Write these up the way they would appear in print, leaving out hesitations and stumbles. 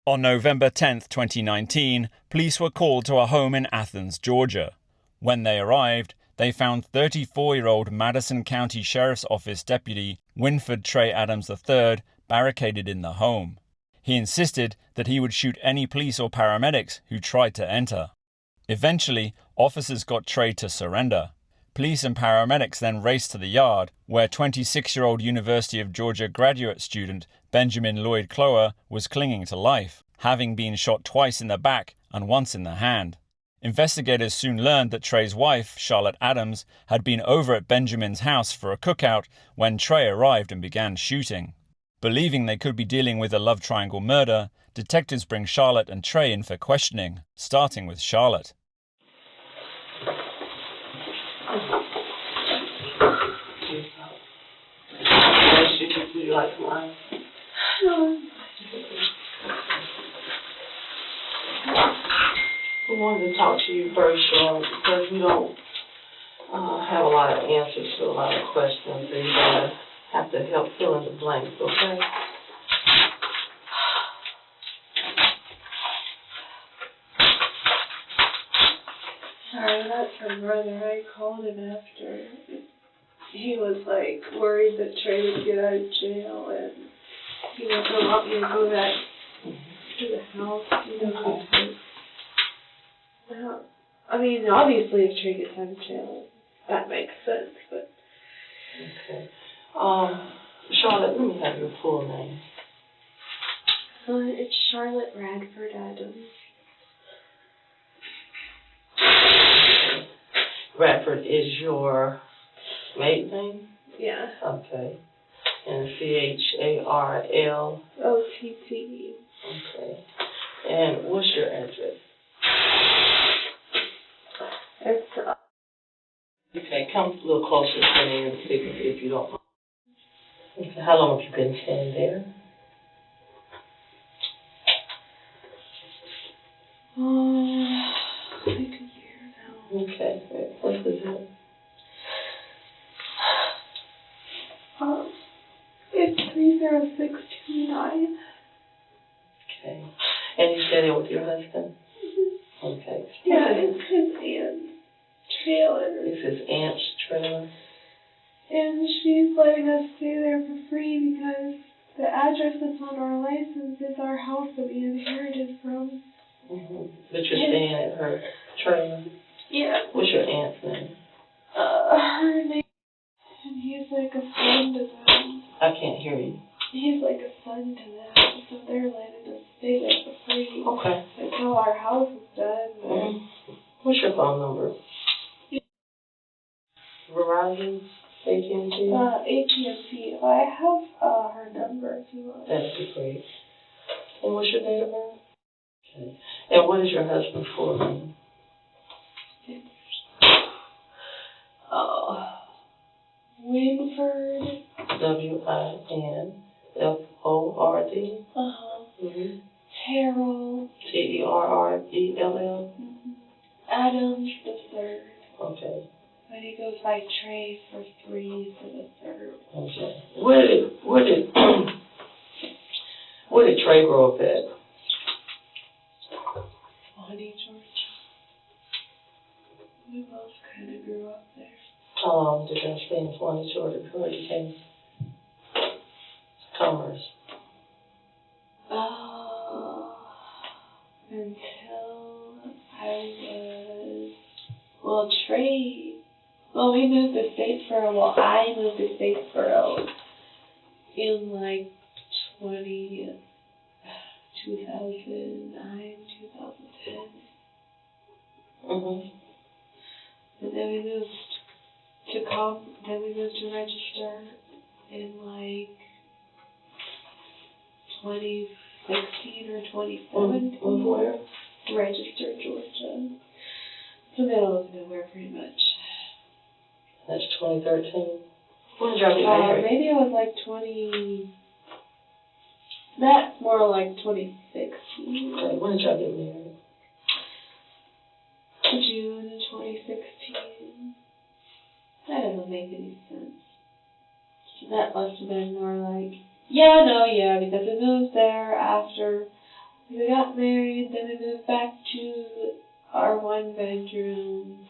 On November 10, 2019, police were called to a home in Athens, Georgia. When they arrived, they found 34-year-old Madison County Sheriff's Office Deputy Winford Trey Adams III barricaded in the home. He insisted that he would shoot any police or paramedics who tried to enter. Eventually, officers got Trey to surrender. Police and paramedics then raced to the yard, where 26-year-old University of Georgia graduate student Benjamin Lloyd Cloer was clinging to life, having been shot twice in the back and once in the hand. Investigators soon learned that Trey's wife, Charlotte Adams, had been over at Benjamin's house for a cookout when Trey arrived and began shooting. Believing they could be dealing with a love triangle murder, detectives bring Charlotte and Trey in for questioning, starting with Charlotte. Would you like some ice? We wanted to talk to you first, Charlotte, because we don't have a lot of answers to a lot of questions. So you're going to have to help fill in the blanks, okay? Sorry, that's her brother. I called him after. He was worried that Trey would get out of jail and he was going to want me to go back to the house, I mean, obviously if Trey gets out of jail, that makes sense, but... Okay. Charlotte, let me have your full name. It's Charlotte Radford Adams. Radford is your maiden name? Yeah. Okay. And CHARLOTT. Okay. And what's your address? It's okay, come a little closer to me and speak if you don't mind. Okay, how long have you been staying there? like a year now. Okay, what's the zip? It's 30629. Okay. And you stay there with your husband? Mm-hmm. Okay. Yeah, it's his aunt's trailer. It's his aunt's trailer? And she's letting us stay there for free because the address that's on our license is our house that we inherited from. Mm-hmm. But you're staying at her trailer? Yeah. What's your aunt's name? Her name. And he's like a son to them. I can't hear you. He's like a son to them, so they're letting us stay there for free. Okay. Until our house is done. Mm-hmm. What's your phone number? Verizon? AT&T? AT&T. I have her number if you want. That'd be great. And what's your date of birth? Okay. And what is your husband's full name? Winford. Winford. Mm-hmm. Terrell. Terrell. Mm-hmm. Adams III. Okay. But he goes by Trey for 3 for the third. Okay. Where did Trey grow up at? Bonnie, Georgia. We both kind of grew up there. How long did y'all stay in Bonnie, Georgia before you came to Commerce? Until I was, Trey, we moved to Statesboro. I moved to Statesboro in 2009, 2010. Mm-hmm. And then we moved to register in 2016 or 2017. Where? Register, Georgia. It's the middle of nowhere, pretty much. That's 2013. When did y'all get married? Maybe it was 20. That's more like 2016. Okay, when did y'all get married? June of 2016. That doesn't make any sense. So that must have been more because we moved there after We got married, then we moved back to our one bedroom.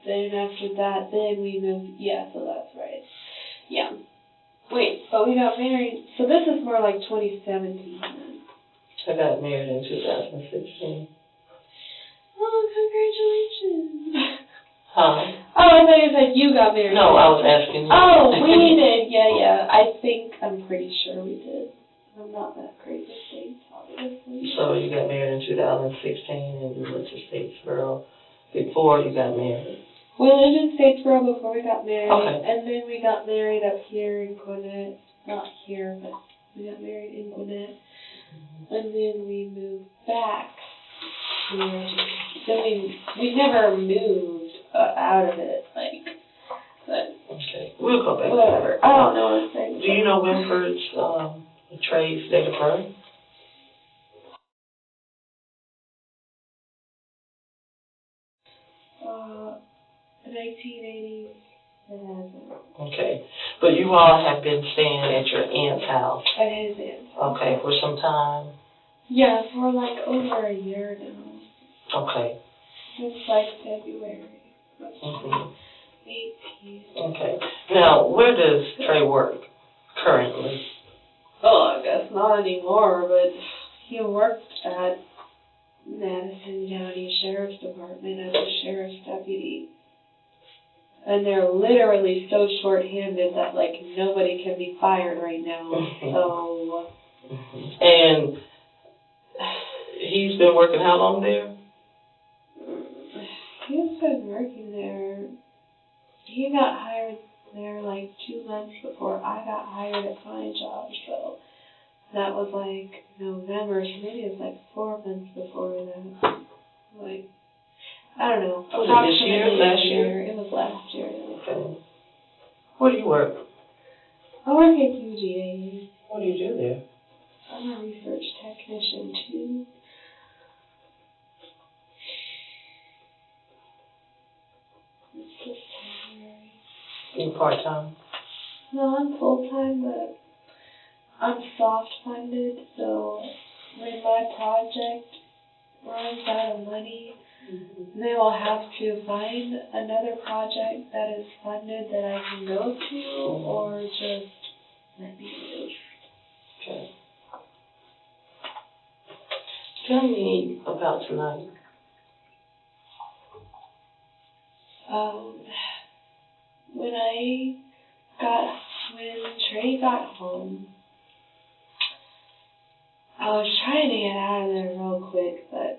Then after that, then we moved, so that's right. Yeah. Wait, but we got married, so this is more like 2017 then. I got married in 2016. Oh, congratulations. Huh? Oh, I thought you said you got married. No, I was asking you. Oh, we did, yeah. I'm pretty sure we did. I'm not that great with dates, obviously. So you got married in 2016 and you went to Statesboro before you got married? We lived in Statesboro before we got married, Okay. and then we got married up here in Gwinnett. Not here, but we got married in Gwinnett. And then we moved back here. Then we never moved out of it, but... Okay, we'll go back. Whatever. I don't know what I'm saying. Do you know Winford's, Trey's date of birth? Uh, 1980. Okay, but you all have been staying at your aunt's house? At his aunt's. Okay, for some time? Yeah, for over a year now. Okay. Since February. Mm-hmm. 18. Okay. Now, where does Trey work currently? Oh, I guess not anymore, but he worked at Madison County Sheriff's Department as a sheriff's deputy. And they're literally so short-handed that, nobody can be fired right now. So... And he's been working how long there? He's been working there. He got hired there 2 months before I got hired at my job, so that was November, so maybe it was 4 months before that. I don't know. Was it this year, last year? It was last year. Okay. Where do you work? I work at UGA. What do you do there? I'm a research technician too. It's just temporary. You part-time? No, I'm full-time, but I'm soft-funded, so when my project runs out of money, they will have to find another project that is funded that I can go to, or just let me move. Okay. Tell me about tonight. When Trey got home, I was trying to get out of there real quick, but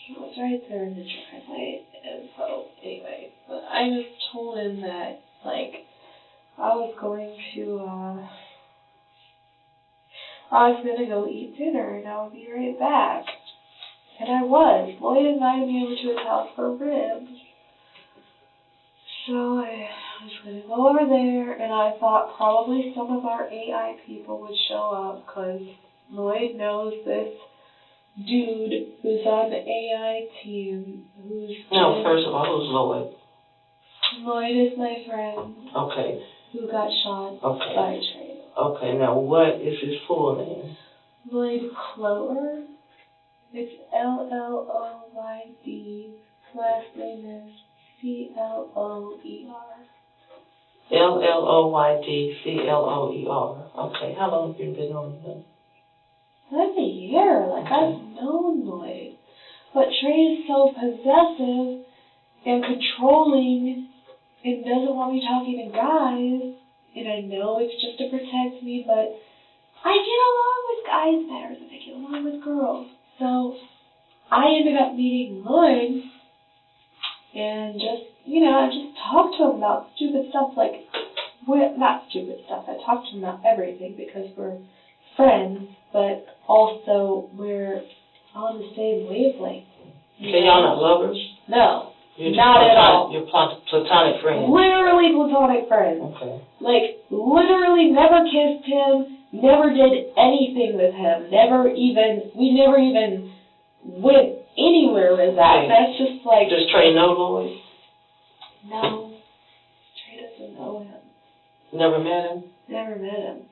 he was right there in the driveway, and so, anyway, but I just told him that, I was gonna go eat dinner, and I would be right back. And I was. Lloyd invited me over to his house for ribs. So I was going to go over there, and I thought probably some of our AI people would show up, because Lloyd knows this dude who's on the AI team, No, first of all, who's Lloyd? Lloyd is my friend. Okay. Who got shot by Trey. Okay, now what is his full name? Lloyd Cloer. It's Lloyd. Last name is Cloer. Lloyd Okay, how long have you been knowing him? That's a year. I've known Lloyd. But Trey is so possessive and controlling and doesn't want me talking to guys. And I know it's just to protect me, but I get along with guys better than I get along with girls. So I ended up meeting Lloyd and I just talked to him about stupid stuff not stupid stuff. I talked to him about everything because we're friends, but also we're on the same wavelength. So y'all not lovers? No. Not at all. You're platonic friends? Literally platonic friends. Okay. Literally never kissed him, never did anything with him, we never even went anywhere with that. Okay. That's just Does Trey know Lloyd? No. Trey doesn't know him. Never met him? Never met him.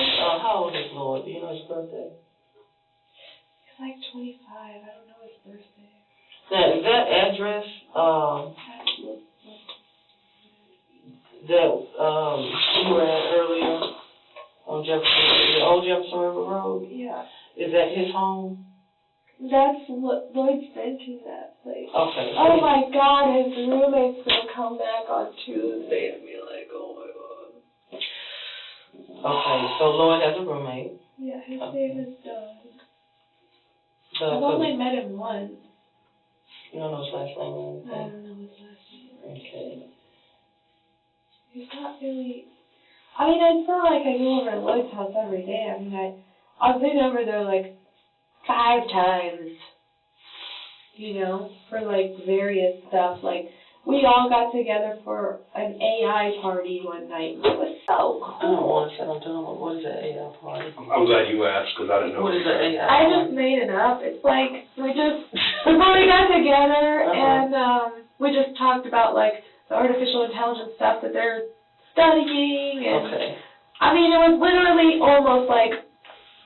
How old is Lloyd? Do you know his birthday? He's like 25. I don't know his birthday. Now, is that address, that, you were at earlier on the old Jefferson River Road? Yeah. Is that his home? That's Lloyd's renting that place. Okay. Oh my God, his roommate's gonna come back on Tuesday and be like, oh my God. Okay, so Lloyd has a roommate. Yeah, his name is Doug. Doug, I've only met him once. you don't know his last name or anything? I don't know his last name. Okay. He's not really. I mean, it's not like I go over to Lloyd's house every day. I mean, I've been over there like 5 times, you know, for like various stuff. Like, we all got together for an AI party one night. It was so I don't cool. want to say, I'm doing what is an AI party? I'm glad you asked, because I didn't know. What is an AI I party? just made it up. It's like, we got together and we just talked about like the artificial intelligence stuff that they're studying, and Okay. I mean, it was literally almost like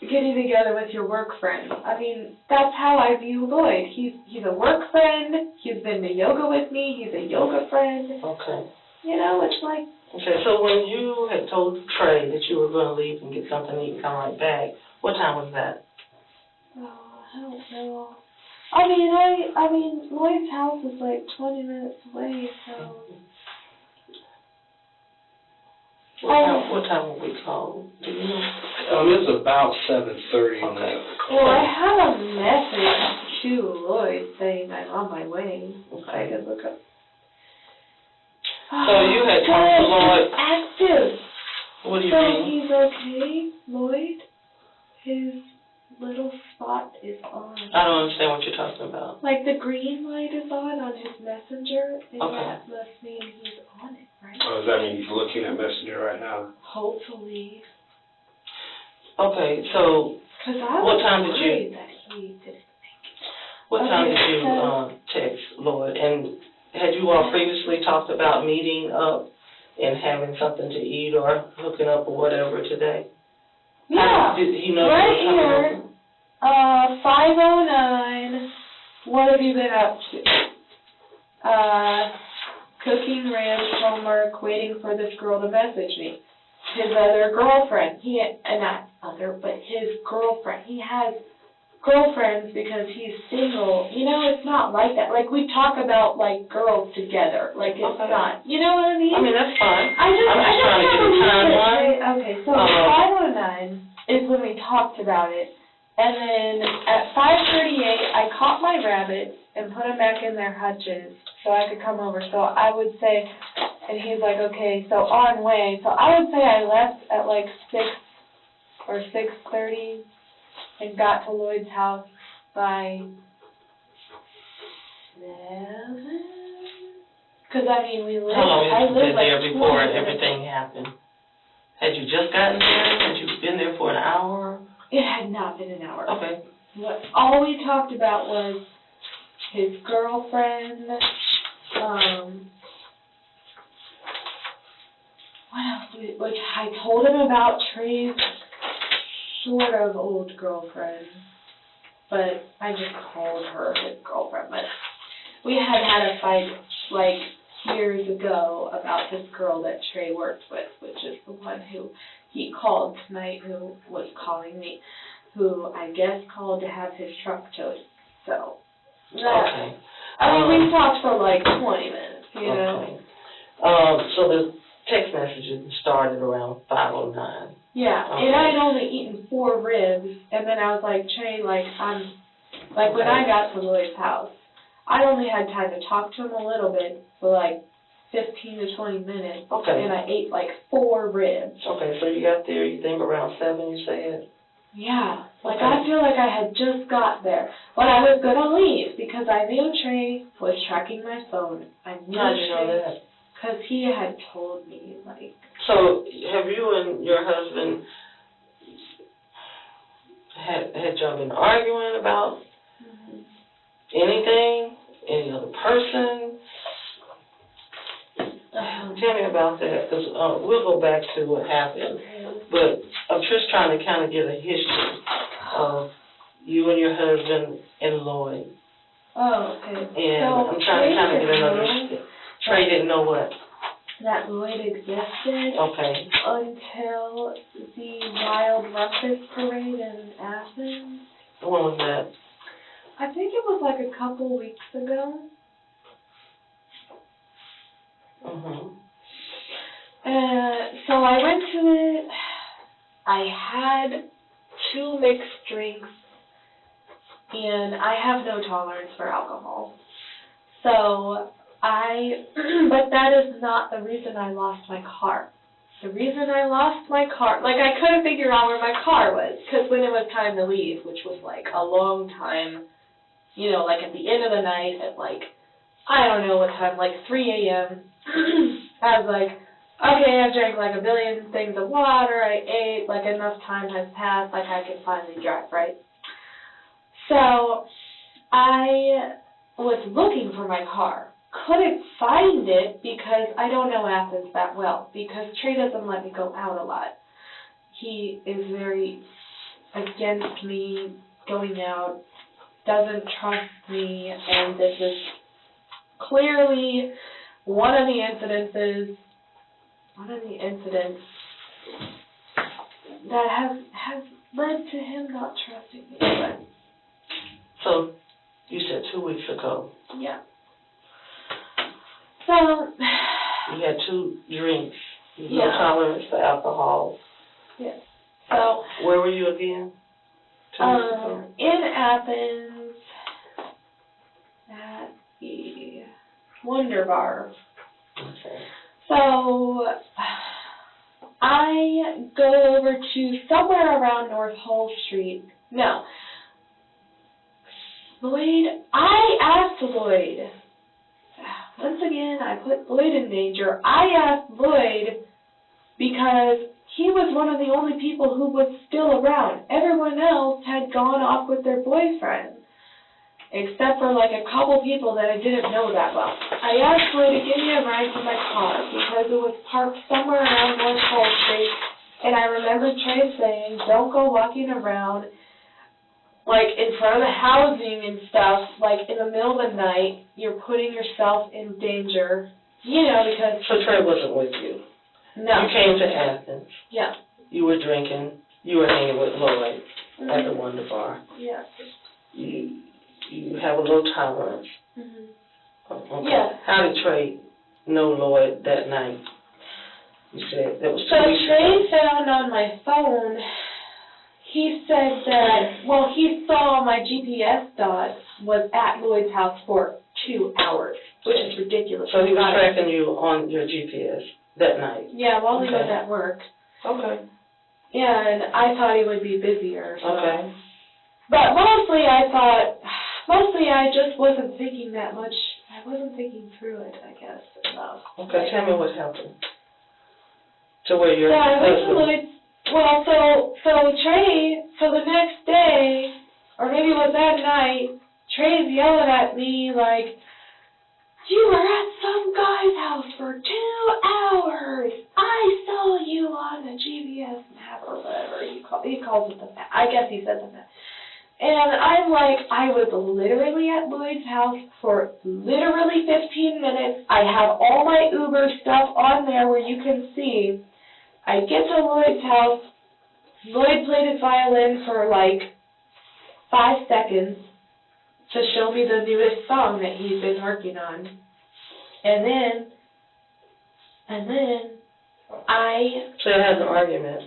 getting together with your work friend. I mean, that's how I view Lloyd. He's a work friend. He's been to yoga with me. He's a yoga friend. Okay. You know, it's like. Okay, so when you had told Trey that you were going to leave and get something to eat and come right back, what time was that? Oh, I don't know. I mean, Lloyd's house is like 20 minutes away, so. What time were we called? Do you know? It's about 7:30 on Okay. the Well, I have a message to Lloyd saying I'm on my way. Okay. I could look up. So you had talked to Lloyd. He's active. What do you So mean? he's okay, Lloyd? His little spot is on. I don't understand what you're talking about. Like the green light is on his messenger, and Okay. that must mean he's on it, right? does that mean he's looking at Messenger right now? Hopefully. Okay, so Because I What was time did you- worried that he didn't. what time Okay, did you text Lloyd? And had you all previously talked about meeting up and having something to eat or hooking up or whatever today? Yeah. Did he know Right you were coming here. 5:09. What have you been up to? Cooking ranch, homework, waiting for this girl to message me. His other girlfriend. His girlfriend. He has girlfriends because he's single. You know, it's not like that. Like, we talk about, like, girls together. Like, it's Okay. not. You know what I mean? I mean, that's fine. I'm just trying to get a timeline. Okay, so 5:09 is when we talked about it. And then at 5:38, I caught my rabbits and put them back in their hutches so I could come over. So I would say, and he's like, okay, so on way. So I would say I left at like 6 or 6:30 and got to Lloyd's house by 7. Because, I mean, How long I had you lived been like there 20 before minutes. everything happened? Had you just gotten there? Had you been there for an hour? It had not been an hour. Okay. All we talked about was his girlfriend, what else? Like, I told him about Trey's sort of old girlfriend, but I just called her his girlfriend. But we had a fight, like, years ago about this girl that Trey worked with, which is the one who he called tonight, who was calling me, who I guess called to have his truck towed. So, Okay. I mean, we talked for like 20 minutes, you know? Okay. So the text messages started around 5:09. Yeah, Okay. and I'd only eaten 4 ribs, and then I was like, Trey, like, when I got to Lloyd's house, I only had time to talk to him a little bit for like 15 to 20 minutes, Okay. and I ate like 4 ribs. Okay, so you got there, you think around 7, you said? Yeah, like Okay. I feel like I had just got there, but I was gonna leave because I knew Trey was tracking my phone. I knew How'd you know that? because he had told me, like. So have you and your husband, had y'all been arguing about anything? Any other person? Tell me about that, because we'll go back to what happened. Okay, let's but I'm just trying to kind of get a history of you and your husband and Lloyd. Oh, okay. And So I'm trying to kind of get another, Trey didn't know what? that Lloyd existed Okay. until the Wild Rumpus Parade in Athens. When was that? I think it was like a couple weeks ago. Mm-hmm. So I went to it. I had 2 mixed drinks, and I have no tolerance for alcohol. So but that is not the reason I lost my car. The reason I lost my car, like I couldn't figure out where my car was, because when it was time to leave, which was like a long time, you know, like at the end of the night at like, I don't know what time, like 3 a.m., I was like, okay, I've drank like a billion things of water, I ate, like enough time has passed, like I can finally drive, right? So I was looking for my car. Couldn't find it because I don't know Athens that well, because Trey doesn't let me go out a lot. He is very against me going out, doesn't trust me, and this is clearly one of the incidents that has led to him not trusting me. But, So, you said 2 weeks ago. yeah. So, You had 2 drinks. No Yeah. tolerance for alcohol. yeah. So, Where were you again? 2 weeks ago? in Athens, at the Wonder Bar. Okay. So, I go over to somewhere around North Hull Street. No. Lloyd, I asked Lloyd. Once again, I put Lloyd in danger. I asked Lloyd because he was one of the only people who was still around. Everyone else had gone off with their boyfriend, except for like a couple people that I didn't know that well. I asked Lloyd to give me a ride to my car because it was parked somewhere around North Hull Street, and I remember Trey saying, don't go walking around like in front of the housing and stuff, like in the middle of the night, you're putting yourself in danger, you know, because... So Trey wasn't with you? No. You came to Athens. Yeah. You were drinking. You were hanging with Lloyd at the Wonder Bar. Yeah. You have a low tolerance. Mm-hmm. Okay. Yeah. How did Trey know Lloyd that night? You said that was 2 So weeks Trey ago. found on my phone, he said that, well, he saw my GPS dot was at Lloyd's house for 2 hours, which is ridiculous. So he was tracking you on your GPS that night? Yeah, while he was Okay. at work. Okay. Yeah, and I thought he would be busier, so. Okay. But mostly I just wasn't thinking that much. I wasn't thinking through it, I guess, enough. Okay, tell me what happened. To where your Yeah, I went to husband... Lloyd's. Well, so Trey, so the next day, or maybe it was that night, Trey's yelling at me like, you were at some guy's house for 2 hours. I saw you on the GPS map or whatever he calls it the map. I guess he said the map. And I'm like, I was literally at Lloyd's house for literally 15 minutes. I have all my Uber stuff on there where you can see. I get to Lloyd's house. Lloyd played his violin for like 5 seconds to show me the newest song that he's been working on. And then I... So you had an argument.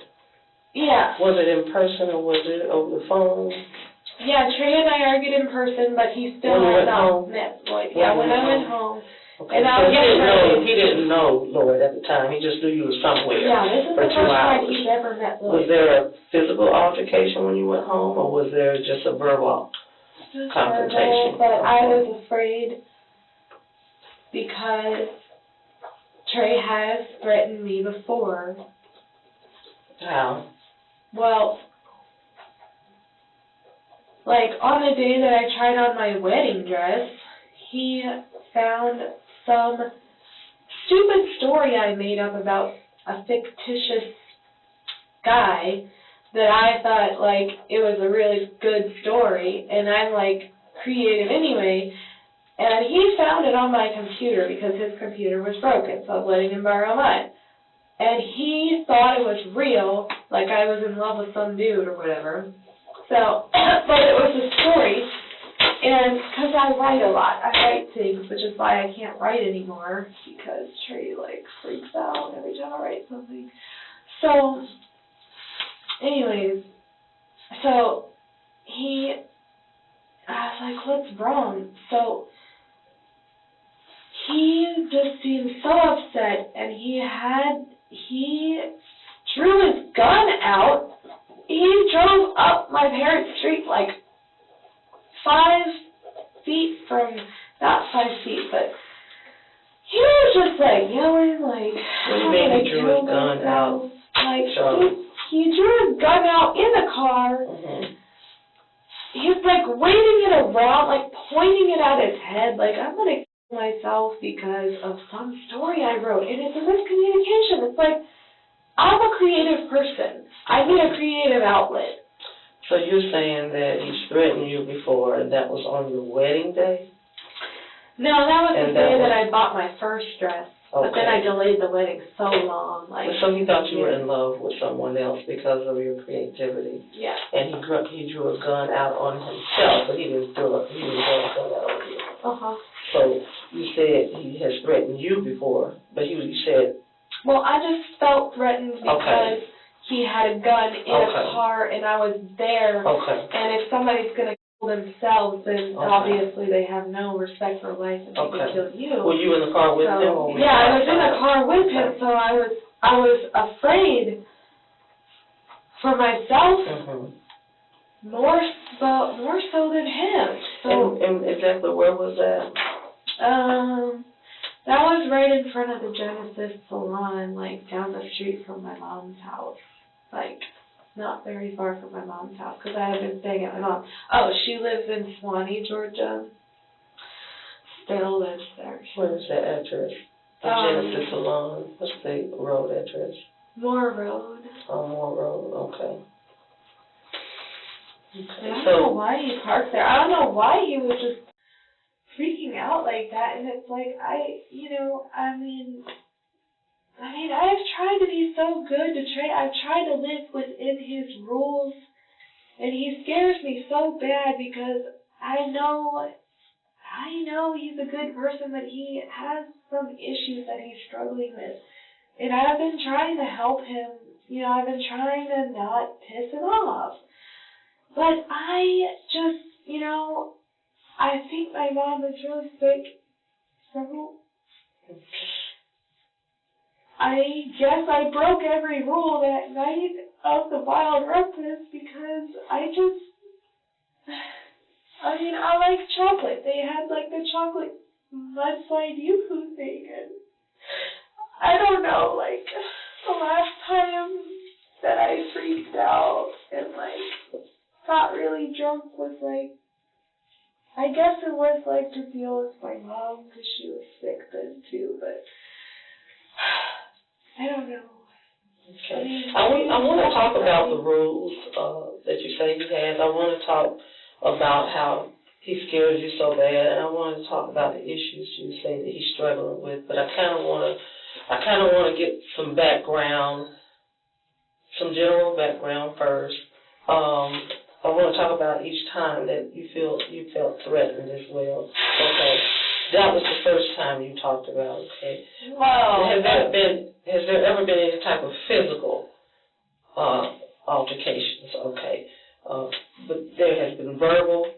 Yeah. Was it in person or was it over the phone? Yeah, Trey and I argued in person, but he still When you had went not home? met Lloyd. Yeah, when I went home. Okay, And I so was getting ready. he didn't know Lloyd at the time. He just knew you were somewhere. Yeah, this is for the 2 first time hours. he's ever met Was Lloyd. there a physical altercation when you went home, or was there just a verbal Just confrontation? verbal, but I was afraid because Trey has threatened me before. How? Well, like on the day that I tried on my wedding dress, he found some stupid story I made up about a fictitious guy that I thought, like, it was a really good story, and I'm, like, creative anyway, and he found it on my computer because his computer was broken, so I was letting him borrow mine. And he thought it was real, like I was in love with some dude or whatever. So, but it was a story, and because I write a lot, I write things, which is why I can't write anymore, because Trey, like, freaks out every time I write something. So, anyways, so I was like, what's wrong? So, he just seemed so upset, and he drew his gun out. He drove up my parents' street like 5 feet from, not 5 feet, but he was just like yelling, like, What do you mean he drew his gun out? Like, he drew his gun out in the car. Mm-hmm. He's like waving it around, like pointing it at his head, like, I'm gonna kill myself because of some story I wrote, and it's a miscommunication. It's like, I'm a creative person. I need a creative outlet. So you're saying that he threatened you before, and that was on your wedding day? No, that was the day that I bought my first dress. Okay. But then I delayed the wedding so long. Like, so he thought you were in love with someone else because of your creativity. Yeah. And he drew a gun out on himself, but he didn't draw a gun out on you. Uh-huh. So you said he has threatened you before, but you said... Well, I just felt threatened because he had a gun in a car and I was there. Okay. And if somebody's going to kill themselves, then obviously they have no respect for life and they can kill you. Were you in the car with him? Or yeah, I was in the car with him, so I was afraid for myself more so than him. So, and exactly where was that? That was right in front of the Genesis Salon, like down the street from my mom's house. Like, not very far from my mom's house, because I had been staying at my mom. Oh, she lives in Swanee, Georgia. Still lives there. What is the address? The Genesis Salon. What's the road address? Moore Road. Oh, Moore Road, okay. And I don't know why he parked there. I don't know why he was just freaking out like that, and it's like, I've tried to be so good to Trey. I've tried to live within his rules, and he scares me so bad because I know he's a good person, but he has some issues that he's struggling with, and I've been trying to help him. I've been trying to not piss him off, but I just, I think my mom is really sick, so I guess I broke every rule that night of the Wild Rumpus because I like chocolate. They had like the chocolate mudslide yoo-hoo thing, and I don't know, like the last time that I freaked out and like got really drunk was like, I guess it was like to deal with my mom because she was sick then too, but I don't know. Okay. I want to talk about the rules that you say he has. I want to talk about how he scares you so bad, and I want to talk about the issues you say that he's struggling with. But I kind of want to get some background, some general background first. I want to talk about each time that you felt threatened as well. Okay, that was the first time you talked about. Okay. Wow. Has there ever been any type of physical altercations? Okay, but there has been verbal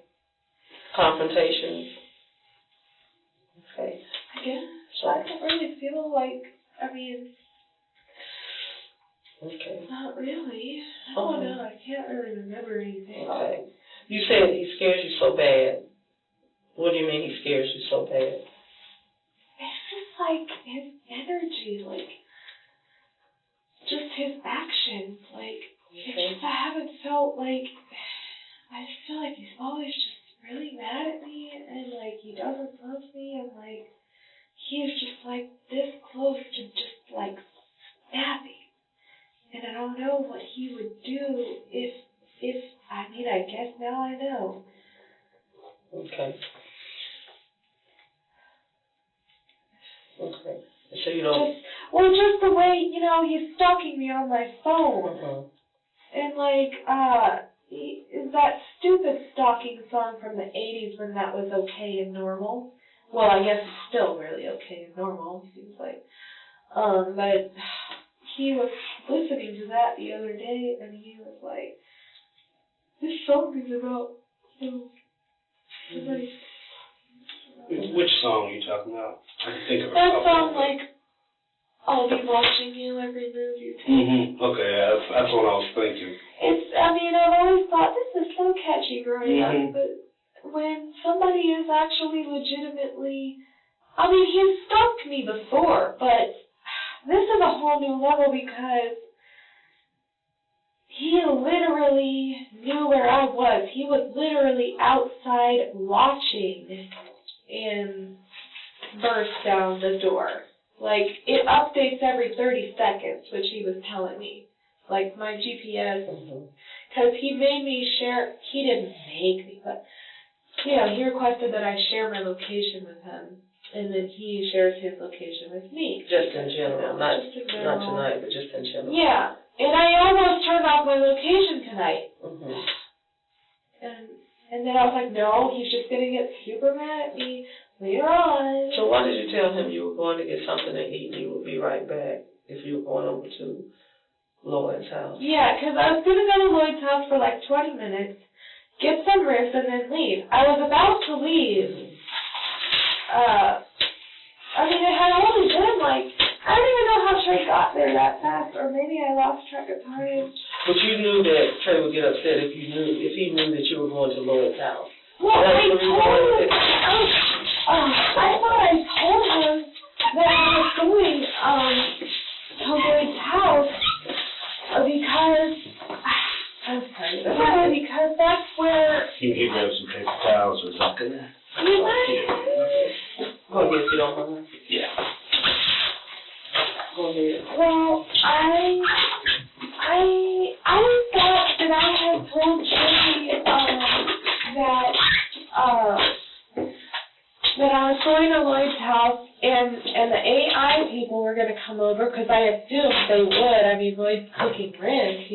confrontations. Okay. I guess I don't really feel like. Okay. Not really. I don't know. I can't really remember anything. Okay. You said he scares you so bad. What do you mean he scares you so bad? It's just like his energy, like just his actions. Like, it's just, I haven't felt like, I just feel like he's always just really mad at me and like he doesn't love me and like he's just like this close to just like snapping. And I don't know what he would do if, I guess now I know. Okay. Okay. So you don't... Just the way, he's stalking me on my phone. Mm-hmm. And that stupid stalking song from the 80s when that was okay and normal. Well, I guess it's still really okay and normal, seems like. But he was listening to that the other day, and he was like, this song is about, somebody. Which song are you talking about? I can think of a That couple. song, like, I'll be watching you every move you take. Mm-hmm. Okay, yeah, that's what I was thinking. I've always thought this is so catchy growing Mm-hmm. up, but when somebody is actually legitimately, he's stalked me before, but this is a whole new level because he literally knew where I was. He was literally outside watching and burst down the door. Like, it updates every 30 seconds, which he was telling me. Like, my GPS, because he made me share, he didn't make me, but, he requested that I share my location with him, and then he shares his location with me. Just in general, not tonight, but just in general. Yeah, and I almost turned off my location tonight. Mm-hmm. And then I was like, no, he's just going to get super mad at me later on. So why did you tell him you were going to get something to eat and you would be right back if you were going over to Lloyd's house? Yeah, because I was going to go to Lloyd's house for like 20 minutes, get some rest, and then leave. I was about to leave. It had only been like, I don't even know how Trey got there that fast, or maybe I lost track of time. But you knew that Trey would get upset if he knew that you were going to Lloyd's house. Well, I thought I told him that I was going to Lloyd's house because because that's where You grab some paper towels or something. you might. Go ahead if you don't mind. Yeah. Go ahead. Well, I thought that I had told Tracy that I was going to Lloyd's house and the AI people were going to come over because I assumed they would. Lloyd's cooking ribs,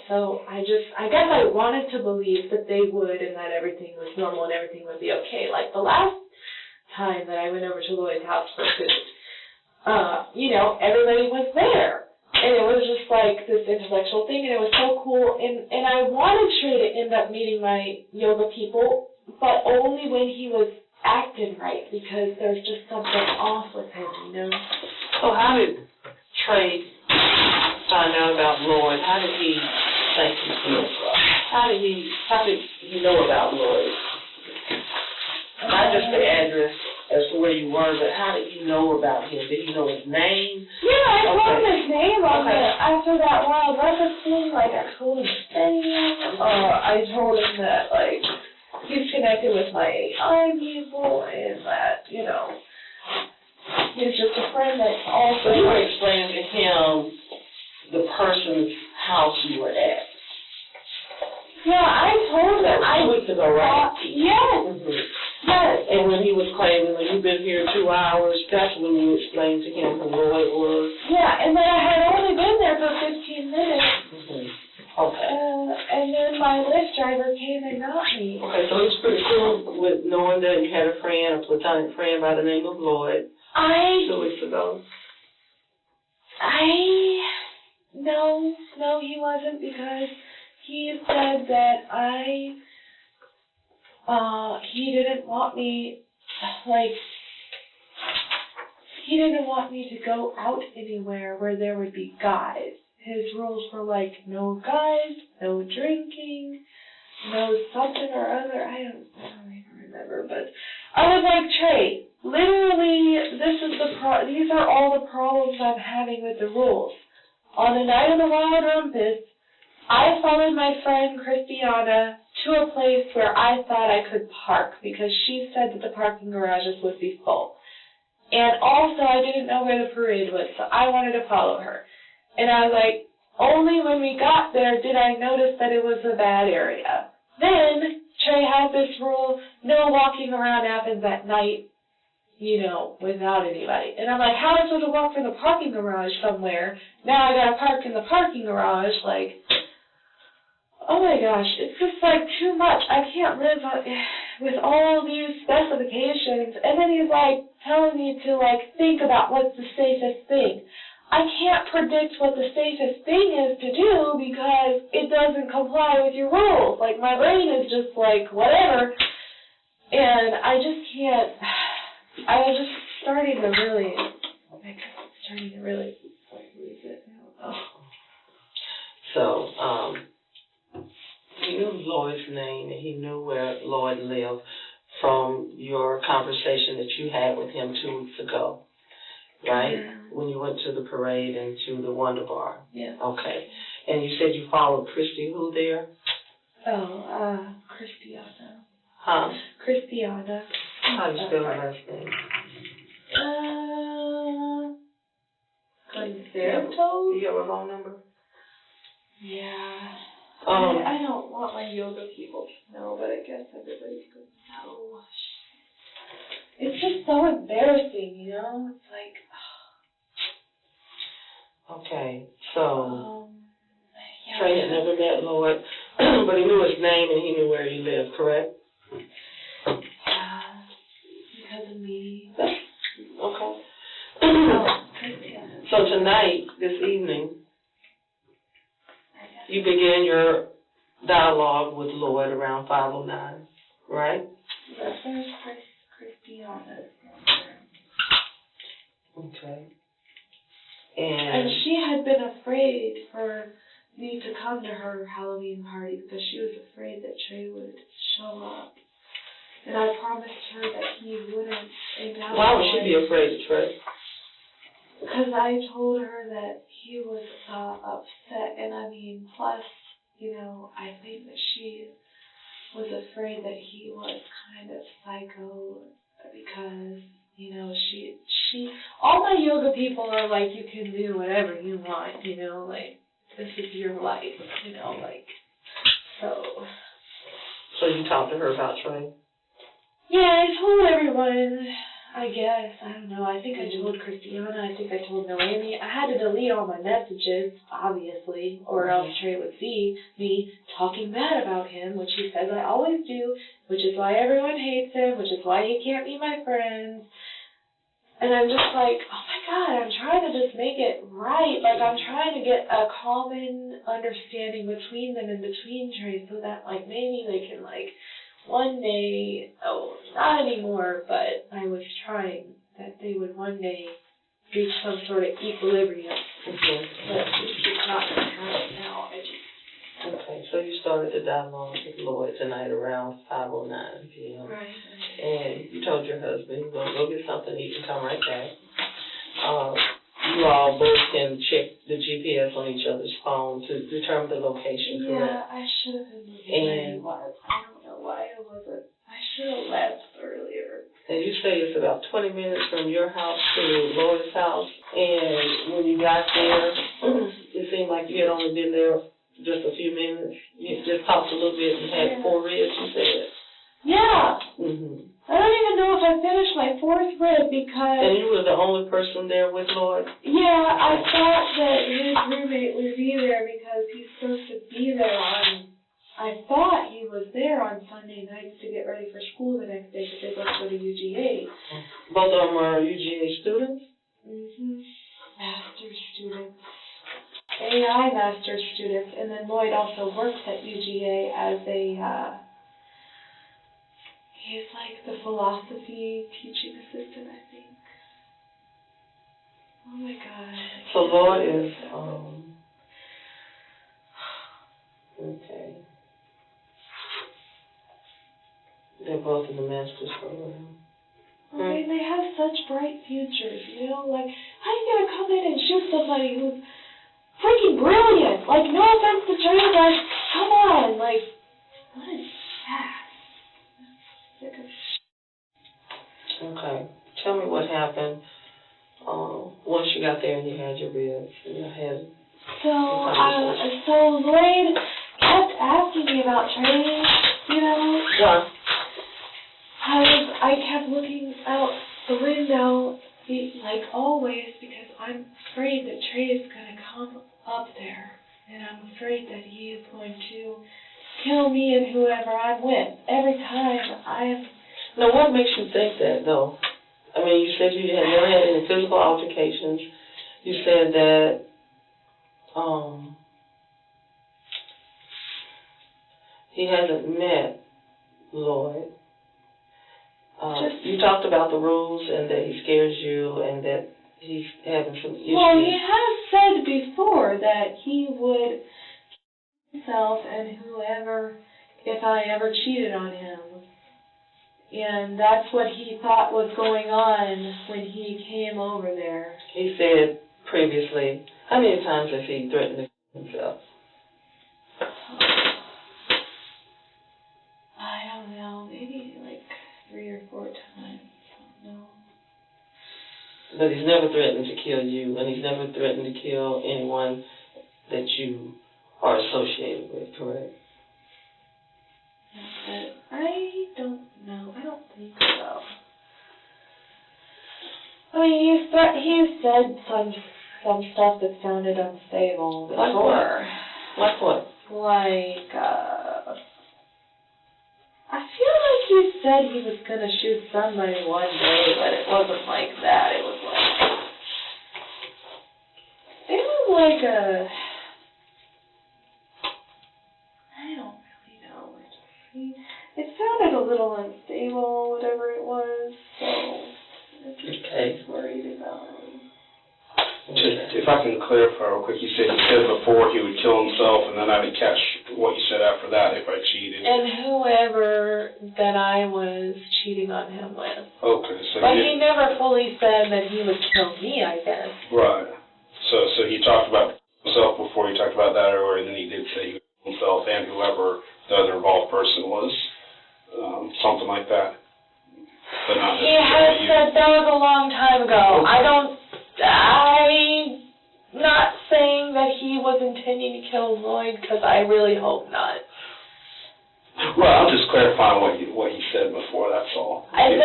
So I guess I wanted to believe that they would and that everything was normal and everything would be okay. Like the last time that I went over to Lloyd's house for food, everybody was there. And it was just like this intellectual thing, and it was so cool. And I wanted Trey to end up meeting my yoga people, but only when he was acting right, because there's just something off with him, So how did Trey find out about Lloyd? How did he think he did? How did he know about Lloyd? Not just the address as to where you were, but how did he know about him? Did he know his name? Yeah, I told him his name after that Wild Records thing. Like, I told him his name. I told him that, like, he's connected with my AI people and that, he's just a friend that also... So you were explaining to him the person's house you were at. Yeah, I told him. 2 weeks ago, right? Yes. Mm-hmm. Yes. And when he was claiming that you've been here 2 hours, that's when you explained to him who Lloyd was. Yeah, and then I had only been there for 15 minutes. Mm-hmm. Okay. And then my Lyft driver came and got me. Okay, so he's pretty cool with knowing that you had a platonic friend by the name of Lloyd 2 weeks ago. No, he wasn't, because he said that he didn't want me, he didn't want me to go out anywhere where there would be guys. His rules were like, no guys, no drinking, no something or other. I don't even remember, but I was like, Trey, literally, these are all the problems I'm having with the rules. On the night of the Wild Rumpus, I followed my friend Christiana to a place where I thought I could park because she said that the parking garages would be full. And also, I didn't know where the parade was, so I wanted to follow her. And I was like, only when we got there did I notice that it was a bad area. Then Trey had this rule, no walking around Athens at night, you know, without anybody. And I'm like, how am I supposed to walk from the parking garage somewhere? Now I gotta park in the parking garage, like, oh my gosh, it's just like too much. I can't live with all these specifications. And then he's like telling me to like think about what's the safest thing. I can't predict what the safest thing is to do because it doesn't comply with your rules. Like, my brain is just like, whatever. And I just can't, I was just starting to really lose it. I don't know. So, he knew Lloyd's name and he knew where Lloyd lived from your conversation that you had with him 2 weeks ago. Right? Yeah. When you went to the parade and to the Wonder Bar. Yeah. Okay. And you said you followed Christy who there? Oh, Christiana. Huh? Christiana. How do you spell her last name? Concerto? Do you have a phone number? Yeah. I don't want my yoga people to know, but I guess everybody's going to know. It's just so embarrassing, you know? It's like... Okay, so yeah. Trey had never met Lloyd, but he knew his name and he knew where he lived, correct? Yeah, because of me. Okay. Yeah. So tonight, this evening, you began your dialogue with Lloyd around 5:09, right? The first Christiana. Okay. And she had been afraid for me to come to her Halloween party because she was afraid that Trey would show up. And I promised her that he wouldn't. And now why would she be afraid of Trey? Because I told her that he was upset. And I mean, plus, you know, I think that she was afraid that he was kind of psycho because, you know, she all my yoga people are like, you can do whatever you want, you know, like, this is your life, you know, like, so. So you talked to her about Trey? Yeah, I told everyone, I guess, I don't know, I think I told Christiana, I think I told Noemi. I had to delete all my messages, obviously, or else Trey would see me talking bad about him, which he says I always do, which is why everyone hates him, which is why he can't be my friend. And I'm just like, oh my God, I'm trying to just make it right. Like, I'm trying to get a common understanding between them and between Trey so that, like, maybe they can, like, one day, not anymore, but I was trying that they would one day reach some sort of equilibrium. But it's just not going to happen now. Okay, so you started the dialogue with Lloyd tonight around 5:09 p.m. Right. And you told your husband you're going to go get something to eat and come right back. You all both can check the GPS on each other's phone to determine the location, correct? Yeah, I should have been looking where he was. I don't know why I wasn't. I should have left earlier. And you say it's about 20 minutes from your house to Lloyd's house. And when you got there, it seemed like you had only been there just a few minutes. You just talked a little bit and had 4 ribs, you said. Yeah. Mm-hmm. I don't even know if I finished my 4th rib because... And you were the only person there with Lloyd? Yeah, I thought that his roommate would be there because he's supposed to be there on... I thought he was there on Sunday nights to get ready for school the next day because they both go to UGA. Both of them are UGA students? Mm-hmm. Master's students. AI master's students. And then Lloyd also works at UGA as a... he's like the philosophy teaching assistant, I think. Oh my God. So Lloyd is, okay. They're both in the master's program. Well, they have such bright futures, you know? Like, how are you going to come in and shoot somebody who's freaking brilliant? Like, no offense to Trey, but come on. Like, what is that? Okay. Tell me what happened once you got there and you had your ribs and you had So Lloyd kept asking me about Trey, you know. Why? I kept looking out the window, like always, because I'm afraid that Trey is going to come up there. And I'm afraid that he is going to kill me and whoever I'm with. Every time Now, what makes you think that, though? I mean, you said you had never had any physical altercations. You said that, he hasn't met Lloyd. You talked about the rules and that he scares you and that he's having some issues. Well, he has said before that he would kill himself and whoever, if I ever cheated on him. And that's what he thought was going on when he came over there. He said previously, how many times has he threatened to kill himself? I don't know, maybe like 3 or 4 times. I don't know. But he's never threatened to kill you, and he's never threatened to kill anyone that you are associated with, correct? I don't know. I don't think so. I mean, he said some stuff that sounded unstable before. Like what? Like, I feel like he said he was going to shoot somebody one day, but it wasn't like that. It was like I don't really know. It sounded a little unstable, whatever it was, so I just worried about him. If I can clarify real quick, you said before he would kill himself, and then I didn't catch what you said after that, if I cheated. And whoever that I was cheating on him with. Okay, so but he never fully said that he would kill me, I guess. Right. So he talked about himself before, he talked about that earlier, and then he did say he would kill himself and whoever the other involved person was. Something like that. But not he had said that was a long time ago. Okay. I'm not saying that he was intending to kill Lloyd, because I really hope not. Well, I'm just clarifying what you said before, that's all. That's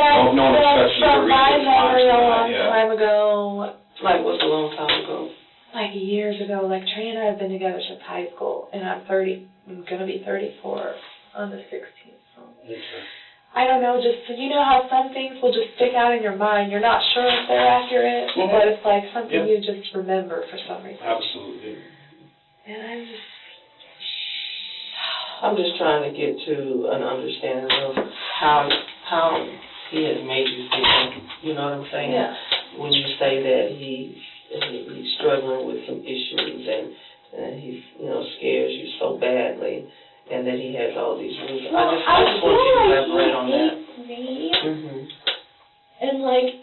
from my memory a long time ago. Like what's a long time ago? Like years ago. Like Trey and I have been together since high school, and I'm going to be 34 on the 16th. So. Okay. I don't know, just, you know how some things will just stick out in your mind. You're not sure if they're accurate, but it's like something you just remember for some reason. Absolutely. And I'm just trying to get to an understanding of how he has made you feel. You know what I'm saying? Yeah. When you say that he's struggling with some issues and he's, scares you so badly. And that he has all these rules. Well, I just want you to elaborate on that. Me. Mm-hmm. And like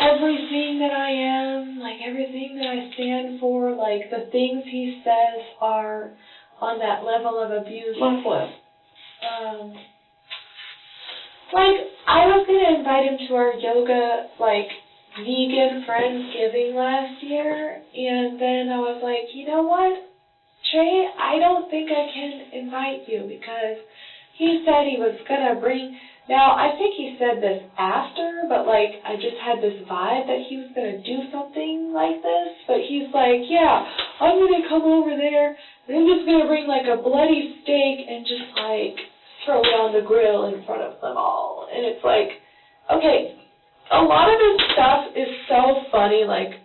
everything that I am, like everything that I stand for, like the things he says are on that level of abuse. Like what? Like I was gonna invite him to our yoga, like vegan Friendsgiving last year, and then I was like, you know what? Trey, I don't think I can invite you because he said he was going to bring... Now, I think he said this after, but, like, I just had this vibe that he was going to do something like this. But he's like, yeah, I'm going to come over there, and I'm just going to bring, like, a bloody steak and just, like, throw it on the grill in front of them all. And it's like, okay, a lot of his stuff is so funny, like,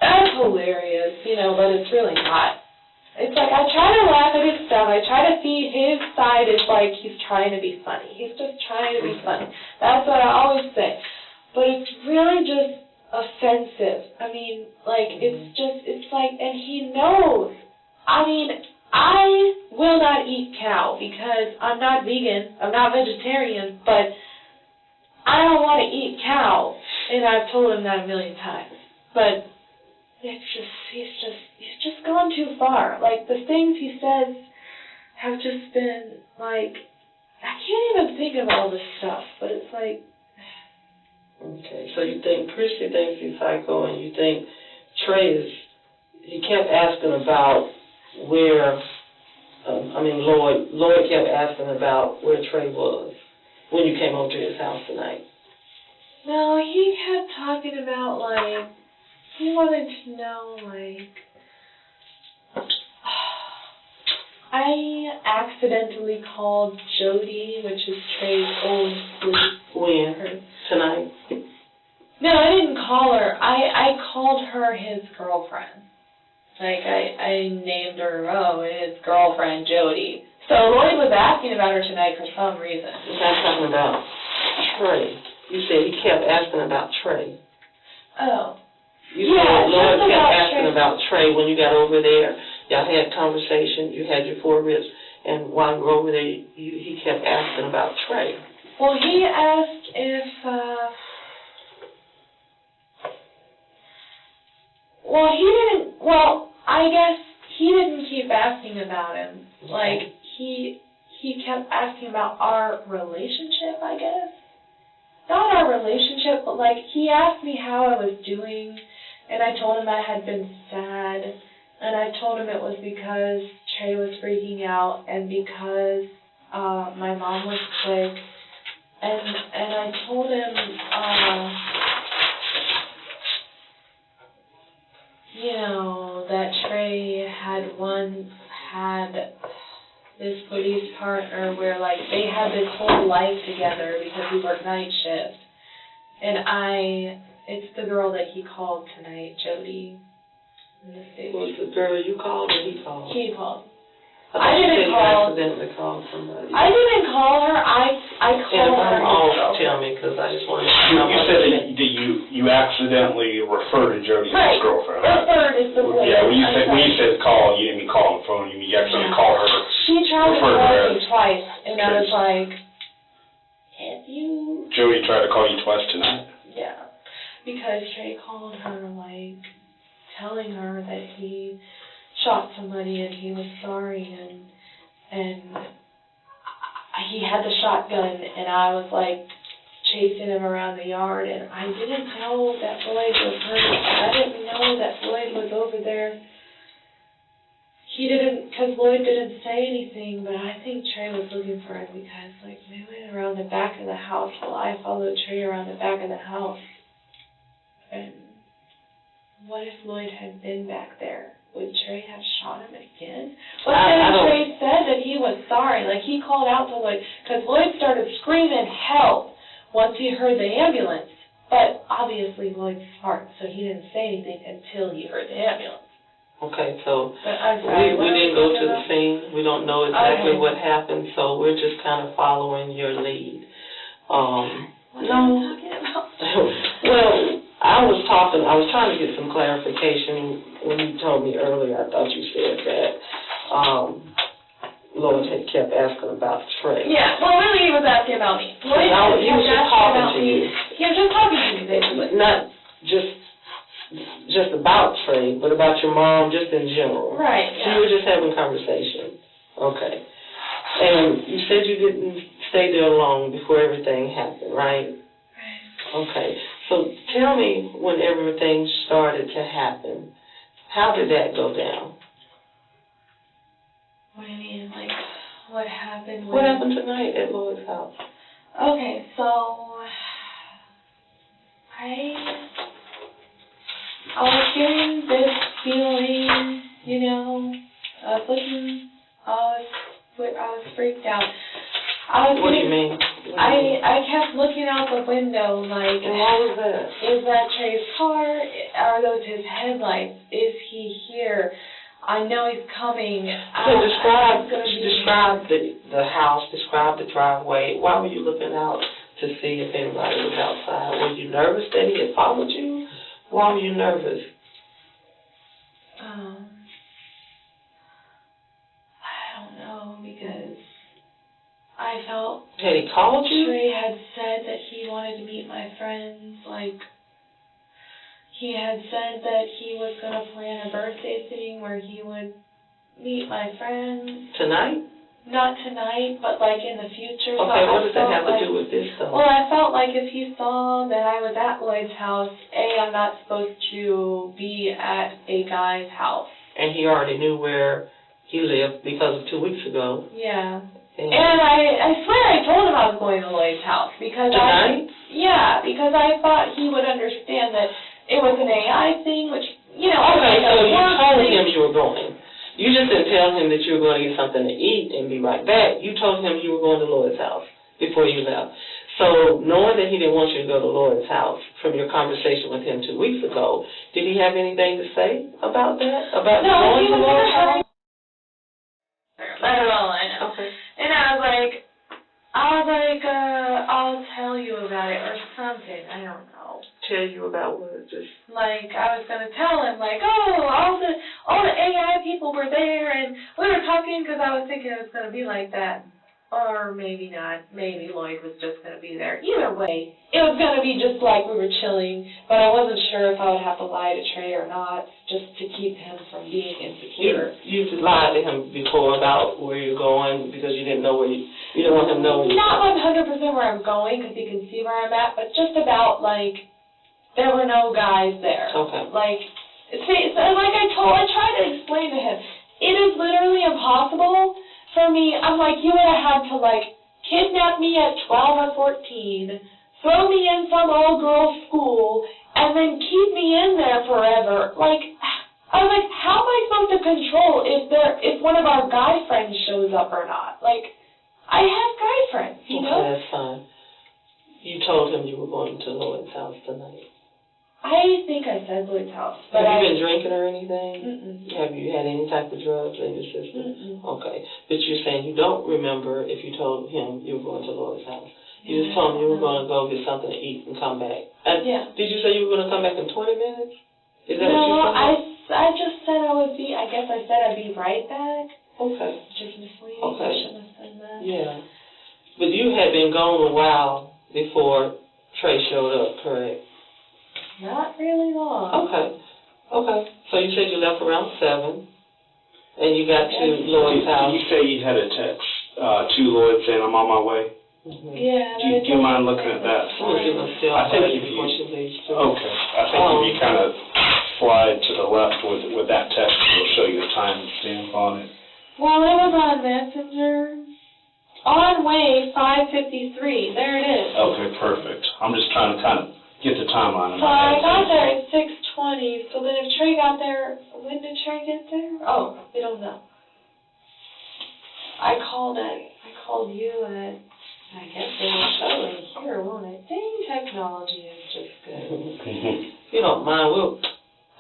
that's hilarious, but it's really not. It's like, I try to laugh at his stuff. I try to see his side as like he's trying to be funny. He's just trying to be funny. That's what I always say. But it's really just offensive. I mean, like, it's like, and he knows. I mean, I will not eat cow because I'm not vegan. I'm not vegetarian, but I don't want to eat cow. And I've told him that a million times. But he's just gone too far. Like, the things he says have just been, like, I can't even think of all this stuff, but it's like... Okay, so you think Christy thinks he's psycho, and you think Trey he kept asking about where, Lloyd kept asking about where Trey was when you came over to his house tonight. No, he kept talking about, like, he wanted to know, like, I accidentally called Jody, which is Trey's old police. When? Tonight? No, I didn't call her. I called her his girlfriend. Like, I named her, his girlfriend, Jody. So Lloyd was asking about her tonight for some reason. He's not talking about Trey. You said he kept asking about Trey. Oh. You said Lloyd kept asking about Trey when you got over there. Y'all had conversation, you had your 4 ribs, and while you were over there, he kept asking about Trey. Well, he asked if, I guess he didn't keep asking about him. Like, he kept asking about our relationship, I guess. Not our relationship, but, like, he asked me how I was doing, and I told him I had been sad, and I told him it was because Trey was freaking out, and because my mom was sick, and I told him, that Trey had once had this police partner where, like, they had this whole life together because we worked night shift. And it's the girl that he called tonight, Jody. Was the girl you called or he called? He called. I didn't call. accidentally called somebody. I didn't call her. I called her. And off, tell me, because I just wanted to know. You said that you accidentally referred to Jody as his girlfriend. Referred is the way. Yeah, when you said call, you didn't mean call on the phone. You actually called her. She tried to call me twice, and I was like, "Have you?" Jody tried to call you twice tonight. Yeah, because Trey called her, like, telling her that he shot somebody and he was sorry, and he had the shotgun, and I was, like, chasing him around the yard, and I didn't know that Lloyd was hurt. I didn't know that Lloyd was over there. He didn't, because Lloyd didn't say anything, but I think Trey was looking for him because, like, we went around the back of the house. Well, I followed Trey around the back of the house. And what if Lloyd had been back there? Would Trey have shot him again? But then Trey said that he was sorry. Like, he called out to Lloyd, because Lloyd started screaming help once he heard the ambulance. But obviously Lloyd's smart, so he didn't say anything until he heard the ambulance. Okay, so we didn't go to the scene. We don't know exactly what happened, so we're just kind of following your lead. What are you talking about? Well, I was trying to get some clarification when you told me earlier. I thought you said that Lloyd had kept asking about Trey. Yeah, well, really he was asking about me. Lloyd he was just talking to you. He was just talking to me, basically. Not just about Trey, but about your mom, just in general. Right, So you were just having conversation. Okay. And you said you didn't stay there long before everything happened, right? Right. Okay. So tell me when everything started to happen, how did that go down? What do you mean? Like, what happened? What happened tonight at Lloyd's house? Okay, so I was getting this feeling, I was freaked out. What do you mean? I kept looking out the window, like, and what was that? Is that Trey's car? Are those his headlights? Is he here? I know he's coming. So describe the house, describe the driveway. Why were you looking out to see if anybody was outside? Were you nervous that he had followed you? Why were you nervous? I don't know, because I felt... Had he called you? Trey had said that he wanted to meet my friends, like... He had said that he was going to plan a birthday thing where he would meet my friends. Tonight? not tonight, but like in the future. Okay, so what does that have like, to do with this, though? Well, I felt like if he saw that I was at Lloyd's house, I'm not supposed to be at a guy's house. And he already knew where he lived because of 2 weeks ago. Yeah. And I swear I told him I was going to Lloyd's house because because I thought he would understand that it was an AI thing, which, you know. Okay, so you told thing. him you were going. You just didn't tell him that you were going to get something to eat and be right back. You told him you were going to Lloyd's house before you left. So knowing that he didn't want you to go to Lloyd's house from your conversation with him 2 weeks ago, did he have anything to say about that? About going to Lloyd's house? Let her all in. Okay. And I was like, I'll tell you about it or something. I don't know. Tell you about what? Just like I was gonna tell him like, oh, all the AI people were there and we were talking because I was thinking it was gonna be like that, or maybe not. Maybe Lloyd was just gonna be there. Either way, it was gonna be just like we were chilling, but I wasn't sure if I would have to lie to Trey or not, just to keep him from being insecure. You just lied to him before about where you're going because you didn't know where you didn't want him to know where you're going. Not 100% where I'm going because he can see where I'm at, but just about like. There were no guys there. Okay. Like, see, like I tried to explain to him, it is literally impossible for me. I'm like, you would have had to, like, kidnap me at 12 or 14, throw me in some old girl's school, and then keep me in there forever. Like, I was like, how am I supposed to control if one of our guy friends shows up or not? Like, I have guy friends, you know? Okay, that's fine. You told him you were going to Lloyd's house tonight. I think I said Lloyd's house. But have you been drinking or anything? Mm-mm. Have you had any type of drugs in your system? Mm-mm. Okay. But you're saying you don't remember if you told him you were going to Lloyd's house. You just told him you were going to go get something to eat and come back. And did you say you were going to come back in 20 minutes? Is that what you said? I just said I guess I said I'd be right back. Okay. Just misleading. Okay. I shouldn't have said that. Yeah. But you had been gone a while before Trey showed up, correct? Not really long. Okay. So you said you left around 7, and you got to Lloyd's house. Did you say you had a text to Lloyd saying I'm on my way? Mm-hmm. Yeah. Do you mind looking at that? I think if you. Okay. I think if you kind of slide to the left with that text, it'll show you the time stamp on it. Well, it was on Messenger. On way 5:53. There it is. Okay, perfect. I'm just trying to kind of get the timeline in So my I head. got there at 6:20. So then if Trey got there, when did Trey get there? Oh, we don't know. I called you at, I guess they will show it here, won't it? Dang, technology is just good. If you don't mind, we'll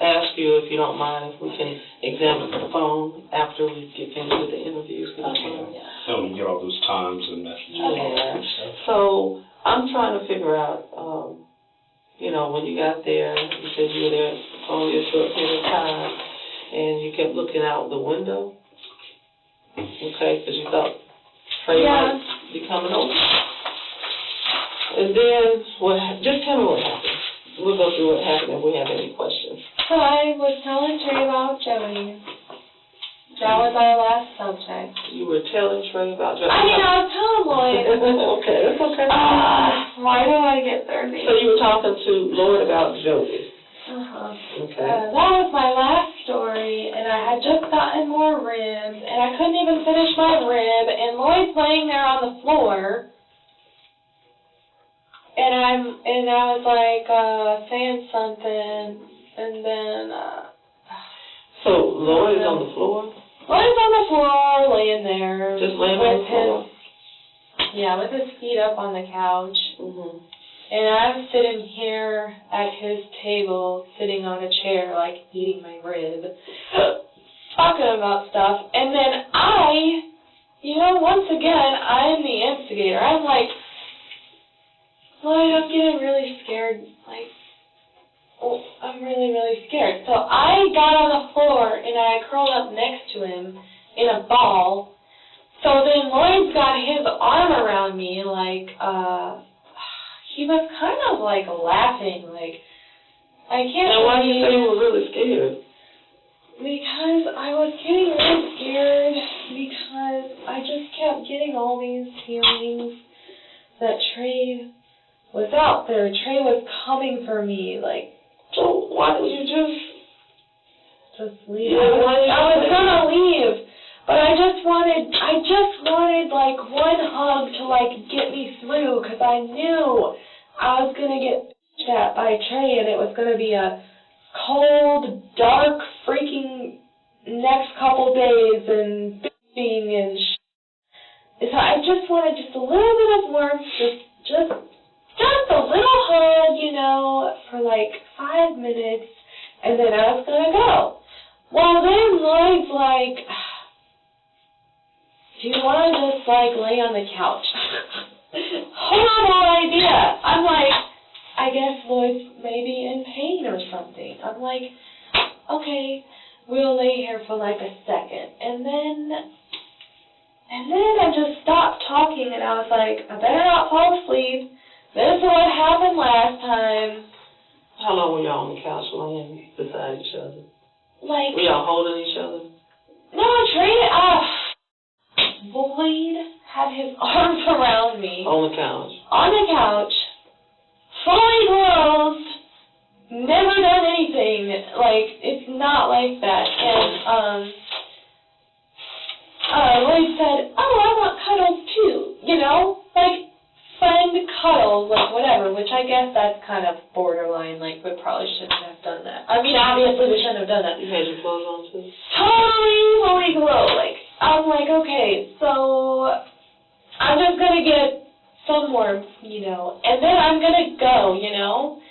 ask you if you don't mind if we can examine the phone after we get finished with the interviews. Okay. So we get all those times and messages. Yeah. So I'm trying to figure out, when you got there, you said you were there only a short period of time, and you kept looking out the window, okay, because you thought Trey might be coming over. And then, just tell me what happened. We'll go through what happened if we have any questions. So I was telling Trey about Joey. That was our last subject. You were telling Trey about Joey? I was telling Lloyd. Okay, that's okay. Why do I get their name? So you were talking to Lloyd about Joey? Uh-huh. Okay. That was my last story, and I had just gotten more ribs, and I couldn't even finish my rib, and Lloyd's laying there on the floor, and I was like, saying something, and then, So Lloyd is on the floor? Lloyd's on the floor, laying there. Just laying on the floor? Yeah, with his feet up on the couch. Mm-hmm. And I'm sitting here at his table, sitting on a chair, like, eating my rib, talking about stuff. And then once again, I'm the instigator. I'm like, Lloyd, I'm getting really scared. Like, I'm really, really scared. So I got on the floor, and I curled up next to him in a ball. So then Lloyd's got his arm around me, like, he was kind of, like, laughing, like, I can't Now, why did you say you were really scared? Because I was getting really scared, because I just all these feelings that Trey was out there. Trey was coming for me, like. So why did you just leave? Yeah, I was gonna leave, but I just wanted like one hug to like get me through, because I knew I was gonna get bitched at by Trey, and it was gonna be a cold, dark, freaking next couple days and bitching and So I just wanted just a little bit of warmth, just a little hug, you know, for like 5 minutes, and then I was gonna go. Well, then Lloyd's like, do you want to just like lay on the couch? Horrible idea. I'm like, I guess Lloyd's maybe in pain or something. I'm like, okay, we'll lay here for like a second. And then I just stopped talking, and I was like, I better not fall asleep. This is what happened last time. How long were y'all on the couch laying beside each other? Like, were y'all holding each other? No, Trey, Lloyd had his arms around me. On the couch? On the couch, fully clothed, never done anything. Like, it's not like that. And, Lloyd said, oh, I want cuddles too, you know? Like, friend cuddles, like whatever, which I guess that's kind of borderline, like we probably shouldn't have done that. I mean, obviously we shouldn't have done that. You had your clothes on too? Totally fully clothed. Like, I'm like, okay, so I'm just going to get some warmth, you know, and then I'm going to go, you know?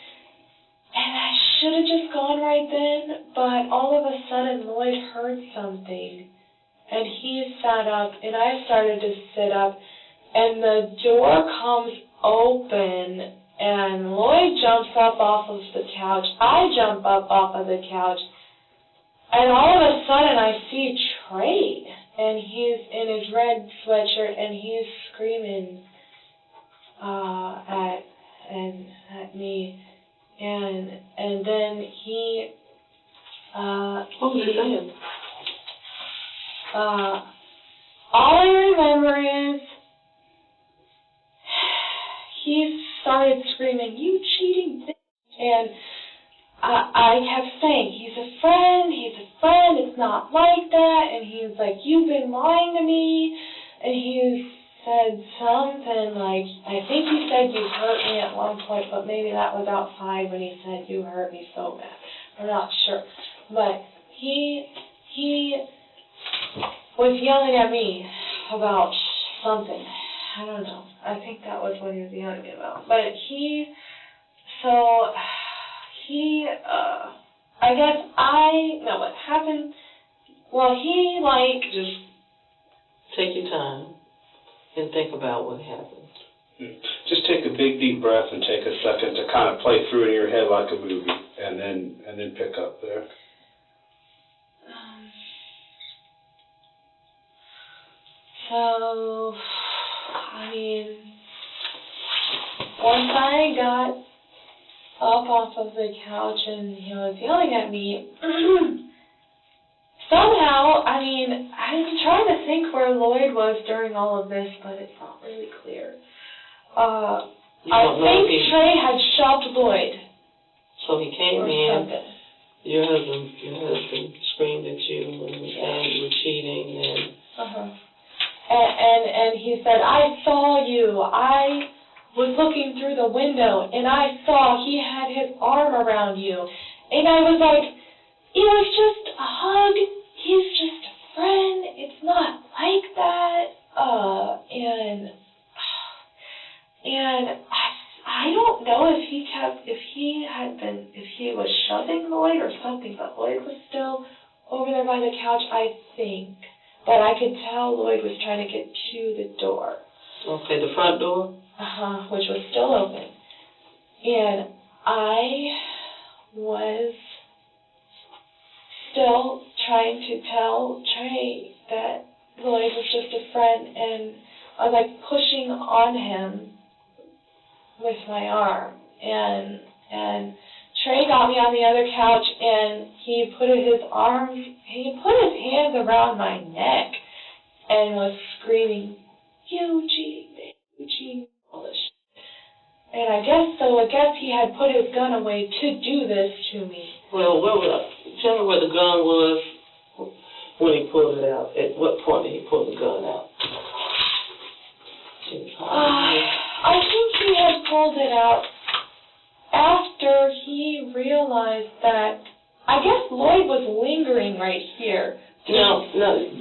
And I should have just gone right then, but all of a sudden Lloyd heard something, and he sat up, and I started to sit up, and the door comes open, and Lloyd jumps up off of the couch. I jump up off of the couch, and all of a sudden I see Trey, and he's in his red sweatshirt, and he's screaming at me, and then he what was he saying? all I remember is he started screaming, you cheating bitch, and I kept saying, he's a friend, it's not like that, and he was like, you've been lying to me, and he said something like, I think he said you hurt me at one point, but maybe that was outside when he said you hurt me so bad. I'm not sure, but he was yelling at me about something. I don't know. I think that was what he was yelling about. But I guess I know what happened. Well, he, like... Just take your time and think about what happened. Just take a big deep breath and take a second to kind of play through in your head like a movie, and then pick up there. So, I mean, once I got up off of the couch and he was yelling at me, somehow, I mean, I'm trying to think where Lloyd was during all of this, but it's not really clear. I think Trey had shoved Lloyd. So he came in, something. your husband screamed at you and you were cheating and... And he said, I saw you. I was looking through the window, and I saw he had his arm around you. And I was like, it was just a hug. He's just a friend. It's not like that. And I don't know if he was shoving Lloyd or something, but Lloyd was still over there by the couch, I think. But I could tell Lloyd was trying to get to the door. Okay, the front door? Which was still open. And I was still trying to tell Trey that Lloyd was just a friend, and I was like pushing on him with my arm. And Trey got me on the other couch, and he put his hands around my neck and was screaming, Eugene, all this shit. And I guess he had put his gun away to do this to me. Well, tell me where the gun was when he pulled it out. At what point did he pull the gun out? I think he had pulled it out after he realized that, I guess Lloyd was lingering right here. No,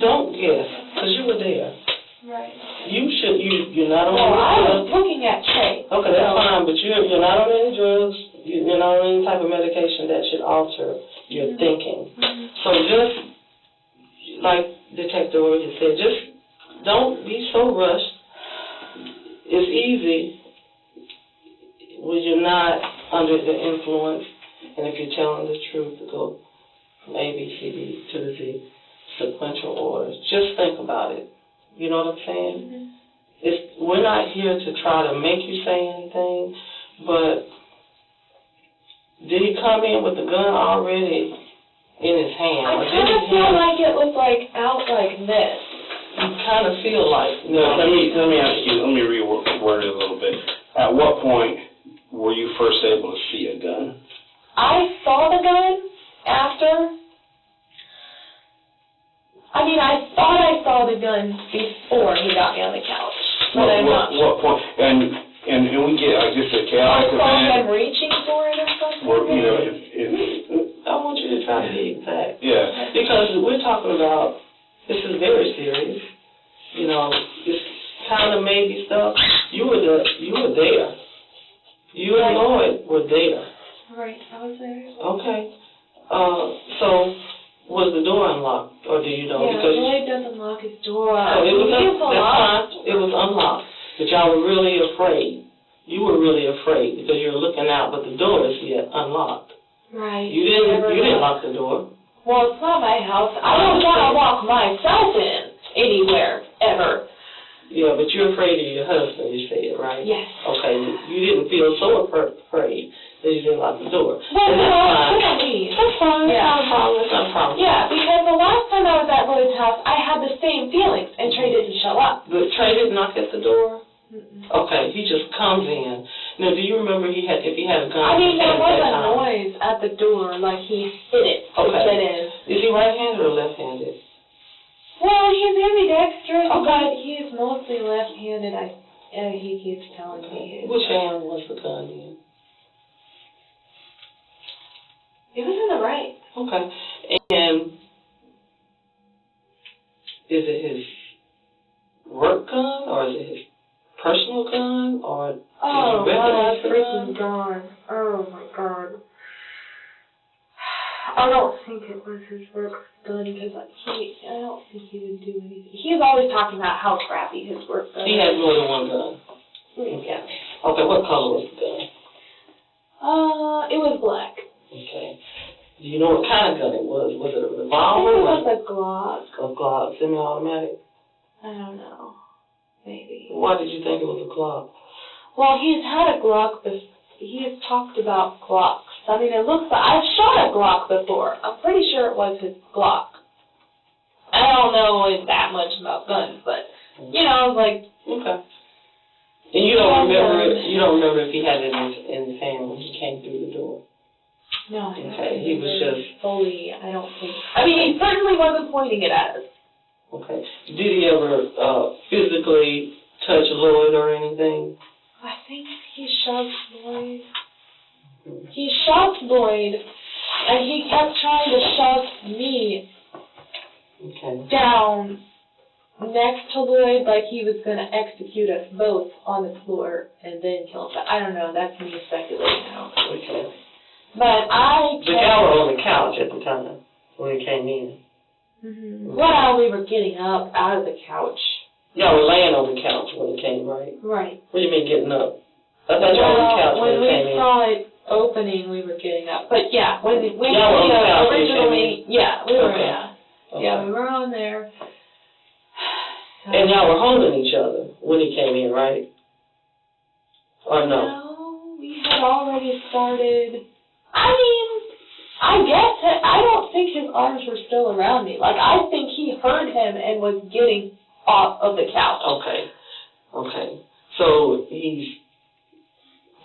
don't guess, because you were there. Right. You're not on any drugs. I was looking at Trey. Okay, that's fine, but you're not on any drugs. You're not on any type of medication that should alter your thinking. So just, like Detective Roy said, just don't be so rushed. It's easy when you're not under the influence, and if you're telling the truth, to go from A, B, C, D to the Z, sequential orders. Just think about it. You know what I'm saying? We're not here to try to make you say anything, but did he come in with the gun already in his hand? I kind of feel like it was like out like this. You kind of feel like. No, let me ask you. Let me reword it a little bit. At what point were you first able to see a gun? I saw the gun after. I mean, I thought I saw the gun before he got me on the couch. But I'm not sure. What point? And we get, I guess, a chaotic I saw event. him reaching for it or something. Where, you know, I want you to try to be exact. yeah. Because we're talking about, this is very serious. You know, this kind of maybe stuff. You were there. You and Lloyd were there. Right, I was there. Okay. So, was the door unlocked, or do you know? Yeah, because Lloyd doesn't lock his door. So it was unlocked. It was unlocked. But y'all were really afraid. You were really afraid because you were looking out, but the door is yet unlocked. Right. You didn't lock the door. Well, it's not my house. I don't want to lock myself in anywhere, ever. Yeah, but you're afraid of your husband, you said, right? Yes. Okay, you didn't feel so afraid that you didn't lock the door. Well, That's fine. Yeah. That's not a problem. Yeah, because the last time I was at Lloyd's house, I had the same feelings, and Trey didn't show up. But Trey didn't knock at the door? Mm-mm. Okay, he just comes in. Now, do you remember if he had a gun? I mean, there at was that a time? noise at the door, like he hit it to Okay. get in. Is he right-handed or left-handed? Well, he's ambidextrous, Okay. but he's mostly left-handed. He keeps telling me. Which hand was the gun in? It was in the right. Okay. And is it his work gun, or is it his personal gun, or Oh, did you recognize my the freaking gun? God. Oh, my God. I don't think it was his work gun, because I don't think he would do anything. He's always talking about how crappy his work gun is. He had more than one gun. Yeah. Okay, what color was the gun? It was black. Okay. Do you know what kind of gun it was? Was it a I think revolver? it was a Glock. A Glock, semi-automatic? I don't know. Maybe. Why did you think it was a Glock? Well, he's had a Glock, but he has talked about Glocks. I mean, it looks like I've shot a Glock before. I'm pretty sure it was his Glock. I don't know that much about guns, but you know, like. Okay. And you don't remember it? You don't remember if he had it in his hand when he came through the door? No, I don't Okay, he was just fully. I don't think. I mean, he certainly wasn't pointing it at us. okay. Did he ever physically touch Lloyd or anything? I think he shoved Lloyd. He shoved Lloyd, and he kept trying to shove me Okay. down next to Lloyd, like he was going to execute us both on the floor and then kill us. I don't know. That's me speculating now. Okay. But But y'all were on the couch at the time when he came in. Mm-hmm. Well, we were getting up out of the couch. Y'all were laying on the couch when he came, right? Right. What do you mean getting up? I thought y'all were on the couch when when he came we in. saw it opening, we were getting up. But yeah, when Y'all were on the couch when he came originally, yeah, we were, Okay. yeah. Okay. Yeah, we were on there. And y'all were holding each other when he came in, right? Or no? No, we had already started. I mean, I guess I don't think his arms were still around me. Like, I think he heard him and was getting off of the couch. Okay. he's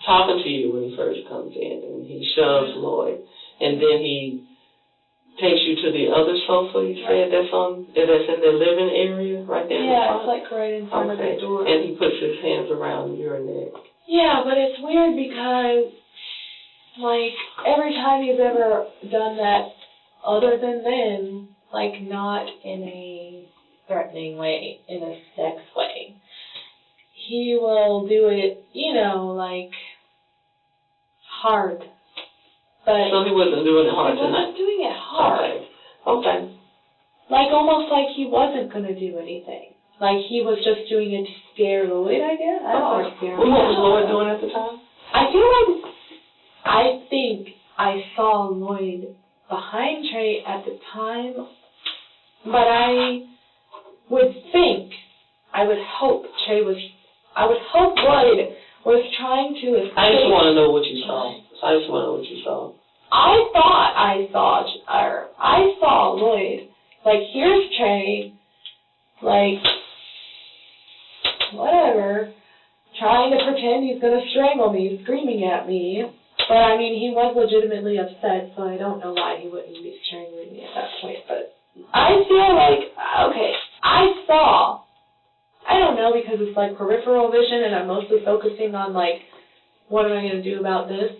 talking to you when he first comes in, and he shoves Lloyd, and then he takes you to the other sofa, you said, that's in the living area, right there in the front? It's like right in front of the door. And he puts his hands around your neck. Yeah, but it's weird because, like, every time he's ever done that, other than then, like, not in a threatening way, in a sex way, he will do it, you know, like, hard. But so he wasn't doing it hard tonight? He wasn't doing it hard. Okay. Like, almost like he wasn't going to do anything. Like, he was just doing it to scare Lloyd, I guess. I don't know. Scare What was Lloyd doing at the time? I think I saw Lloyd behind Trey at the time, but I would hope Lloyd was trying to escape. I just want to know what you saw. I thought I saw Lloyd, like, here's Trey, like, whatever, trying to pretend he's going to strangle me, screaming at me. But, I mean, he was legitimately upset, so I don't know why he wouldn't be strangling me at that point. But I feel like, okay, I don't know, because it's like peripheral vision, and I'm mostly focusing on, like, what am I going to do about this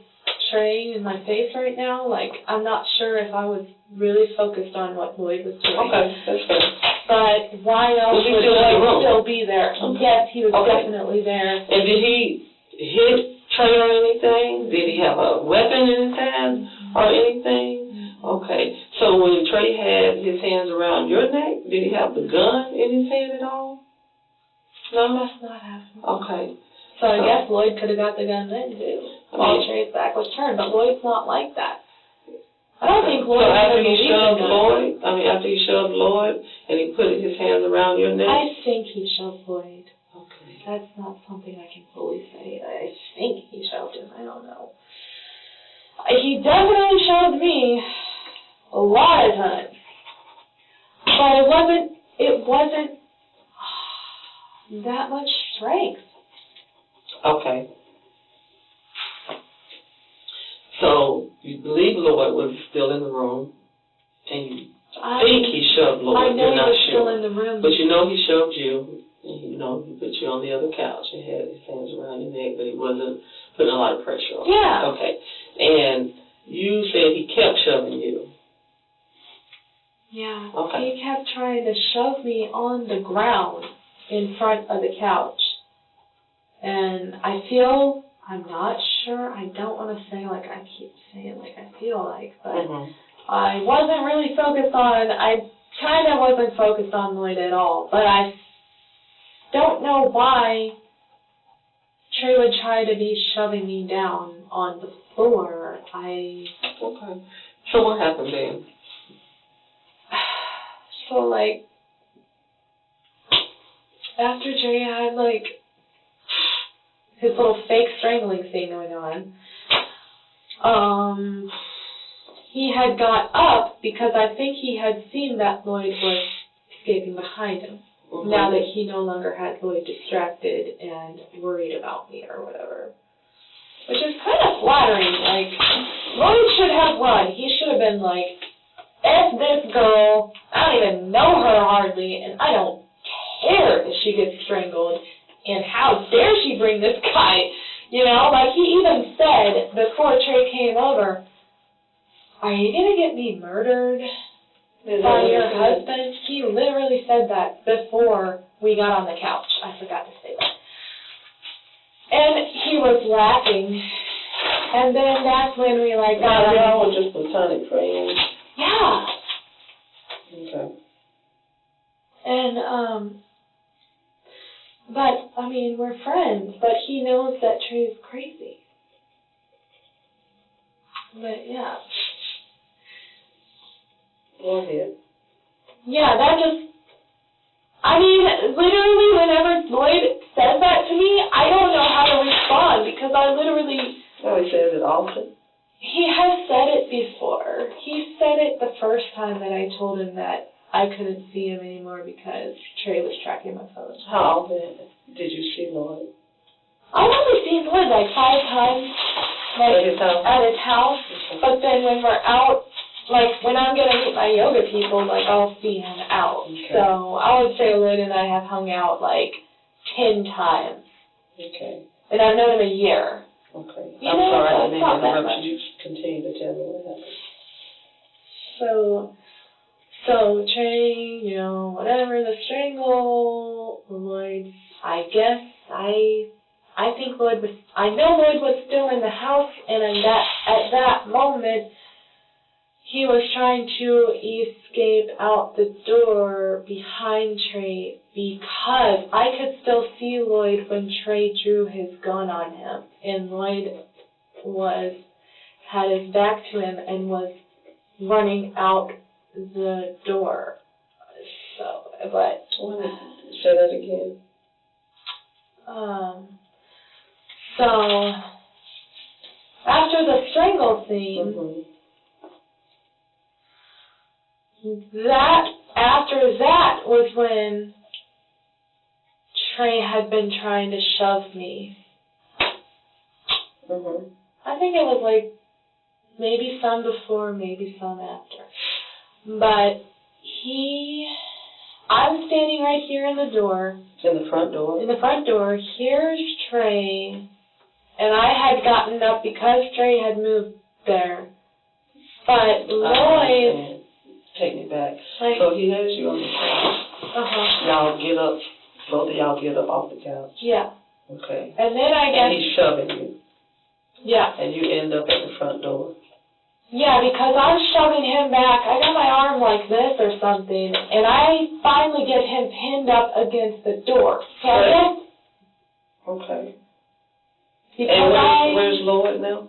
Trey in my face right now? Like, I'm not sure if I was really focused on what Lloyd was doing. Okay, that's good. But why else would Lloyd still be there? Okay. Yes, he was definitely there. And did he hit Trey or anything? Did he have a weapon in his hand or anything? Okay. So when Trey had his hands around your neck, did he have the gun in his hand at all? No? Must not have. Okay. So I guess Lloyd could have got the gun then, too, while Trey's back was turned, but Lloyd's not like that. I don't think Lloyd after he shoved Lloyd, and he put his hands around your neck? I think he shoved Lloyd. Okay. That's not something I can fully say. I think he shoved him. I don't know. He definitely shoved me a lot of times. But it wasn't that much strength. Okay. So you believe Lloyd was still in the room, and you think he shoved Lloyd. I know You're not he was sure. still in the room. But you know he shoved you. And you know he put you on the other couch and had his hands around your neck, but he wasn't putting a lot of pressure on you. Yeah. Okay. And you said he kept shoving you. Yeah. Okay. He kept trying to shove me on the ground in front of the couch. And I'm not sure, I don't want to say like I keep saying like I feel like, but I kind of wasn't focused on Lloyd at all, but I don't know why Trey would try to be shoving me down on the floor. Okay. So what happened then? So, like, after Trey had, like, his little fake strangling thing going on, he had got up because I think he had seen that Lloyd was escaping behind him. Now that he no longer had Lloyd distracted and worried about me or whatever. Which is kind of flattering. Like, Lloyd should have run. He should have been like, F this girl. I don't even know her hardly, and I don't care if she gets strangled. And how dare she bring this guy? You know, like he even said before Trey came over, are you going to get me murdered by your husband? He literally said that before we got on the couch. I forgot to say that. And he was laughing. And then that's when we like got on. Y'all were just platonic friends. Yeah. Okay. And, but, I mean, we're friends, but he knows that Trey's crazy. But, yeah. Go ahead. Yeah, that just, I mean, literally whenever Lloyd says that to me, I don't know how to respond because I literally... Oh, he says it often? He has said it before. He said it the first time that I told him that I couldn't see him anymore because Trey was tracking my phone. How often did you see Lloyd? I've only seen Lloyd like 5 times, like at his house. But then when we're out, like when I'm gonna meet my yoga people, like I'll see him out. Okay. So I would say Lloyd and I have hung out like 10 times. Okay. And I've known him a year. Okay. You I'm know, sorry, I that's didn't not that interrupt much. you. You continue to tell me what happened. So Trey, you know, whatever, the strangle, Lloyd, I guess, I think Lloyd was, I know Lloyd was still in the house, and at that moment, he was trying to escape out the door behind Trey because I could still see Lloyd when Trey drew his gun on him, and Lloyd had his back to him and was running out the door. So, but say that again. So after the strangle scene, after that was when Trey had been trying to shove me. I think it was like maybe some before, maybe some after. But I'm standing right here in the door. In the front door? In the front door. Here's Trey. And I had gotten up because Trey had moved there. But Lloyd... Take me back. Like, so he has you on the couch. Y'all get up. Both of y'all get up off the couch. Yeah. Okay. And then I guess... And he's shoving you. Yeah. And you end up at the front door. Yeah, because I'm shoving him back. I got my arm like this or something, and I finally get him pinned up against the door. So I guess... Okay. Because and where's Lloyd now?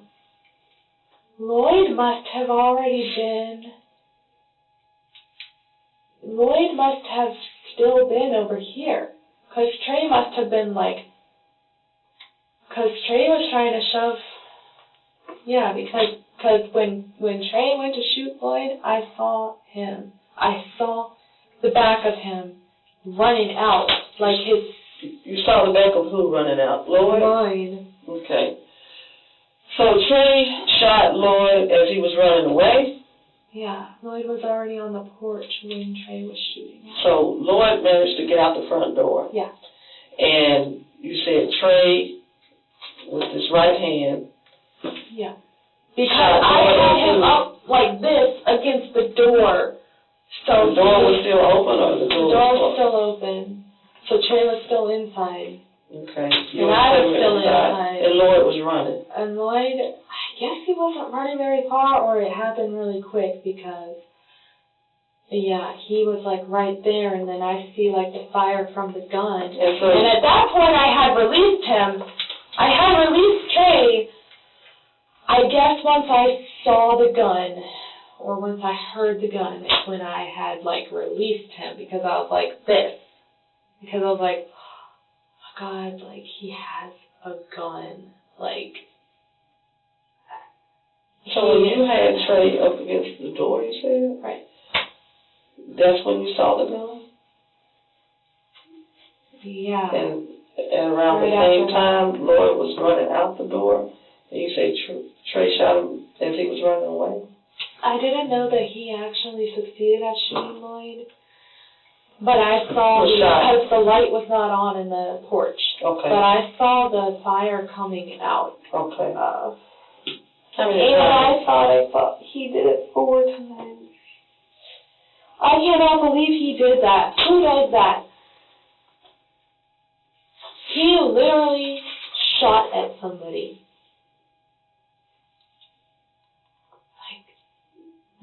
Lloyd must have already been... Lloyd must have still been over here. Because Trey must have been like... Because Trey was trying to shove... Yeah, because when Trey went to shoot Lloyd, I saw him. I saw the back of him running out, like his... You saw the back of who running out? Lloyd? Lloyd. Okay. So Trey shot Lloyd as he was running away? Yeah, Lloyd was already on the porch when Trey was shooting. So Lloyd managed to get out the front door? Yeah. And you said Trey, with his right hand... Yeah. Because I had him up like this against the door. So the door was still open or the door was still open. So Trey was still inside. Okay. And I was still inside. And Lloyd was running. And Lloyd, I guess he wasn't running very far, or it happened really quick because, yeah, he was like right there, and then I see like the fire from the gun. And at that point I had released him. I had released Trey. I guess once I saw the gun, or once I heard the gun, it's when I had, like, released him, because I was like, this. Because I was like, oh, God, like, he has a gun. Like... So when you had Trey up against the door, you said? Right. That's when you saw the gun? Yeah. And around the same time, Lloyd was running out the door? And you say Trey shot him as he was running away? I didn't know that he actually succeeded at shooting Lloyd. But I saw, because the light was not on in the porch. Okay. But I saw the fire coming out. Okay. And I thought he did it 4 times. I cannot believe he did that. Who does that? He literally shot at somebody.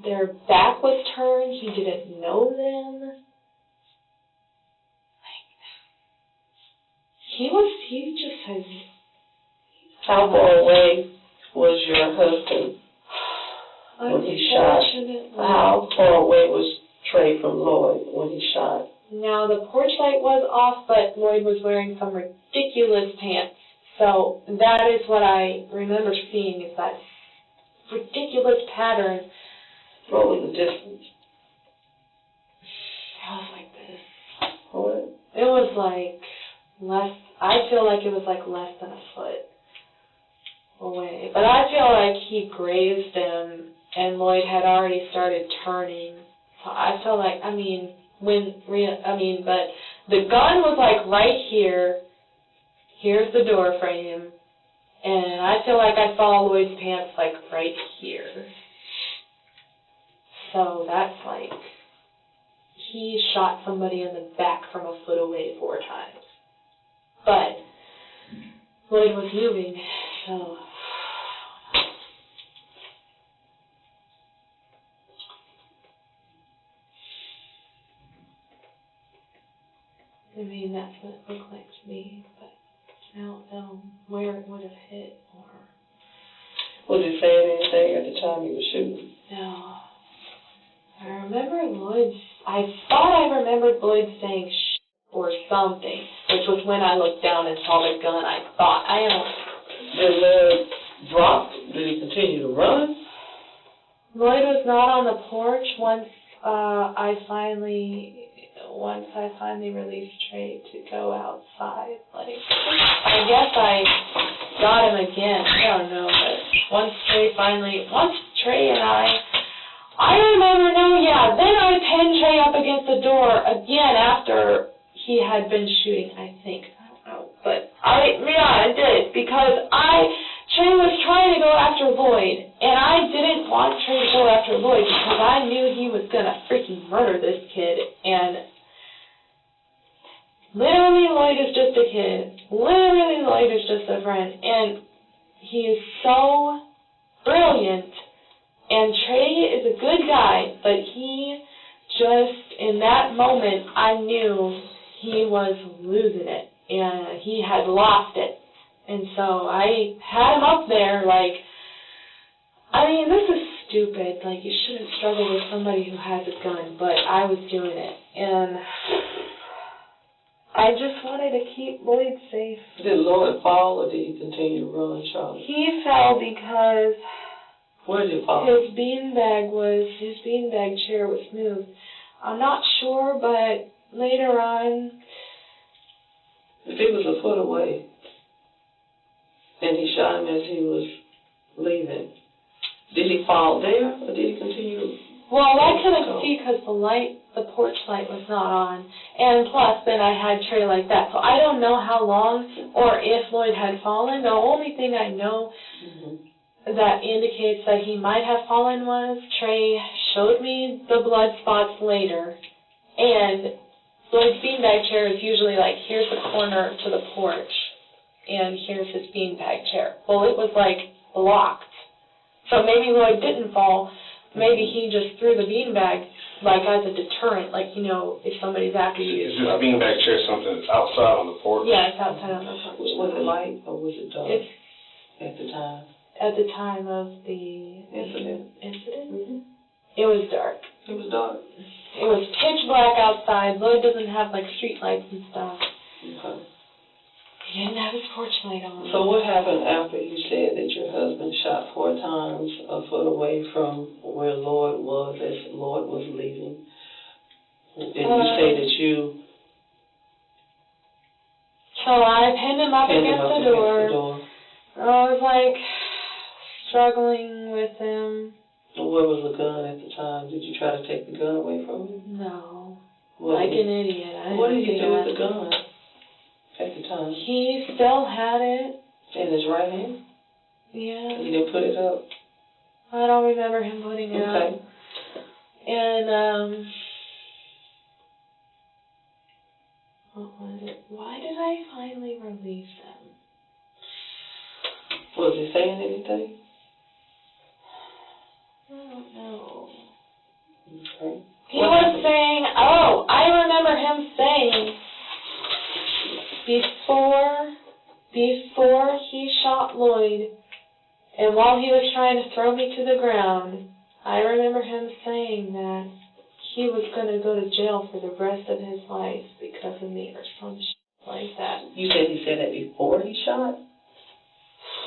Their back was turned. He didn't know them. He just has... How far away was your husband when he shot? How far away was Trey from Lloyd when he shot? Now, the porch light was off, but Lloyd was wearing some ridiculous pants. So that is what I remember seeing, is that ridiculous pattern. What was the distance? It was like this. What? It was like I feel like it was like less than a foot away. But I feel like he grazed him and Lloyd had already started turning. So I feel like, but the gun was like right here. Here's the door frame. And I feel like I saw Lloyd's pants like right here. So that's like, he shot somebody in the back from a foot away 4 times. But Lloyd was moving, so. I mean, that's what it looked like to me, but I don't know where it would have hit or. Was he saying anything at the time he was shooting? No. I thought I remembered Lloyd saying shh or something, which was when I looked down and saw the gun. I don't. Did Lloyd drop? Did he continue to run? Lloyd was not on the porch once I finally released Trey to go outside. Like, I guess I got him again. I don't know, but once Trey and I remember now, yeah, then I pinned Trey up against the door again after he had been shooting, I think. I don't know, but I did, because Trey was trying to go after Lloyd, and I didn't want Trey to go after Lloyd because I knew he was going to freaking murder this kid, and literally Lloyd is just a kid. Literally Lloyd is just a friend, and he is so brilliant, and Trey is a good guy, but he just, in that moment, I knew he was losing it, and he had lost it. And so I had him up there, like, I mean, this is stupid. Like, you shouldn't struggle with somebody who has a gun, but I was doing it. And I just wanted to keep Lloyd safe. Did Lloyd fall or did he continue to run, Charlotte? He fell because where did he fall? His beanbag chair was moved. I'm not sure, but later on. If he was a foot away and he shot him as he was leaving, did he fall there or did he continue to? Well, I couldn't see because the porch light was not on, and plus then I had Trey like that, so I don't know how long or if Lloyd had fallen. The only thing I know that indicates that he might have fallen was Trey showed me the blood spots later, and Lloyd's beanbag chair is usually like, here's the corner to the porch, and here's his beanbag chair. Well, it was like blocked, so maybe Lloyd didn't fall. Maybe he just threw the beanbag, like, as a deterrent, like, you know, if somebody's after you. Is this beanbag chair something that's outside on the porch? Yeah, it's outside on the porch. Was it light or was it dark at the time? At the time of the incident? It was dark. It was dark. It was pitch black outside. Lloyd doesn't have, like, street lights and stuff. Okay. He didn't have his porch light on. So what happened after you said that your husband shot 4 times a foot away from where Lloyd was as Lloyd was leaving? And you say that you... So I pinned him up against the door. I was, like, struggling with him. Where was the gun at the time? Did you try to take the gun away from him? No. Like an idiot. What did he do with the gun at the time? He still had it. In his right hand? Yeah. He didn't put it up? I don't remember him putting it up. And, what was it? Why did I finally release him? Was he saying anything? I don't know. Okay. He was saying, I remember him saying, before he shot Lloyd, and while he was trying to throw me to the ground, I remember him saying that he was going to go to jail for the rest of his life because of me or some shit like that. You said he said that before he shot?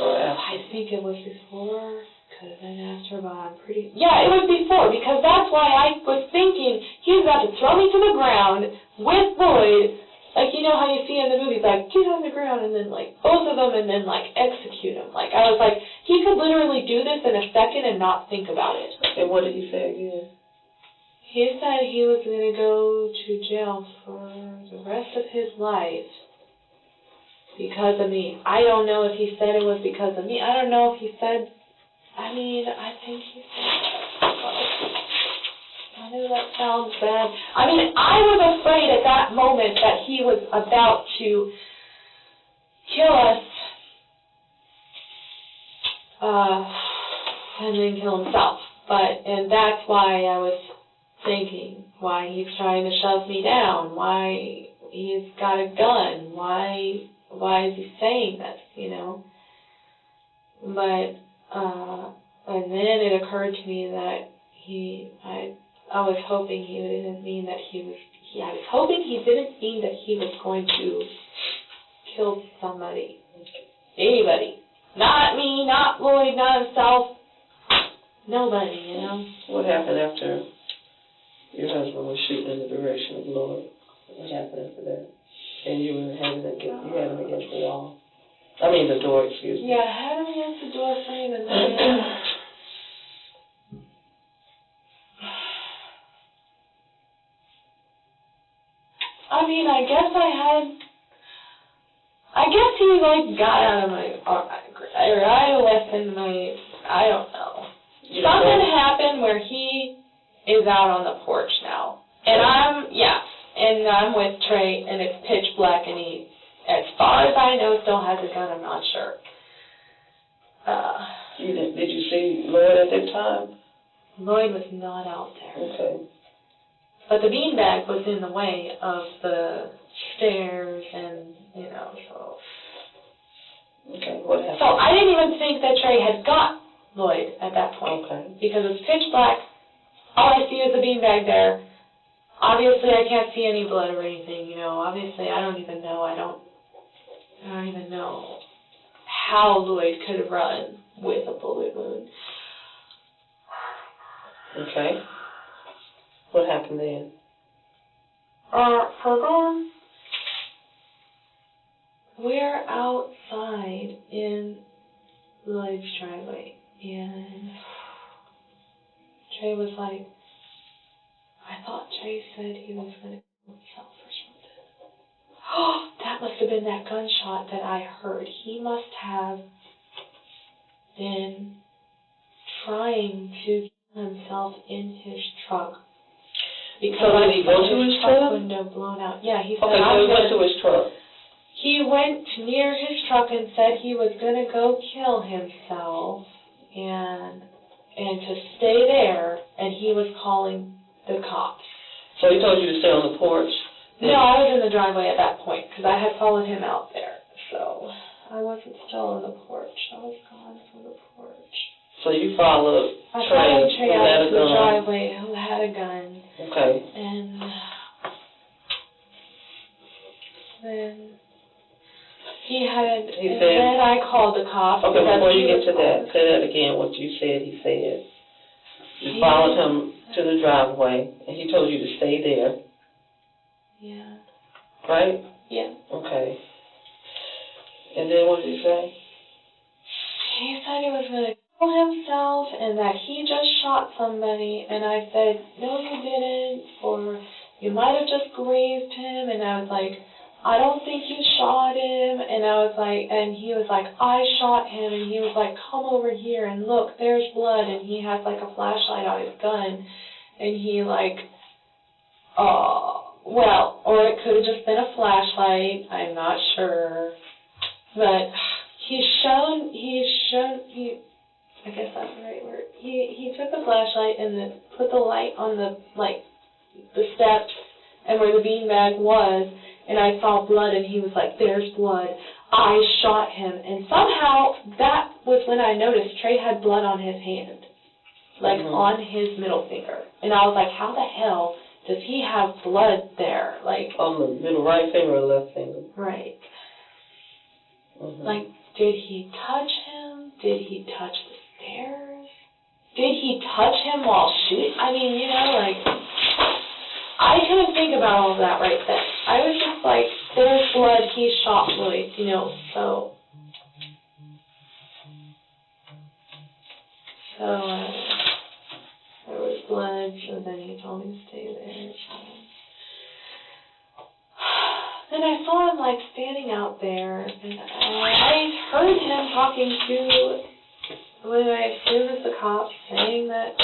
Or after? I think it was before. Could have been after, but I'm pretty... Yeah, it was before, because that's why I was thinking he was about to throw me to the ground with Lloyd, like, you know how you see in the movies, like, get on the ground, and then, like, both of them, and then, like, execute him. Like, I was like, he could literally do this in a second and not think about it. And what did he say again? He said he was going to go to jail for the rest of his life because of me. I don't know if he said it was because of me. I don't know if he said, I think he said, I know that sounds bad. I mean, I was afraid at that moment that he was about to kill us and then kill himself. And that's why I was thinking, why he's trying to shove me down, why he's got a gun, why is he saying this, you know? But, and then it occurred to me that I was hoping he didn't mean that I was hoping he didn't mean that he was going to kill somebody, anybody. Not me, not Lloyd, not himself, nobody, you know? What happened after your husband was shooting in the direction of Lloyd? What happened after that? And you had him against the wall. I mean the door, excuse me. Yeah, I had him against the door frame, and then I guess he, like, got out of my, or I left in my, I don't know. Something happened where he is out on the porch now. And I'm with Trey, and it's pitch black, and he, as far as I know, still has a gun. I'm not sure. Did you see Lloyd at that time? Lloyd was not out there. Okay. But the beanbag was in the way of the stairs, and, you know, so. Okay, what happened? So I didn't even think that Trey had got Lloyd at that point. Okay. Because it's pitch black. All I see is the beanbag there. Obviously, I can't see any blood or anything, you know. Obviously, I don't even know. I don't even know how Lloyd could have run with a bullet wound. Okay. What happened then? So then, we're outside in Lloyd's driveway, and Trey was like, I thought Trey said he was going to kill himself or something. Oh, that must have been that gunshot that I heard. He must have been trying to kill himself in his truck. Because so did he go to his truck? Window blown out. Yeah, he said. Okay, so he went to his truck. He went near his truck and said he was going to go kill himself and to stay there, and he was calling the cops. So he told you to stay on the porch? No, I was in the driveway at that point because I had followed him out there. So I wasn't still on the porch. I was gone from the porch. So you followed I Trey followed Trey who had out a to the gun. driveway who had a gun. Okay. And then then I called the cops. Okay, before you get to that, say that again, what you said he said. You followed him to the driveway, and he told you to stay there. Yeah. Right? Yeah. Okay. And then what did he say? He said he was going to kill himself and that he just shot somebody. And I said, no, you didn't. Or you might have just grazed him. And I was like, I don't think you shot him. And I was like, and he was like, I shot him. And he was like, come over here and look, there's blood. And he has like a flashlight on his gun. And he like, well, or it could have just been a flashlight. I'm not sure. But I guess that's the right word. He took the flashlight and put the light on the steps and where the beanbag was, and I saw blood, and he was like, there's blood. I shot him. And somehow that was when I noticed Trey had blood on his hand, like on his middle finger. And I was like, how the hell does he have blood there? Like on the middle right finger or left finger? Right. Like, did he touch him? Did he touch the stairs? Did he touch him while shooting? I mean, you know, like, I couldn't think about all of that right then. I was just like, there's blood, he shot Lloyd, you know, so there was blood, so then he told me to stay there. Then I saw him, like, standing out there, and I heard him talking to, what I assume is the cop, saying that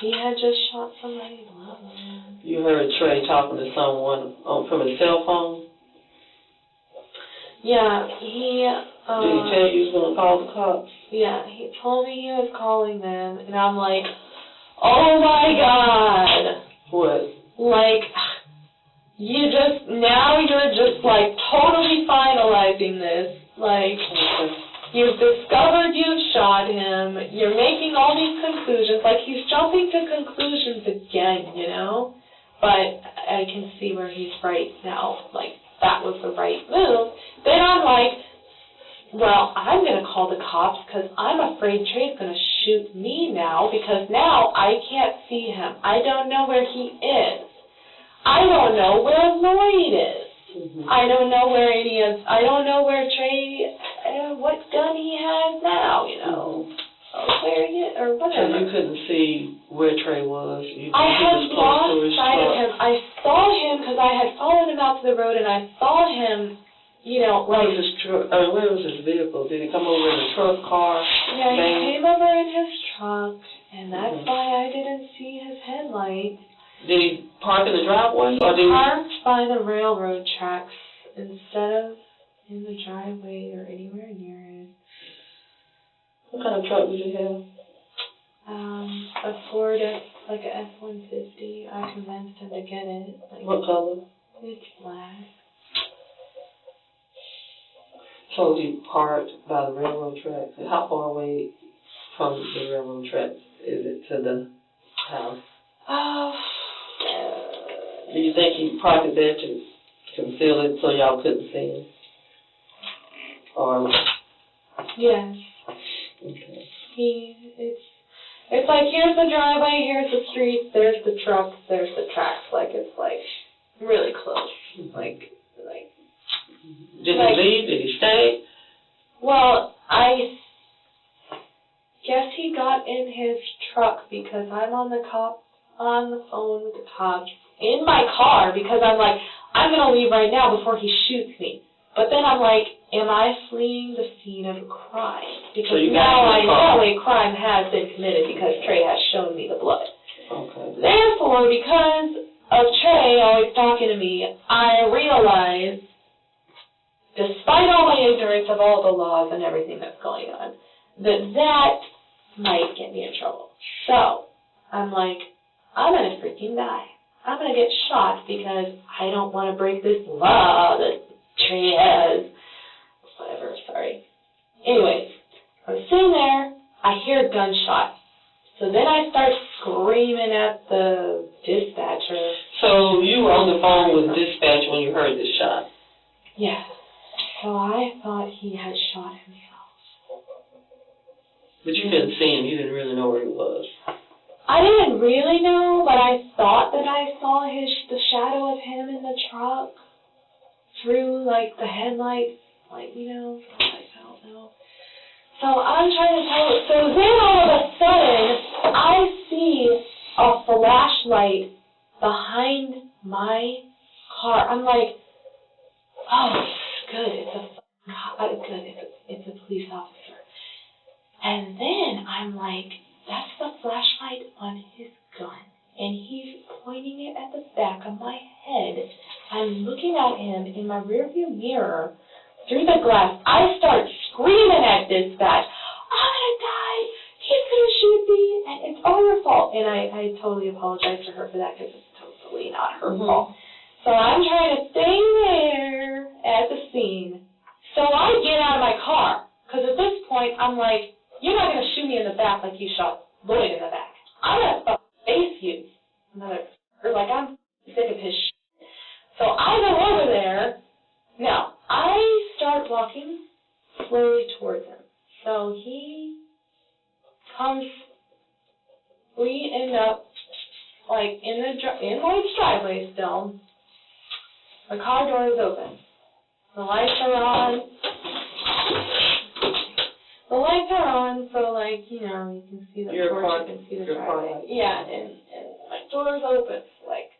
he had just shot somebody. You heard Trey talking to someone from his cell phone? Yeah, he, Did he tell you he was going to call the cops? Yeah, he told me he was calling them, and I'm like, oh my God! What? Like, you're just, like, totally finalizing this. Like, you've discovered you've shot him, you're making all these conclusions, like, he's jumping to conclusions again, you know? But I can see where he's right now, like, that was the right move. Then I'm like, well, I'm going to call the cops because I'm afraid Trey's going to shoot me now because now I can't see him. I don't know where he is. I don't know where Lloyd is. Mm-hmm. I don't know where Trey, what gun he has now, you know. Or where he is, or whatever. So you couldn't see where Trey was? I had lost sight of him. I saw him because I had followed him out to the road and I saw him, you know, like... Where was his vehicle? Did he come over in a truck, car, Yeah, van? he came over in his truck, and that's why I didn't see his headlight. Did he park in the driveway? He parked by the railroad tracks instead of in the driveway or anywhere near it. What kind of truck did he have? A Ford, like a F-150. I convinced him to get it. Like, what color? It's black. So he parked by the railroad tracks. How far away from the railroad tracks is it to the house? Do you think he parked it there to conceal it so y'all couldn't see him? Or... Yes. Okay. It's like, here's the driveway, here's the street, there's the truck, there's the tracks. Like, it's like really close. Like. Did he leave? Did he stay? Well, I guess he got in his truck because I'm on the phone with the cops in my car because I'm like, I'm going to leave right now before he shoots me. But then I'm like, am I fleeing the scene of a crime? Because so now I know a crime has been committed because Trey has shown me the blood. Okay. Therefore, because of Trey always talking to me, I realize, despite all my ignorance of all the laws and everything that's going on, that might get me in trouble. So, I'm like, I'm going to freaking die. I'm going to get shot because I don't want to break this law that Trey has. Whatever, sorry. Anyways, I was sitting there, I hear a gunshot. So then I start screaming at the dispatcher. So you were on the phone with dispatch when you heard this shot? Yeah. So I thought he had shot himself. But you didn't see him. You didn't really know where he was. I didn't really know, but I thought that I saw the shadow of him in the truck through, like, the headlights. Like, you know, I don't know. So I'm trying to tell you. So then all of a sudden, I see a flashlight behind my car. I'm like, oh, good, it's a police officer. And then I'm like, that's the flashlight on his gun. And he's pointing it at the back of my head. I'm looking at him in my rearview mirror through the glass. I start screaming at dispatch, I'm going to die. He's going to shoot me. And it's all your fault. And I totally apologize to her for that because it's totally not her fault. So I'm trying to stay there at the scene. So I get out of my car. Because at this point, I'm like, you're not going to shoot me in the back like you shot Lloyd in the back. I'm going to face you. I'm sick of his shit. So I go over there. Now, I start walking slowly towards him. So he comes, we end up, like, in Lloyd's driveway still. The car door is open. The lights are on. The lights are on, so like, you know, you can see the porch, you can see the driveway. Yeah, and my door's open, like,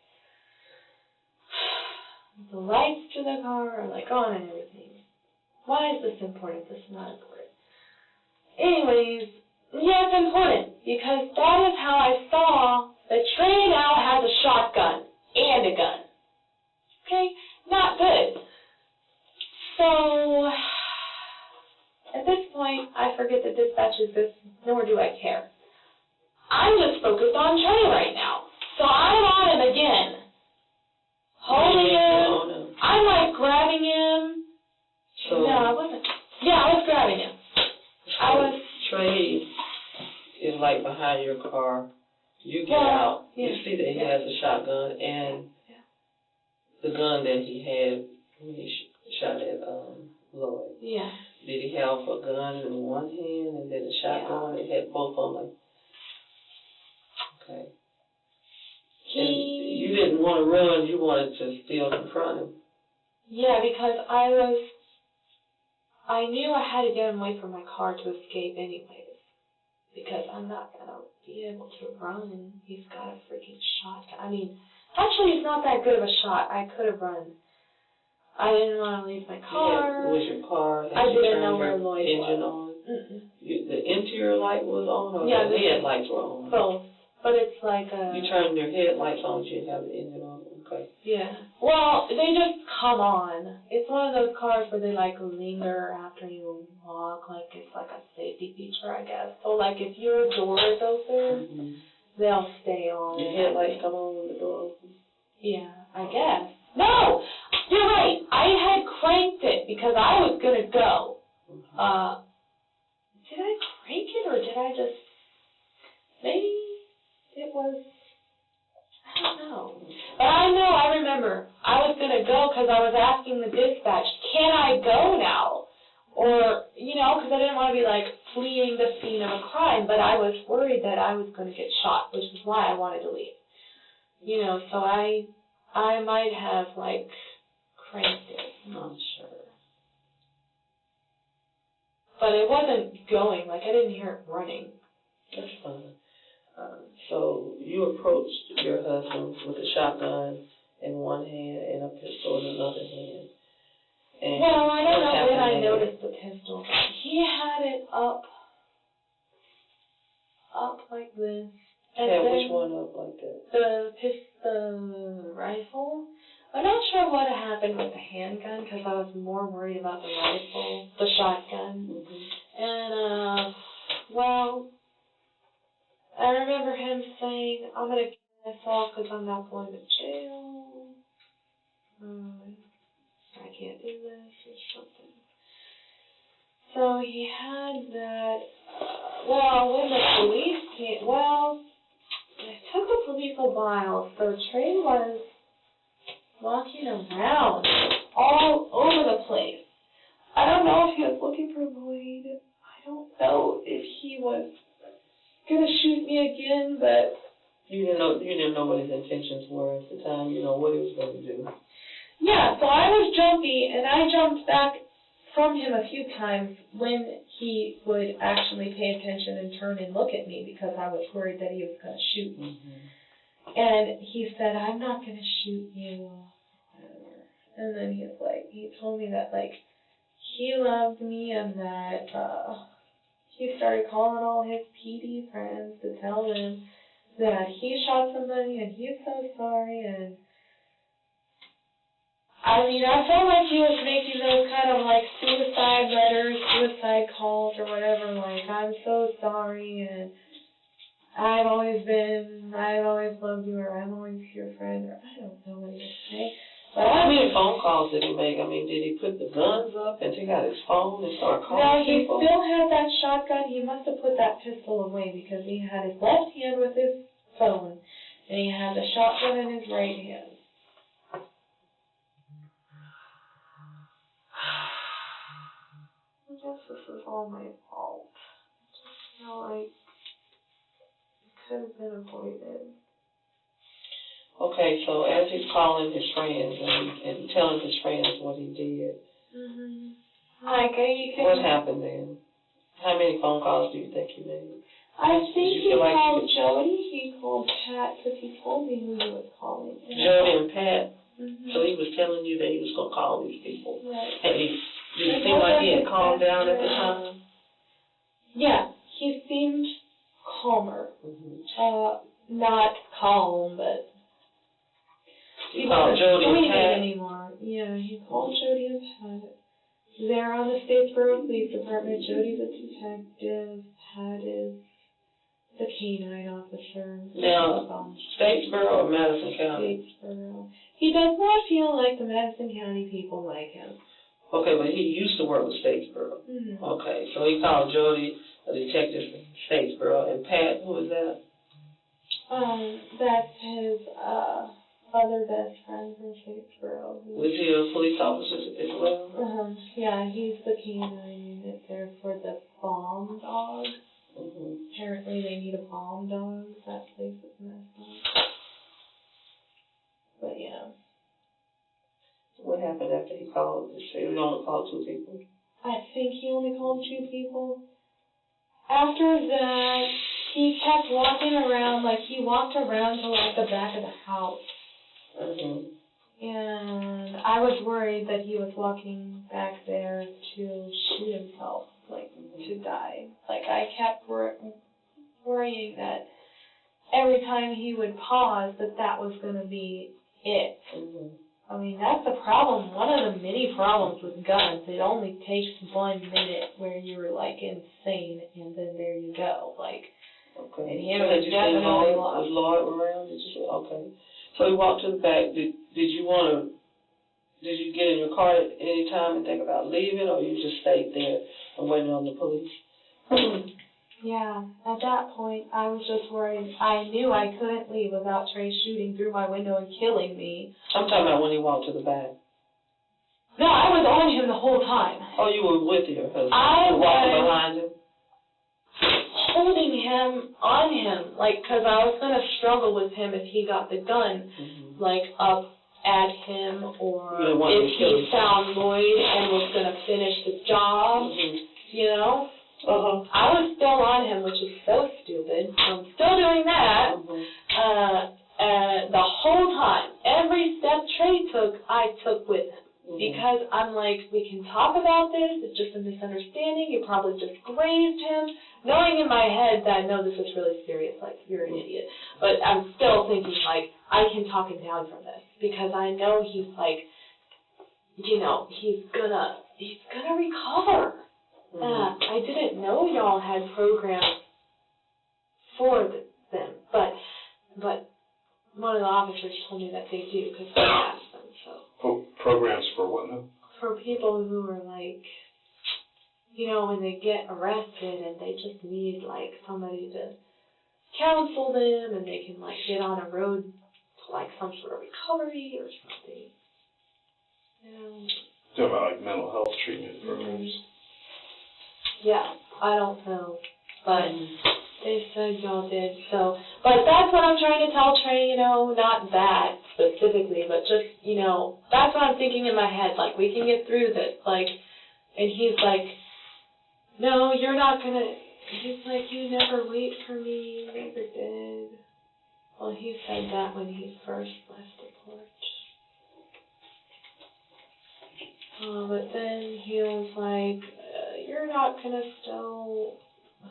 the lights to the car are like on and everything. Why is this important? This is not important. Anyways, yeah, it's important, because that is how I saw that Trey now has a shotgun and a gun. Okay? Not good. So, at this point, I forget that dispatch exists, nor do I care. I'm just focused on Trey right now. So I'm on him again. Holding him. I'm like grabbing him. So, No, I wasn't. Yeah, I was grabbing him. Trey is like behind your car. You get out. Yeah. You see that he has a shotgun and the gun that he had when he shot at Lloyd. Yeah. Did he have a gun in one hand and then a shotgun? He had both of them. Okay. And you didn't want to run. You wanted to still confront him. Yeah, because I knew I had to get him away from my car to escape anyways. Because I'm not going to be able to run. He's got a freaking shotgun. I mean, actually, it's not that good of a shot. I could have run. I didn't want to leave my car. Was your car? I didn't know where Lloyd engine was. On? The interior light was on, or the the headlights were on? Both. But it's like a... You turned your headlights on, you didn't have the engine on? Okay. Yeah. Well, they just come on. It's one of those cars where they like linger after you walk, like it's like a safety feature, I guess. So like if your door is open, they'll stay on. Your headlights come on when the door opens? Yeah, I guess. No! You're right. I had cranked it because I was going to go. Did I crank it or did I just... Maybe it was... I don't know. But I remember. I was going to go because I was asking the dispatch, can I go now? Or, you know, because I didn't want to be like fleeing the scene of a crime, but I was worried that I was going to get shot, which is why I wanted to leave. You know, so I might have like cranked it. I'm not sure. But it wasn't going, like I didn't hear it running. That's fine. So you approached your husband with a shotgun in one hand and a pistol in another hand. And well, I don't know when I noticed the pistol. He had it up like this. And yeah, which one up like that? The rifle. I'm not sure what happened with the handgun because I was more worried about the rifle, the shotgun. Mm-hmm. And, well, I remember him saying, I'm going to kill myself because I'm not going to jail. I can't do this or something. So he had that, when the police came, it took the police a while, so Trey was walking around all over the place. I don't know if he was looking for Lloyd. I don't know if he was going to shoot me again, but... You didn't know what his intentions were at the time. You know what he was going to do. Yeah, so I was jumpy, and I jumped back from him a few times when he would actually pay attention and turn and look at me because I was worried that he was going to shoot me. Mm-hmm. And he said, I'm not going to shoot you. And then he told me that, he loved me and that he started calling all his PD friends to tell them that he shot somebody and he's so sorry. And I mean, I felt like he was making those kind of suicide letters, suicide calls or whatever, I'm so sorry and I've always loved you, or I'm always your friend, or I don't know what he would say. But how many phone calls did he make? I mean, did he put the guns up and take out his phone and start calling people? No, he still had that shotgun. He must have put that pistol away because he had his left hand with his phone, and he had the shotgun in his right hand. I guess this is all my fault. I just feel like it could have been avoided. Okay, so as he's calling his friends and telling his friends what he did, what happened then? How many phone calls do you think he made? I think he called Jody, he called Pat, because he told me who he was calling. Jody and Pat? So he was telling you that he was going to call these people. Right. And did it seem like he had calmed down at the time? Yeah, he seemed calmer. Not calm, but he called Jody and Pat anymore. Yeah, he called Jody and Pat. They're on the Statesboro Police Department. Jody's a detective. Pat is the canine officer. Now, Statesboro or Madison County? Statesboro. He does not feel like the Madison County people like him. Okay, but he used to work with Statesboro. Okay, so he called Jody, a detective from Statesboro, and Pat, who is that? That's his other best friend from Statesboro. Was he a police officer as well? Yeah, he's the canine unit there for the bomb dog. Apparently they need a bomb dog. That place is messed up. But yeah. What happened after he called? He only called 2 people? I think he only called 2 people. After that, he kept walking around, like he walked around to like the back of the house. And I was worried that he was walking back there to shoot himself, like to die. Like I kept worrying that every time he would pause that was going to be it. I mean, that's the problem. One of the many problems with guns, it only takes 1 minute where you're like insane, and then there you go. Like, okay. And him was definitely lost. Was Lloyd around? Did you say, okay. So he walked to the back. Did you get in your car at any time and think about leaving, or you just stayed there and waited on the police? Yeah, at that point, I was just worried. I knew I couldn't leave without Trey shooting through my window and killing me. I'm talking about when he walked to the back. No, I was on him the whole time. Oh, you were with your husband? I was walking behind him? Holding him on him, like, because I was going to struggle with him if he got the gun, like, up at him, or if he found Lloyd and was going to finish the job, you know? I was still on him, which is so stupid. I'm still doing that. The whole time, every step Trey took, I took with him. Because I'm like, we can talk about this, it's just a misunderstanding, you probably just grazed him. Knowing in my head that, no, this is really serious, like, you're an idiot. But I'm still thinking, like, I can talk him down from this. Because I know he's like, you know, he's gonna recover. I didn't know y'all had programs for them, but one of the officers told me that they do because I asked them. So programs for what now? For people who are like, you know, when they get arrested and they just need like somebody to counsel them and they can like get on a road to like some sort of recovery or something. Talking about like mental health treatment programs. Yeah, I don't know, but they said y'all did, so, but that's what I'm trying to tell Trey, you know, not that specifically, but just, you know, that's what I'm thinking in my head, like, we can get through this, like, and he's like, no, you're not gonna, he's like, you never wait for me, you never did. Well, he said that when he first left the porch. But then he was like, you're not gonna still,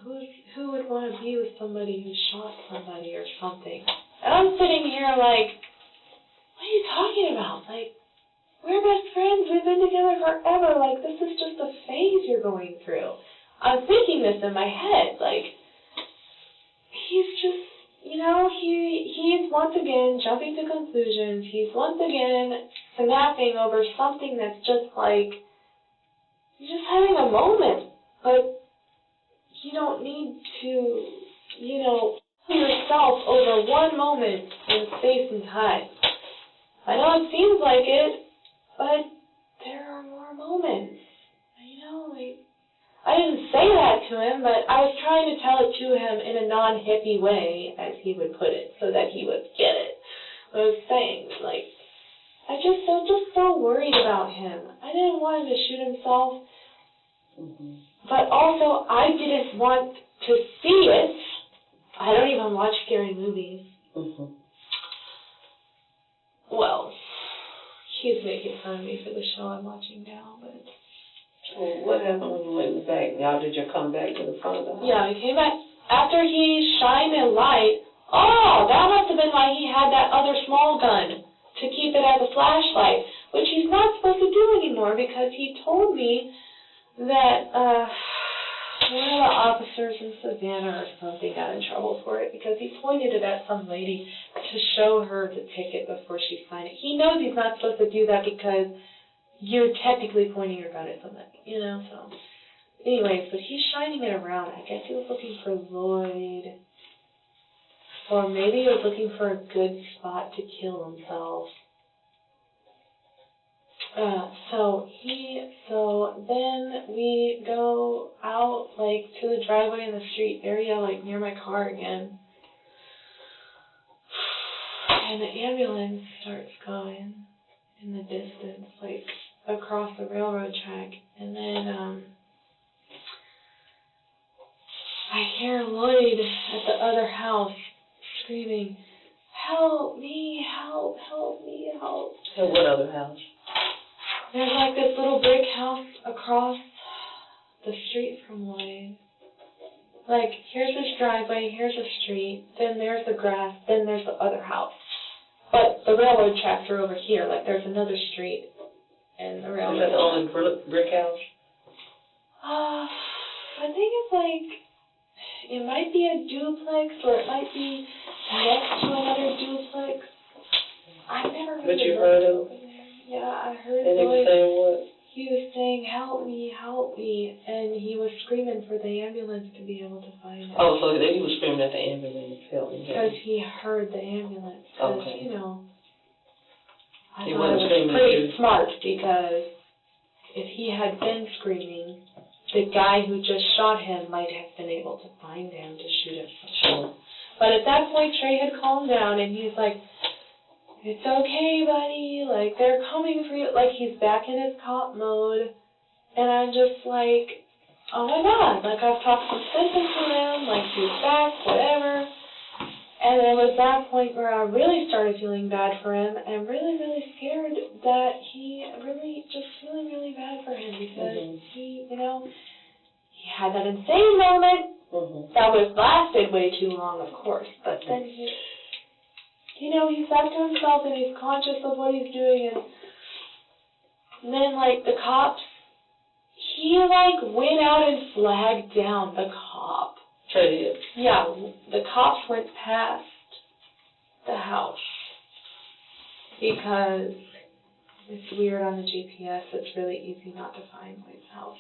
who would want to be with somebody who shot somebody or something? And I'm sitting here like, what are you talking about? Like, we're best friends, we've been together forever, like, this is just a phase you're going through. I'm thinking this in my head, like, he's just, you know, he's once again jumping to conclusions, he's once again snapping over something that's just like, you're just having a moment, but you don't need to, you know, kill yourself over one moment in space and time. I know it seems like it, but there are more moments. You know, like, I didn't say that to him, but I was trying to tell it to him in a non-hippie way, as he would put it, so that he would get it. those things. Like, I'm just so worried about him. I didn't want him to shoot himself, but also I didn't want to see it. I don't even watch scary movies. Well, he's making fun of me for the show I'm watching now, but... So what happened when you went back? Now did you come back to the front of the house? Yeah, he came back after he shined a light. Oh, that must have been why he had that other small gun to keep it as a flashlight, which he's not supposed to do anymore because he told me that one of the officers in Savannah or something got in trouble for it because he pointed it at some lady to show her the ticket before she signed it. He knows he's not supposed to do that because you're technically pointing your gun at somebody, you know, so. Anyways, but he's shining it around. I guess he was looking for Lloyd. Or maybe he was looking for a good spot to kill himself. So then we go out, like, to the driveway in the street area, like, near my car again. And the ambulance starts going in the distance, like, across the railroad track. And then, I hear Lloyd at the other house screaming, "Help me, help, help me, help." At what other house? There's like this little brick house across the street from Lloyd. Like, here's this driveway, here's a street, then there's the grass, then there's the other house. But the railroad tracks are over here, like there's another street and the railroad. Is that the only brick house? I think it's like, it might be a duplex or it might be next to another duplex. I've never really But you heard him? Yeah, I heard And he was saying what? He was saying, help me, and he was screaming for the ambulance to be able to find him. Oh, so then he was screaming at the ambulance, help me. Because he heard the ambulance. Because, okay. you know, I he thought it was pretty smart because if he had been screaming, the guy who just shot him might have been able to find him to shoot him. Sure. But at that point, Trey had calmed down, and he's like, "It's okay, buddy, like, they're coming for you." Like, he's back in his cop mode, and I'm just like, oh my God, like, I've talked some sense into him, like, he's back, whatever. And it was that point where I really started feeling bad for him, and really, really scared that he really, just feeling really bad for him, because he, you know, he had that insane moment that was lasted way too long, of course, but then he, you know, he's back to himself and he's conscious of what he's doing, and then, like, the cops, he, like, went out and flagged down the cop. Trey Adams. Yeah, the cops went past the house because it's weird on the GPS, it's really easy not to find Lloyd's house.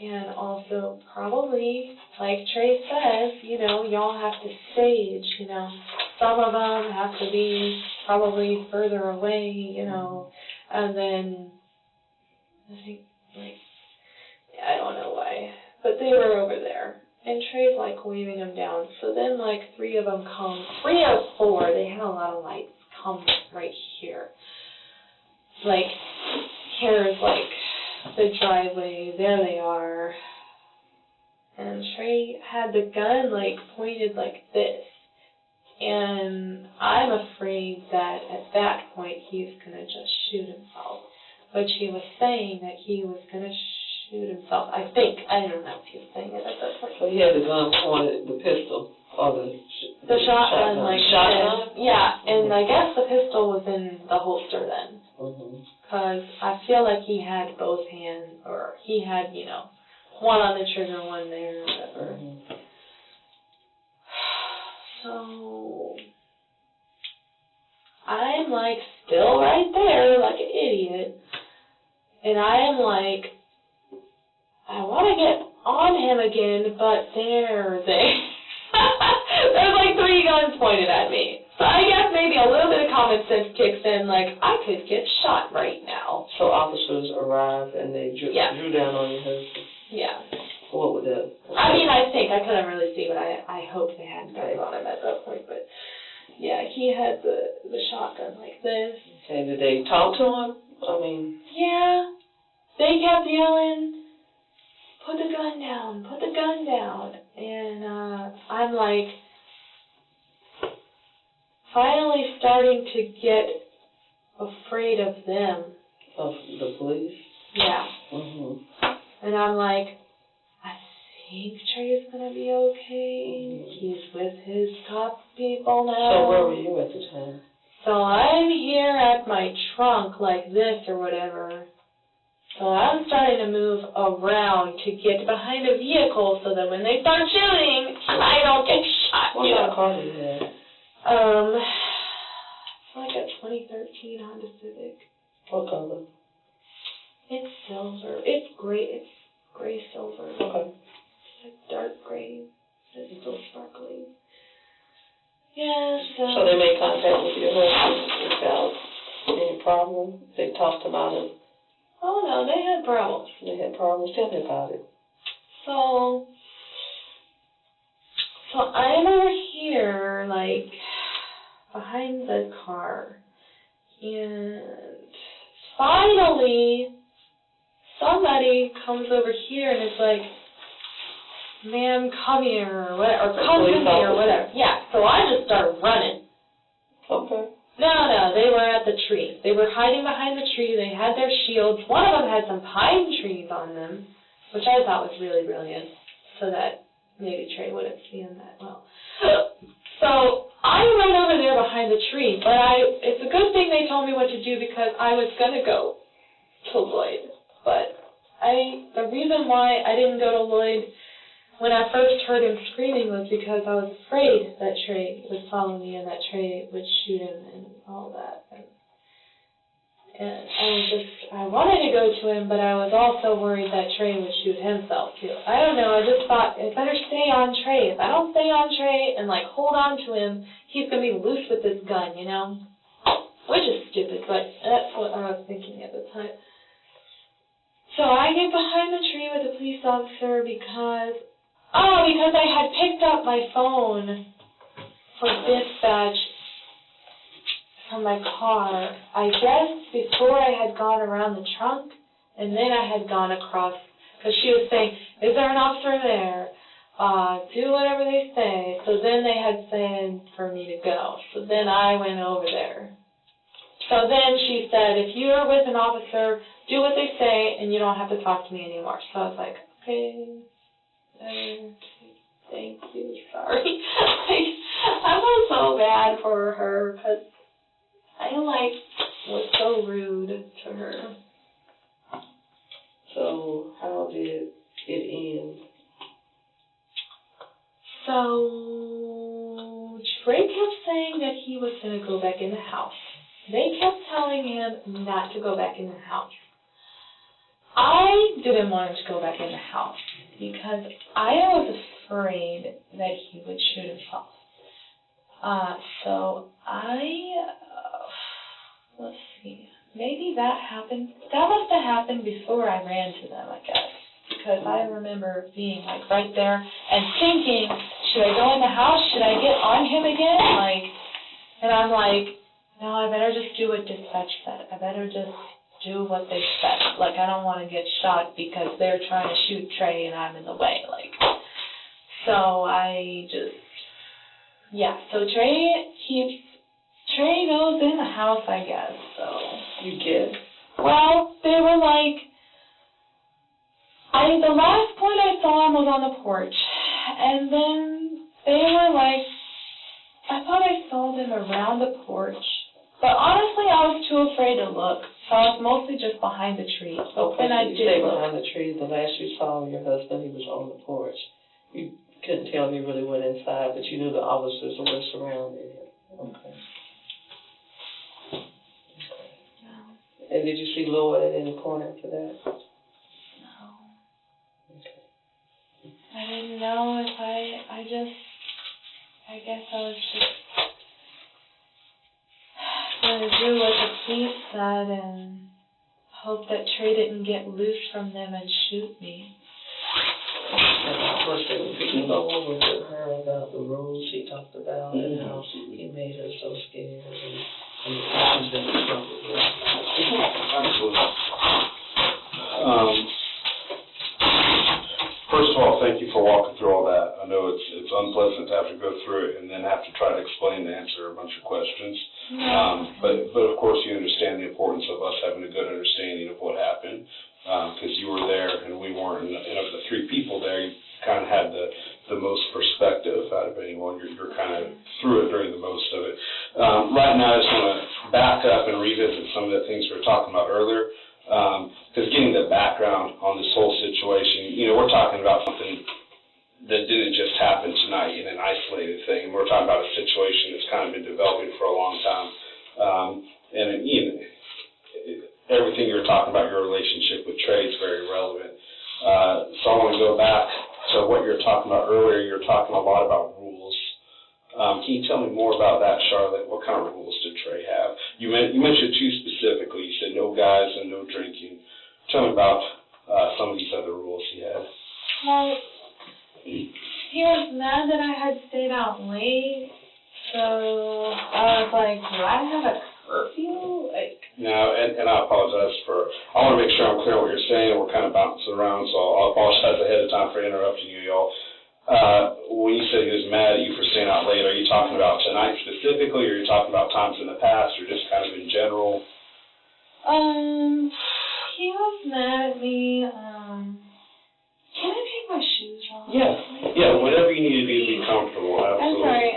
And also, probably, like Trey says, you know, y'all have to stage, you know, some of them have to be probably further away, you know, and then, I think, like, I don't know why, but they were over there, and Trey's, like, waving them down, so then, like, 3 or 4, they had a lot of lights, come right here. Like, here's, like, the driveway, there they are, and Trey had the gun, like, pointed like this, and I'm afraid that at that point he's gonna just shoot himself, which he was saying that he was gonna shoot himself, I think, I don't know if he was saying it at that point. So he had the gun pointed, the pistol, or the shotgun, like, shotgun? Yeah, and I guess the pistol was in the holster then. Because I feel like he had both hands, or he had, you know, one on the trigger, one there, or whatever. So, I'm, like, still right there, like an idiot, and I am like, I want to get on him again, but there's like 3 guns pointed at me. So I guess maybe a little bit of common sense kicks in, like, I could get shot right now. So officers arrived and they drew down on your husband? Yeah. What would that? I mean, I think, I couldn't really see, but I hope they had guns on him at that point, but Yeah, he had the shotgun like this. Okay, did they talk to him? I mean... Yeah. They kept yelling, put the gun down, put the gun down. And I'm like, finally starting to get afraid of them. Of the police? Yeah. Mm-hmm. And I'm like, I think Trey's gonna be okay. Mm-hmm. He's with his top people now. So where were you at the time? So I'm here at my trunk like this or whatever. So I'm starting to move around to get behind a vehicle so that when they start shooting, I don't get shot. What kind of car do you have? It's like a 2013 Honda Civic. What color? It's silver. It's gray. It's gray silver. Okay. It's like dark gray. It's still sparkly. Yeah, So they made contact with your husband without any problem? They talked about it? Oh, no, they had problems. They had problems? Tell me about it. So I'm over here, like, behind the car, and finally somebody comes over here and is like, ma'am, come here, or whatever, or come to me, or whatever. Yeah, so I just started running. Okay. No, they were at the tree. They were hiding behind the tree. They had their shields. One of them had some pine trees on them, which I thought was really brilliant, so that maybe Trey wouldn't see them that well. So I went over there behind the tree, but it's a good thing they told me what to do because I was going to go to Lloyd. But the reason why I didn't go to Lloyd when I first heard him screaming was because I was afraid that Trey would follow me and that Trey would shoot him and all that. And I wanted to go to him, but I was also worried that Trey would shoot himself too. I don't know, I just thought, I better stay on Trey. If I don't stay on Trey and like hold on to him, he's going to be loose with this gun, you know? Which is stupid, but that's what I was thinking at the time. So I get behind the tree with the police officer because I had picked up my phone for dispatch from my car, I guess before I had gone around the trunk, and then I had gone across, because she was saying, is there an officer there? Do whatever they say. So then they had said for me to go. So then I went over there. So then she said, if you're with an officer, do what they say, and you don't have to talk to me anymore. So I was like, okay. Thank you, sorry. I felt so bad for her because I was so rude to her. So how did it end? So Trey kept saying that he was going to go back in the house. They kept telling him not to go back in the house. I didn't want him to go back in the house because I was afraid that he would shoot himself. So let's see, maybe that happened. That must have happened before I ran to them, I guess, because I remember being like right there and thinking, should I go in the house? Should I get on him again? And I'm like, no, I better just do what dispatch said. I better just do what they said. I don't want to get shot because they're trying to shoot Trey and I'm in the way. So so Trey goes in the house, I guess, so. You guess? Well, they were the last point I saw him was on the porch. And then they were I thought I saw them around the porch. But honestly, I was too afraid to look. So I was mostly just behind the tree. So Okay, when I you did stayed look, behind the tree. The last you saw your husband, he was on the porch. You couldn't tell me really went inside, but you knew the officers were surrounding him. Okay. And did you see Lloyd at any point after that? no. Okay. I didn't know if I guess I was just going to do what the police said and hope that Trey didn't get loose from them and shoot me. of course, could you go over with her about the rules he talked about and how he made her so scared and the actions that he struggled with? Absolutely. First of all, thank you for walking through all that. I know it's unpleasant to have to go through it and then have to try to explain and answer a bunch of questions. But of course you understand the importance of us having a good understanding of what happened, because you were there and we weren't. And of the three people there, you kind of had the most perspective out of anyone. You're kind of through it during the most of it. Right now, I just want to back up and revisit some of the things we were talking about earlier. Because getting the background on this whole situation, we're talking about something that didn't just happen tonight in an isolated thing. We're talking about a situation that's kind of been developing for a long time. Everything you're talking about, your relationship with Trey, is very relevant. So I want to go back to what you were talking about earlier. You're talking a lot about rules. Can you tell me more about that, Charlotte? What kind of rules did Trey have? You mentioned two specifically. You said no guys and no drinking. Tell me about some of these other rules he had. Well, he was mad that I had stayed out late, so I was like, do I have a curfew? No, and I apologize I want to make sure I'm clear on what you're saying. We're kind of bouncing around, so I'll apologize ahead of time for interrupting you, y'all. When you said he was mad at you for staying out late, are you talking about tonight specifically, or are you talking about times in the past, or just kind of in general? He was mad at me. Can I take my shoes off? Yeah, whatever you need to do to be comfortable, absolutely. I'm sorry,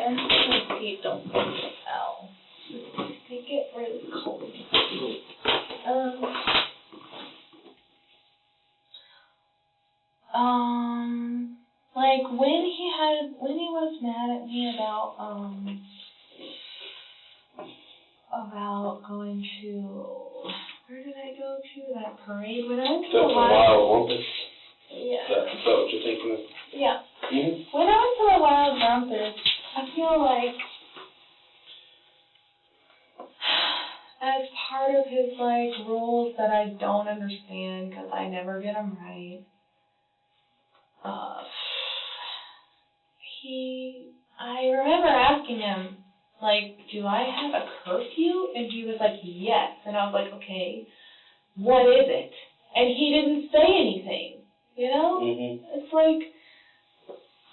my feet don't ow. They get really cold. Like when he was mad at me about going to, where did I go to? That parade? When I went to the Wild Rumpus? Yeah. Is that what you're thinking of? Yeah. Mm-hmm. When I went to the Wild Rumpus, I feel like as part of his rules that I don't understand because I never get them right, I remember asking him, do I have a curfew? And he was like, yes. And I was like, okay, what is it? And he didn't say anything, Mm-hmm. It's like,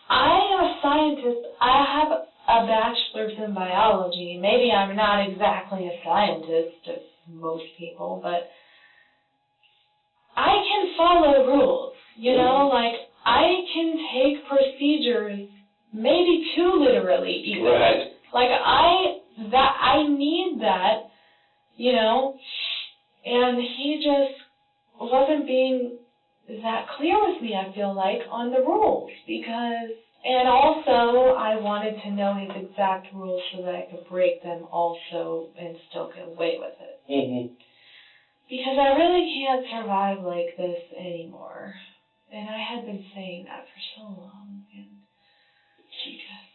I am a scientist. I have a bachelor's in biology. Maybe I'm not exactly a scientist to most people, but I can follow rules, I can take procedures maybe too literally even. Right. I need that, and he just wasn't being that clear with me, I feel like, on the rules, and also I wanted to know his exact rules so that I could break them also and still get away with it. Mm-hmm. Because I really can't survive like this anymore. And I had been saying that for so long, and because,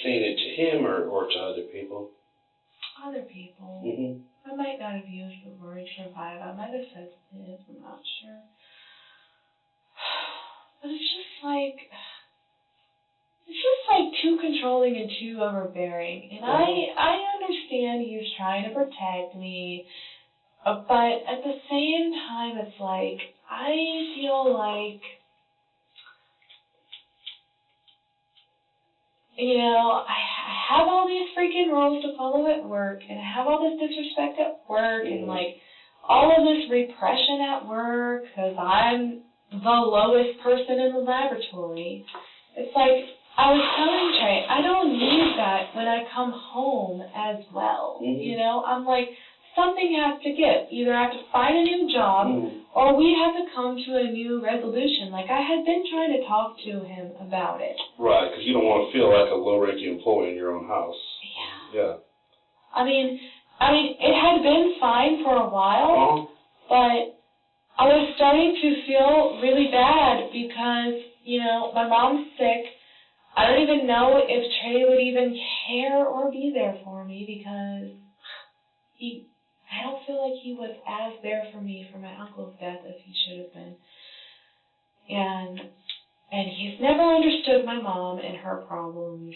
Saying it to him or to other people? Other people. Mm-hmm. I might not have used the word survive. I might have said live, I'm not sure. But it's just too controlling and too overbearing. And I understand he was trying to protect me, but at the same time, it's I feel like, I have all these freaking rules to follow at work, and I have all this disrespect at work, and all of this repression at work, because I'm the lowest person in the laboratory. It's I was telling Trey, I don't need that when I come home as well. Mm-hmm. I'm something has to give. Either I have to find a new job, or we have to come to a new resolution. I had been trying to talk to him about it. Right, because you don't want to feel like a low-ranking employee in your own house. Yeah. I mean, it had been fine for a while, but I was starting to feel really bad because, my mom's sick. I don't even know if Trey would even care or be there for me because I don't feel like he was as there for me for my uncle's death as he should have been. And And he's never understood my mom and her problems.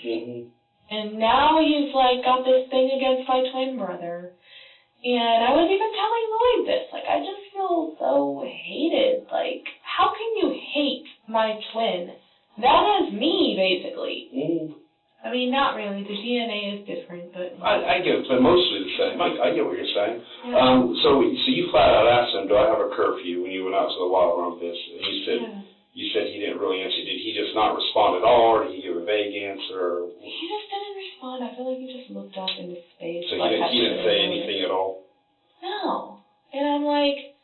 And now he's, like, got this thing against my twin brother. And I was even telling Lloyd this. Like, I just feel so hated. Like, how can you hate my twin? That is me, basically. I mean, not really. The DNA is different, but... I get it, but mostly the same. I get what you're saying. Yeah. So you flat out asked him, do I have a curfew when you went out to the Wild Rumpus? And you said he didn't really answer. Did he just not respond at all, or did he give a vague answer? He just didn't respond. I feel like he just looked up into space. So like he didn't say anything at all? No. And I'm like,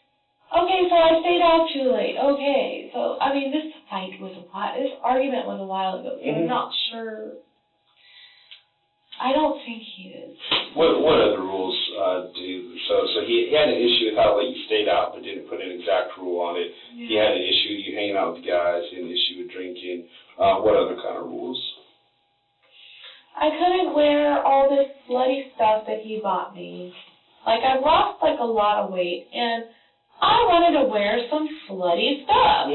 okay, so I stayed out too late. Okay. So, I mean, this argument was a while ago, so I'm not sure... I don't think he is. What other rules so he had an issue with how late you stayed out, but didn't put an exact rule on it. Yeah. He had an issue with you hanging out with the guys. He had an issue with drinking. What other kind of rules? I couldn't wear all this slutty stuff that he bought me. Like, I lost, like, a lot of weight, and I wanted to wear some slutty stuff.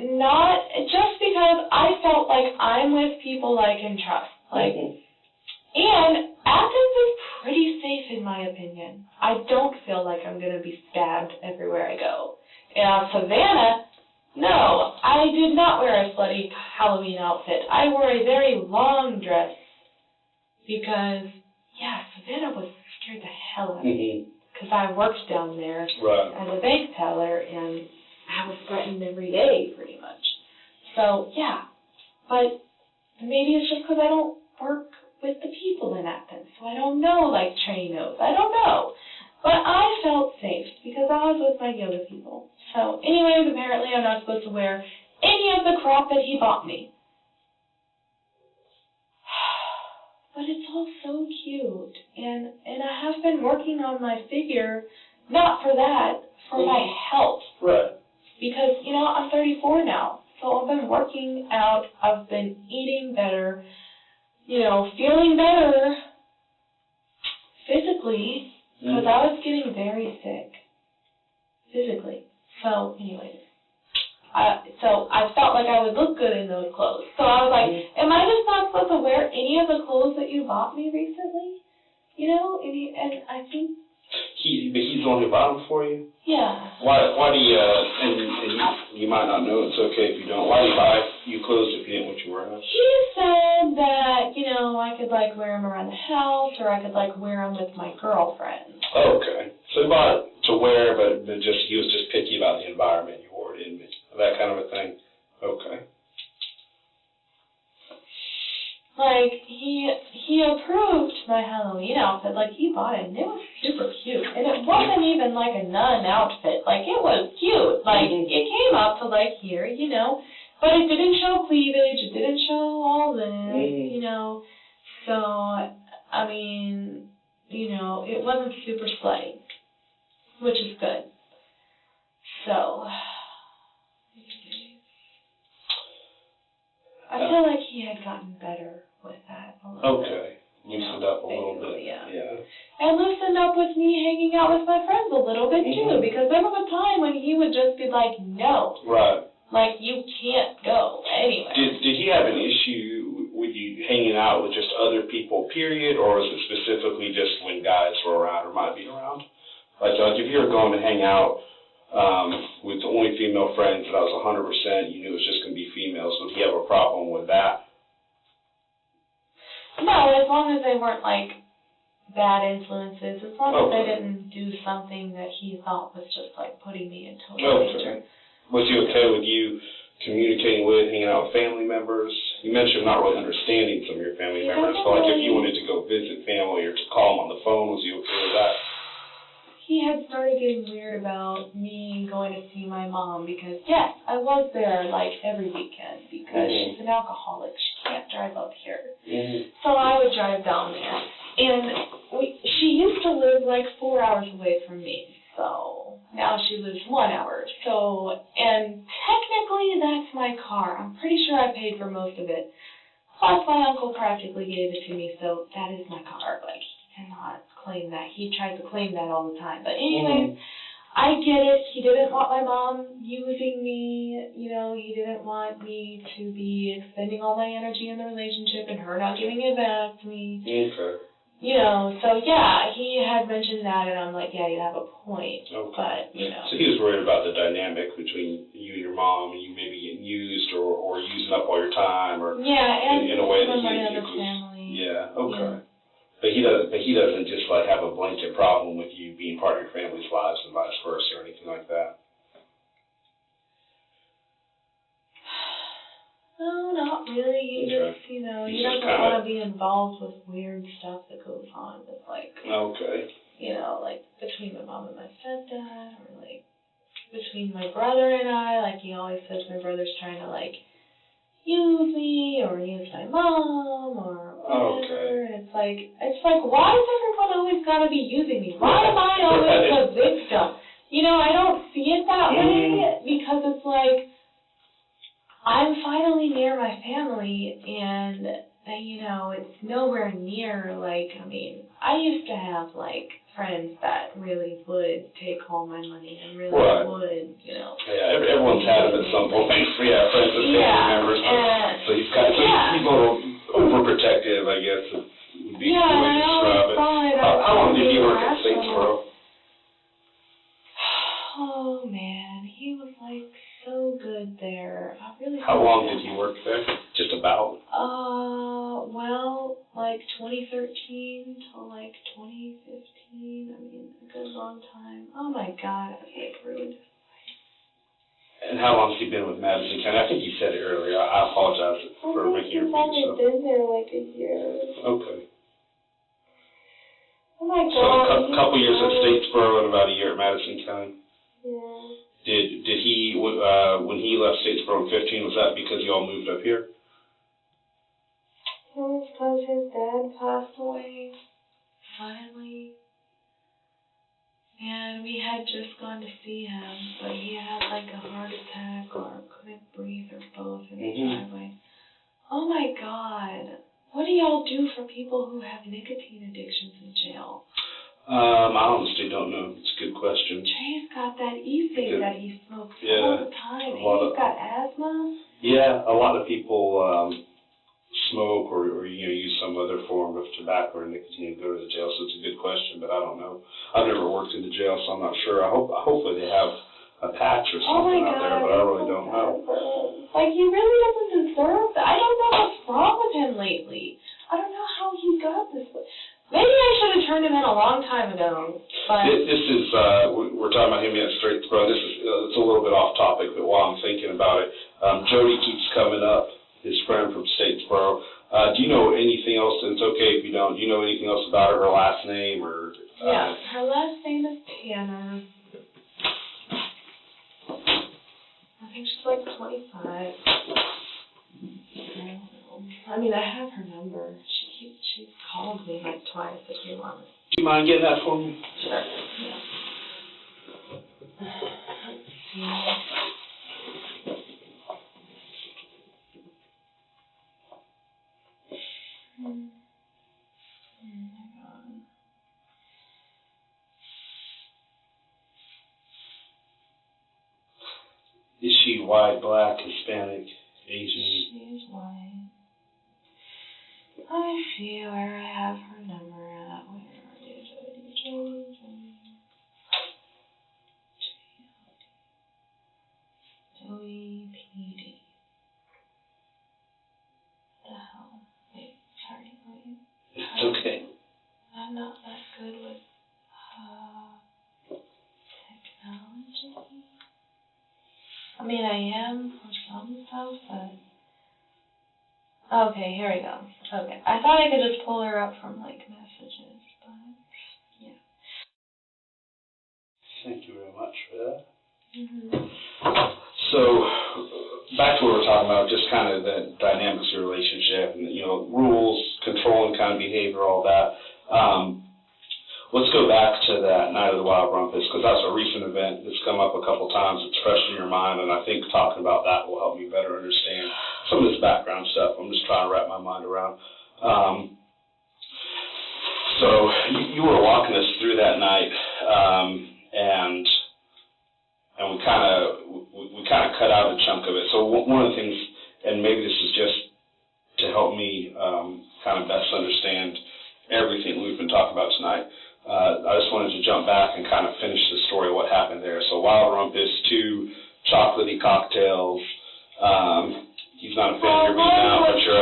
Not just because I felt like I'm with people I can trust. Like, and Athens is pretty safe in my opinion. I don't feel like I'm going to be stabbed everywhere I go. Savannah, no, I did not wear a slutty Halloween outfit. I wore a very long dress because, yeah, Savannah was scared the hell out of me because I worked down there as a bank teller, and I was threatened every day, pretty much. So, yeah. But maybe it's just because I don't work with the people in Athens, so I don't know, like, Trey knows. I don't know. But I felt safe because I was with my yoga people. So, anyways, apparently I'm not supposed to wear any of the crap that he bought me. But it's all so cute. And I have been working on my figure, not for that, for my health. Right. Because, you know, I'm 34 now, so I've been working out, I've been eating better, you know, feeling better physically, because I was getting very sick physically. So, anyways, I felt like I would look good in those clothes. So I was like, am I just not supposed to wear any of the clothes that you bought me recently? You know, and I think... He's the one who bought them for you? Yeah. Why do you, and you might not know, it's okay if you don't, why do you buy you clothes if you didn't want you wearing them? He said that, you know, I could, like, wear them around the house, or I could, like, wear them with my girlfriend. Oh, okay. So he bought it to wear, but he was just picky about the environment you wore it in, that kind of a thing? Okay. Like, he approved my Halloween outfit. Like, he bought it, and it was super cute. And it wasn't even, like, a nun outfit. Like, it was cute. Like, it came up to, like, here, you know. But it didn't show cleavage. It didn't show all this, you know. So, I mean, you know, it wasn't super slutty, which is good. So... I feel like he had gotten better with that a little bit. Okay. Loosened up a little bit. Yeah. Yeah. And loosened up with me hanging out with my friends a little bit, too, because there was a time when he would just be like, no. Right. Like, you can't go anywhere. Did he have an issue with you hanging out with just other people, period, or was it specifically just when guys were around or might be around? Like if you were going to hang out with only female friends that I was 100%, you knew it was just going to be females. Would he have a problem with that? No, as long as they weren't, like, bad influences, as long as they didn't do something that he thought was just, like, putting me in total danger. Was he okay with you communicating with, hanging out with family members? You mentioned not really understanding some of your family members. So, like, if you wanted to go visit family or to call them on the phone, was he okay with that? He had started getting weird about me going to see my mom because, yes, I was there, like, every weekend because she's an alcoholic. She can't drive up here. So I would drive down there. And she used to live, like, 4 hours away from me. So now she lives 1 hour. So, and technically that's my car. I'm pretty sure I paid for most of it. Plus my uncle practically gave it to me, so that is my car. Like, he cannot claim that. He tries to claim that all the time. But anyways, I get it. He didn't want my mom using me. You know, he didn't want me to be expending all my energy in the relationship and her not giving it back to me. Okay. You know, so yeah, he had mentioned that, and I'm like, yeah, you have a point. Okay. But, you know. So he was worried about the dynamic between you and your mom, and you maybe getting used or using up all your time, or and in a way that money on he the family. Yeah. Okay. Yeah. But he doesn't just like have a blanket problem with you being part of your family's lives and vice versa or anything like that. No, not really. He just, you know, he doesn't want to be involved with weird stuff that goes on with, like, okay. You know, like, between my mom and my stepdad, or, like, between my brother and I. Like, he always says my brother's trying to, like, use me, or use my mom, or whatever. Okay. And it's like, why does everyone always got to be using me? Why am I always the victim? You know, I don't see it that way, because it's like, I'm finally near my family, and, you know, it's nowhere near, like, I mean, I used to have, like, friends that really would take all my money and really would, you know. Yeah, everyone's had it at some point. Yeah, friends and family members. So he's got, he's a little overprotective, I guess, would be the way to describe it. How long did he work at Statesboro? Oh, man, he was, like, so good there. How long did you work there? Just about? Well, like 2013 till like 2015. I mean, a good long time. Oh my God, I was like ruined. And how long has he been with Madison County? I think you said it earlier. I apologize for making you repeat yourself. I've been there like a year. Okay. Oh my God. So a couple years at Statesboro and about a year at Madison County. Yeah. Did he, when he left Statesboro in 15, was that because you all moved up here? It was because his dad passed away suddenly. And we had just gone to see him, but he had like a heart attack or couldn't breathe or both in the driveway. Oh my God. What do y'all do for people who have nicotine addictions in jail? I honestly don't know. It's a good question. Trey's got that e-cig that he smokes all the time. He's got asthma. Yeah, a lot of people smoke or use some other form of tobacco or nicotine to go to the jail. So it's a good question, but I don't know. I've never worked in the jail, so I'm not sure. Hopefully they have a patch or something out there, but I really don't know. Like, he really doesn't deserve that. I don't know what's wrong with him lately. I don't know how he got this way. Maybe I should have turned him in a long time ago, but... This is, we're talking about him at Statesboro. This is, it's a little bit off topic, but while I'm thinking about it, Jody keeps coming up, his friend from Statesboro. Do you know anything else, and it's okay if you don't, do you know anything else about her last name, or... Yeah, her last name is Tanner. I think she's like 25. I don't know. I mean, I have her number. She's called me like twice if you want it. Do you mind getting that for me? Sure, yeah. Let's see. Oh my God. Is she white, black, Hispanic, Asian? She's white. I see where I have her number at. Where are you, Jody? Jody PD. What the hell? Wait, sorry, wait. It's okay. I'm not that good with technology. I mean, I am for some stuff, but... Okay, here we go. Okay, I thought I could just pull her up from, like, messages, but, yeah. Thank you very much for that. Mm-hmm. So, back to what we're talking about, just kind of the dynamics of your relationship, and, rules, controlling kind of behavior, all that. Let's go back to that night of the Wild Rumpus, because that's a recent event that's come up a couple times. It's fresh in your mind, and I think talking about that will help me better understand some of this background stuff. I'm just trying to wrap my mind around. So you were walking us through that night, and and we kind of cut out a chunk of it. So one of the things, and maybe this is just to help me kind of best understand everything we've been talking about tonight, I just wanted to jump back and kind of finish the story of what happened there. So Wild Rumpus, 2 chocolatey cocktails. He's not a fan of your beat now, but you're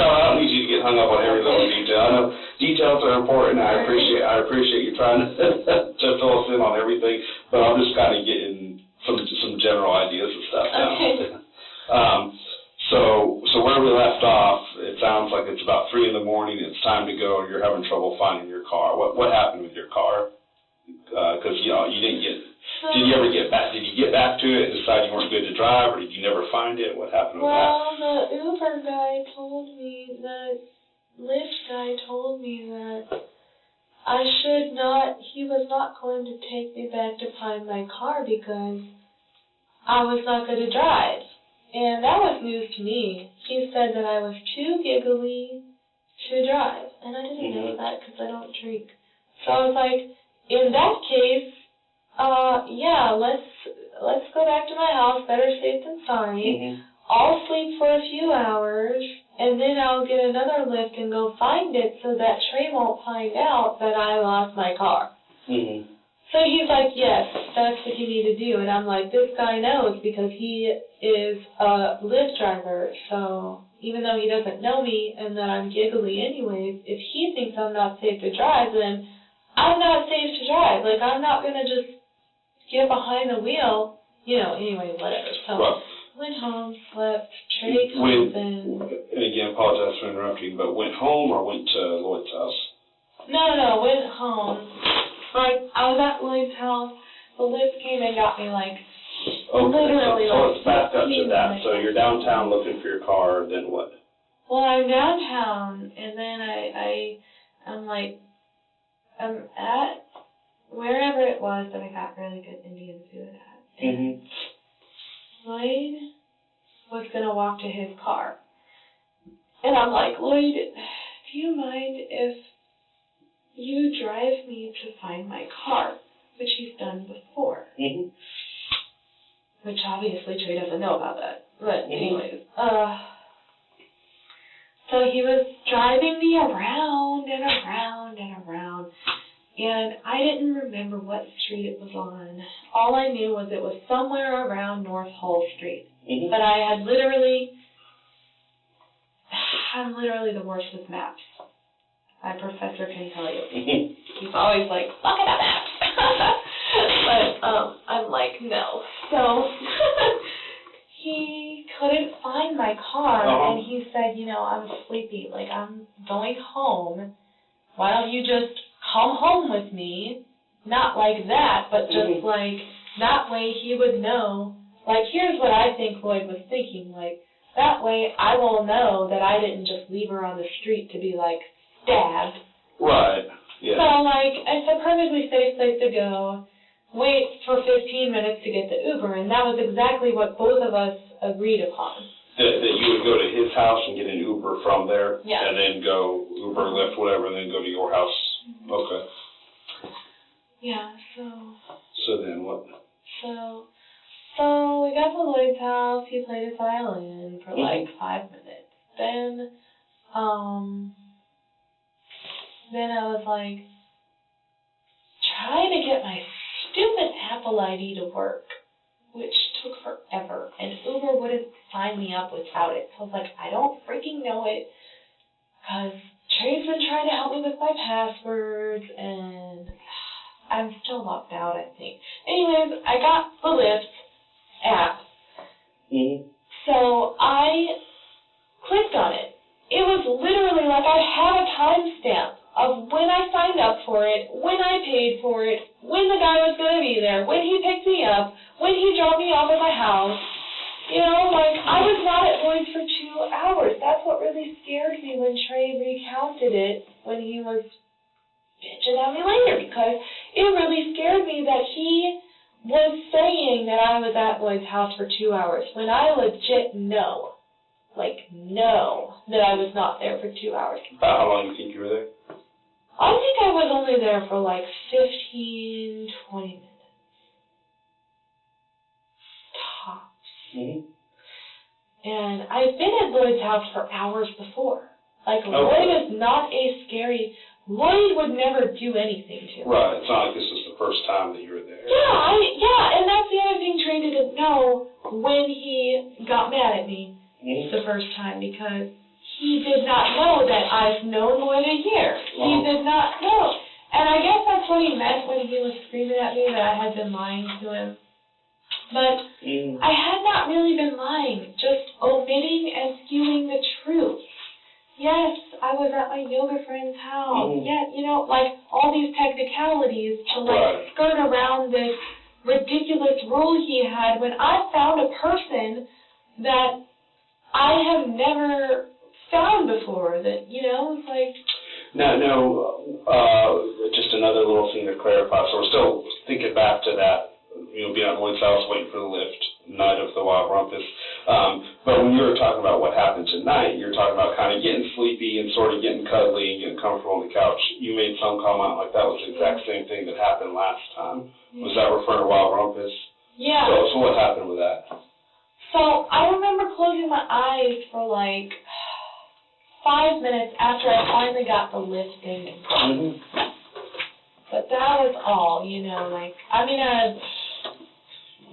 Charlotte, I don't need you to get hung up on every little detail. I know details are important. I appreciate you trying to fill us in on everything, but I'll just kind of get in some general ideas and stuff now. Okay. So where we left off, it sounds like it's about 3 in the morning. It's time to go, and you're having trouble finding your car. What happened with your car? Because you didn't get. Did you ever get back? Did you get back to it and decide you weren't good to drive, or did you never find it? What happened with that? Well, the Uber guy told me, the Lyft guy told me that I should not, he was not going to take me back to find my car because I was not good to drive. And that was news to me. He said that I was too giggly to drive. And I didn't know that because I don't drink. So I was like, in that case, yeah, let's go back to my house, better safe than sorry. I'll sleep for a few hours, and then I'll get another lift and go find it so that Trey won't find out that I lost my car. So he's like, yes, that's what you need to do. And I'm like, this guy knows because he is a Lyft driver, so even though he doesn't know me and that I'm giggly anyways, if he thinks I'm not safe to drive, then I'm not safe to drive. Like, I'm not going to just get behind the wheel, anyway, whatever. So went home, slept, Trey comes in. And again, apologize for interrupting, but went home or went to Lloyd's house? No, went home. Like, I was at Lloyd's house, the Lyft came and got me, literally, so let's back up to that. So you're downtown looking for your car, then what? Well, I'm downtown, and then I'm at wherever it was that I got really good Indian food at. And Lloyd was going to walk to his car. And I'm like, Lloyd, do you mind if you drive me to find my car? Which he's done before. Which obviously Trey doesn't know about that. But anyways, so he was driving me around and around and around. And I didn't remember what street it was on. All I knew was it was somewhere around North Hull Street. But I'm literally the worst with maps. My professor can tell you. He's always like, look at the maps. But I'm like, no. So he couldn't find my car, and he said, I'm sleepy. Like, I'm going home. Why don't you just come home with me? Not like that, but just that way he would know. Like, here's what I think Lloyd was thinking. Like, that way I will know that I didn't just leave her on the street to be, stabbed. Right, yeah. So, it's a perfectly safe place to go. Wait for 15 minutes to get the Uber, and that was exactly what both of us agreed upon. That you would go to his house and get an Uber from there, and then go Uber, Lyft, whatever, and then go to your house. Okay. Yeah, so then what? So we got to Lloyd's house. He played his violin for 5 minutes. Then I was trying to get my stupid Apple ID to work, which took forever, and Uber wouldn't sign me up without it. So I was like, I don't freaking know it, because Trey's been trying to help me with my passwords, and I'm still locked out, I think. Anyways, I got the Lyft app. So I clicked on it. It was literally I had a timestamp of when I signed up for it, when I paid for it, when the guy was going to be there, when he picked me up, when he dropped me off at my house. I was not at Lloyd's for 2 hours. That's what really scared me when Trey recounted it when he was bitching at me later, because it really scared me that he was saying that I was at Lloyd's house for 2 hours, when I legit know that I was not there for 2 hours. About how long do you think you were there? I think I was only there for 15, 20 minutes. Mm-hmm. And I've been at Lloyd's house for hours before. Like, Okay. Lloyd is not a scary... Lloyd would never do anything to me. Right. It's not like this was the first time that you were there. Yeah, and that's the other thing Trey didn't know when he got mad at me the first time, because he did not know that I've known Lloyd a year. He did not know. And I guess that's what he meant when he was screaming at me, that I had been lying to him. But I had not really been lying, just omitting and skewing the truth. Yes, I was at my yoga friend's house. Yeah, you know, like all these technicalities to like skirt around this ridiculous rule he had, when I found a person that I have never found before. That, you know, it's like... Just another little thing to clarify. So we're still thinking back to that, you know, being at Lloyd's house waiting for the lift, night of the Wild Rumpus. But when you were talking about what happened tonight, you're talking about kind of getting sleepy and sort of getting cuddly and getting comfortable on the couch. You made some comment like that was the exact same thing that happened last time. Was that referring to Wild Rumpus? Yeah. So what happened with that? So I remember closing my eyes for like 5 minutes after I finally got the lifting. But that was all, you know, like, I mean, I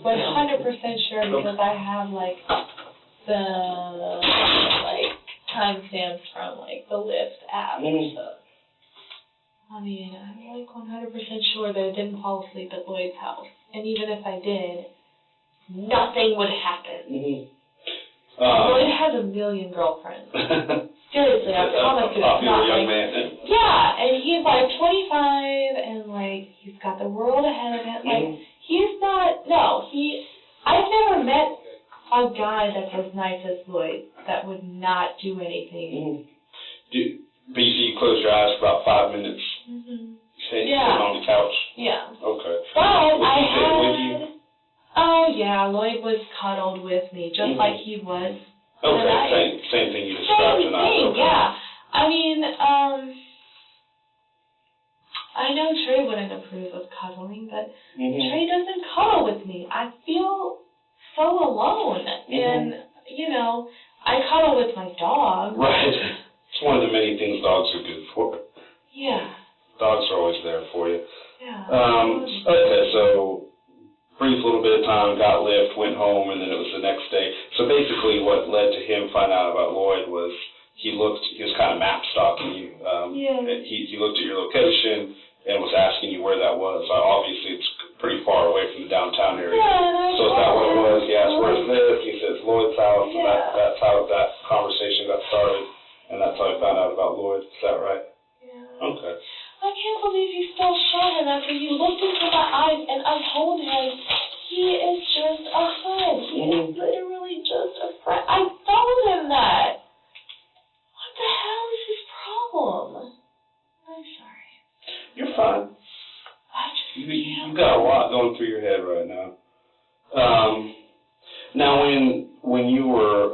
was 100% sure because I have, like, the, like, timestamps from, like, the Lyft app and stuff. I mean, I'm, like, 100% sure that I didn't fall asleep at Lloyd's house. And even if I did, nothing would happen. Lloyd has a million girlfriends. Seriously, I promise you. A popular young man. Yeah, and he's like 25, and like he's got the world ahead of him. Like he's not. No, I've never met a guy that's as nice as Lloyd that would not do anything. But you closed your eyes for about 5 minutes. Sitting on the couch. Yeah. Okay. But Was he sitting with you? Oh yeah, Lloyd was cuddled with me, just like he was. Okay, same thing you described tonight. Same thing, yeah. I mean, I know Trey wouldn't approve of cuddling, but Trey doesn't cuddle with me. I feel so alone. And, you know, I cuddle with my dog. Right. It's one of the many things dogs are good for. Yeah. Dogs are always there for you. Yeah. Okay, so brief little bit of time, got Lyft, went home, and then it was the next day. So basically what led to him finding out about Lloyd was he was kind of map stalking you. He looked at your location and was asking you where that was. Obviously, it's pretty far away from the downtown area. Yeah, so is that what it was? He asked, where's this? He says, Lloyd's house. And that's how that conversation got started, and that's how he found out about Lloyd. Is that right? Yeah. Okay. I can't believe you still shot him after you looked into my eyes and I told him he is just a friend. He is literally just a friend. I told him that. What the hell is his problem? I'm sorry. You're fine. You got a lot going through your head right now. Now, when you were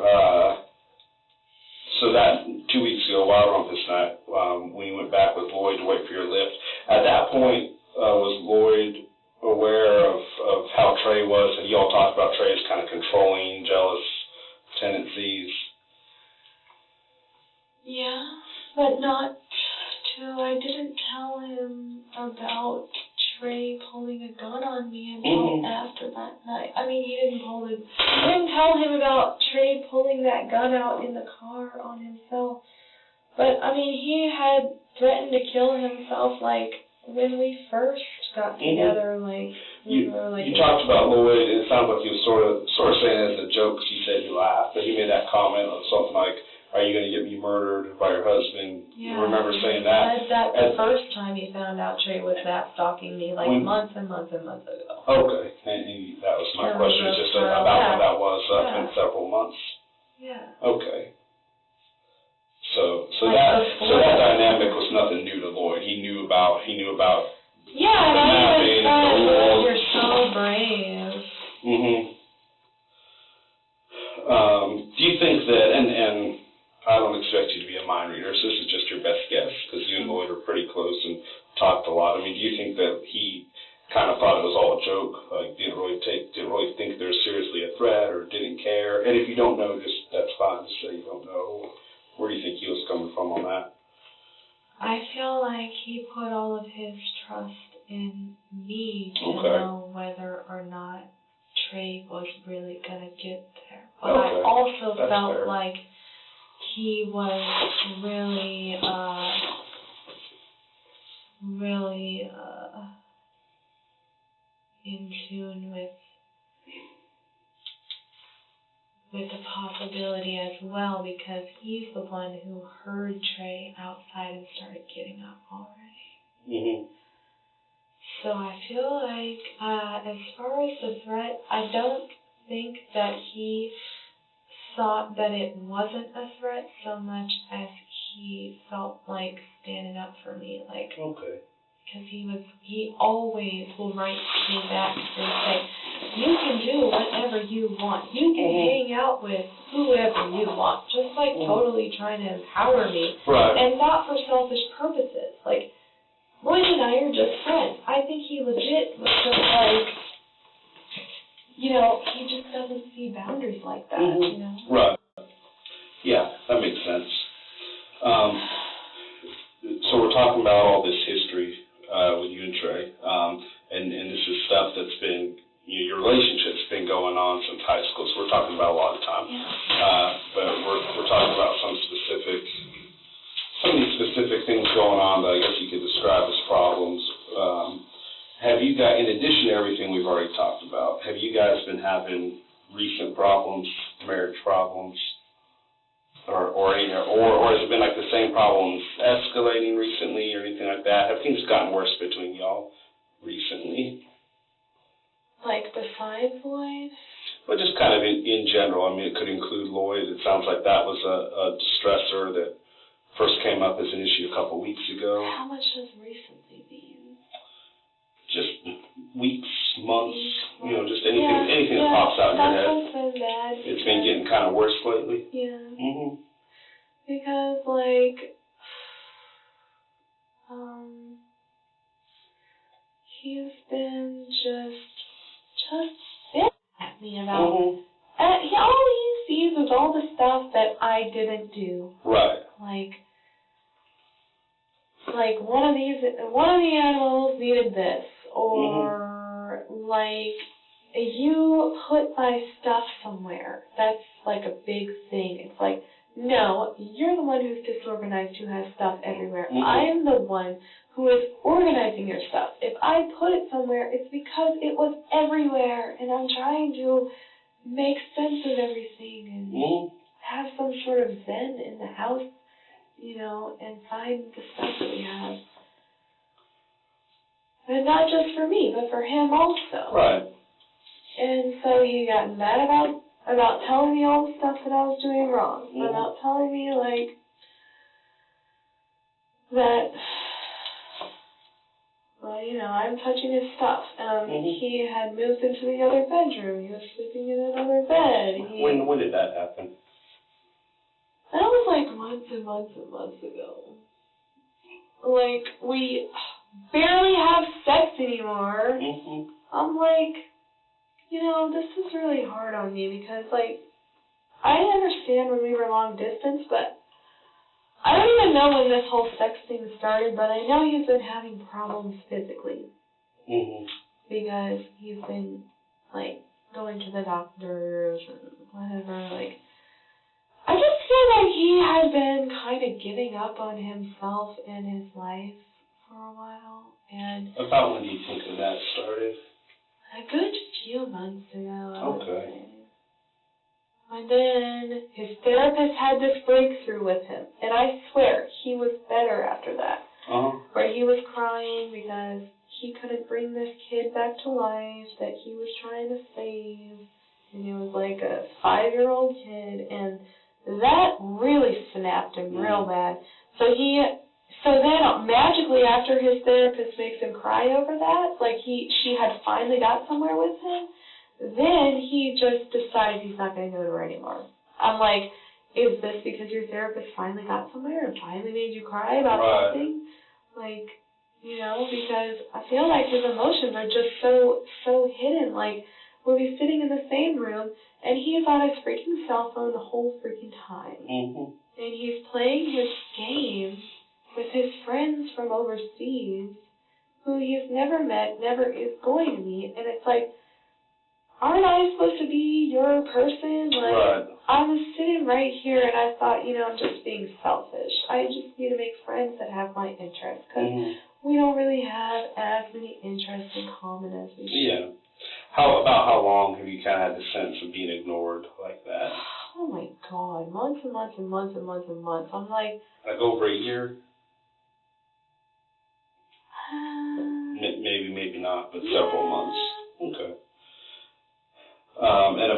so that 2 weeks ago, Wild Rumpus night, when you went back with Lloyd to wait for your lift, at that point, was Lloyd aware of how Trey was? Had you all talked about Trey's kind of controlling, jealous tendencies? Yeah, but not I didn't tell him about Trey pulling a gun on me until after that night. I mean, I didn't tell him about Trey pulling that gun out in the car on himself. But, I mean, he had threatened to kill himself, like, when we first got together, like, we were, like... You talked about Lloyd, it sounds like you were sort of saying it as a joke, because you said you laughed, but he made that comment of something like, are you going to get me murdered by your husband? Yeah. You remember saying that? I said that the first time he found out Trey was that stalking me, like, months and months and months ago. Okay, and that was my question, just about when that was, in several months. Yeah. Okay. So that dynamic was nothing new to Lloyd. He knew about yeah, and the mapping, the rules. You're so brave. Do you think that, and I don't expect you to be a mind reader, so this is just your best guess, because you and Lloyd are pretty close and talked a lot. I mean, do you think that he kind of thought it was all a joke? Like, didn't really think there was seriously a threat, or didn't And if you don't know, that's fine. Just say you don't know. Where do you think he was coming from on that? I feel like he put all of his trust in me to Okay. know whether or not Trey was really going to get there. But Okay. I also That's felt fair. like he was really in tune with the possibility as well, because he's the one who heard Trey outside and started getting up already. Mm-hmm. So I feel like, as far as the threat, I don't think that he thought that it wasn't a threat so much as he felt like standing up for me, like, Okay. because he always will write me back and say, you can do whatever you want. You can hang out with whoever you want. Just like totally trying to empower me. Right. And not for selfish purposes. Like, Lloyd and I are just friends. I think he legit was just like, you know, he just doesn't see boundaries like that, you know? Right. Yeah, that makes sense. So we're talking about all this history with you and Trey, and this is stuff that's been, your relationship's been going on since high school, so we're talking about a lot of time. Yeah. But we're talking about some of these specific things going on that I guess you could describe as problems. Have you guys, in addition to everything we've already talked about, have you guys been having recent problems, marriage problems? Or has it been like the same problems escalating recently or anything like that? Have things gotten worse between y'all recently? Like besides Lloyd? Well, just kind of in general. I mean, it could include Lloyd. It sounds like that was a stressor that first came up as an issue a couple weeks ago. How much has recently been? Just weeks, months, just anything that pops out in your head. That's been bad. It's been getting kind of worse lately. Yeah. Mm-hmm. Because, like, he's been just spit at me about, all he sees is all the stuff that I didn't do. Right. Like one of the animals needed this, or like, you put my stuff somewhere. That's like a big thing. It's like, no, you're the one who's disorganized, who has stuff everywhere. I'm the one who is organizing your stuff. If I put it somewhere, it's because it was everywhere, and I'm trying to make sense of everything and have some sort of zen in the house, and find the stuff that we have. And not just for me, but for him also. Right. And so he got mad about telling me all the stuff that I was doing wrong. About telling me, like, that, well, I'm touching his stuff. He had moved into the other bedroom. He was sleeping in another bed. When did that happen? That was like months and months and months ago. Like, we barely have sex anymore. I'm like, this is really hard on me because, like, I understand when we were long distance, but I don't even know when this whole sex thing started, but I know he's been having problems physically. Because he's been, like, going to the doctors and whatever, like, I just feel like he had been kind of giving up on himself and his life for a while, and... About when do you think that started? A good few months ago, I would Okay. say. And then his therapist had this breakthrough with him, and I swear, he was better after that. Where he was crying because he couldn't bring this kid back to life that he was trying to save, and he was like a 5-year-old kid, and that really snapped him real bad. So then magically after his therapist makes him cry over that, like she had finally got somewhere with him, then he just decides he's not going to go to her anymore. I'm like, is this because your therapist finally got somewhere and finally made you cry about something? Like, because I feel like his emotions are just so hidden. Like, We'll be sitting in the same room, and he's on his freaking cell phone the whole freaking time. Mm-hmm. And he's playing his game with his friends from overseas, who he's never met, never is going to meet, and it's like, aren't I supposed to be your person? Like, right. I was sitting right here, and I thought, I'm just being selfish. I just need to make friends that have my interests, because we don't really have as many interests in common as we should. Yeah. How long have you kind of had the sense of being ignored like that? Oh my God, months and months and months and months and months. I'm like over a year? Maybe not, but several months. Okay. And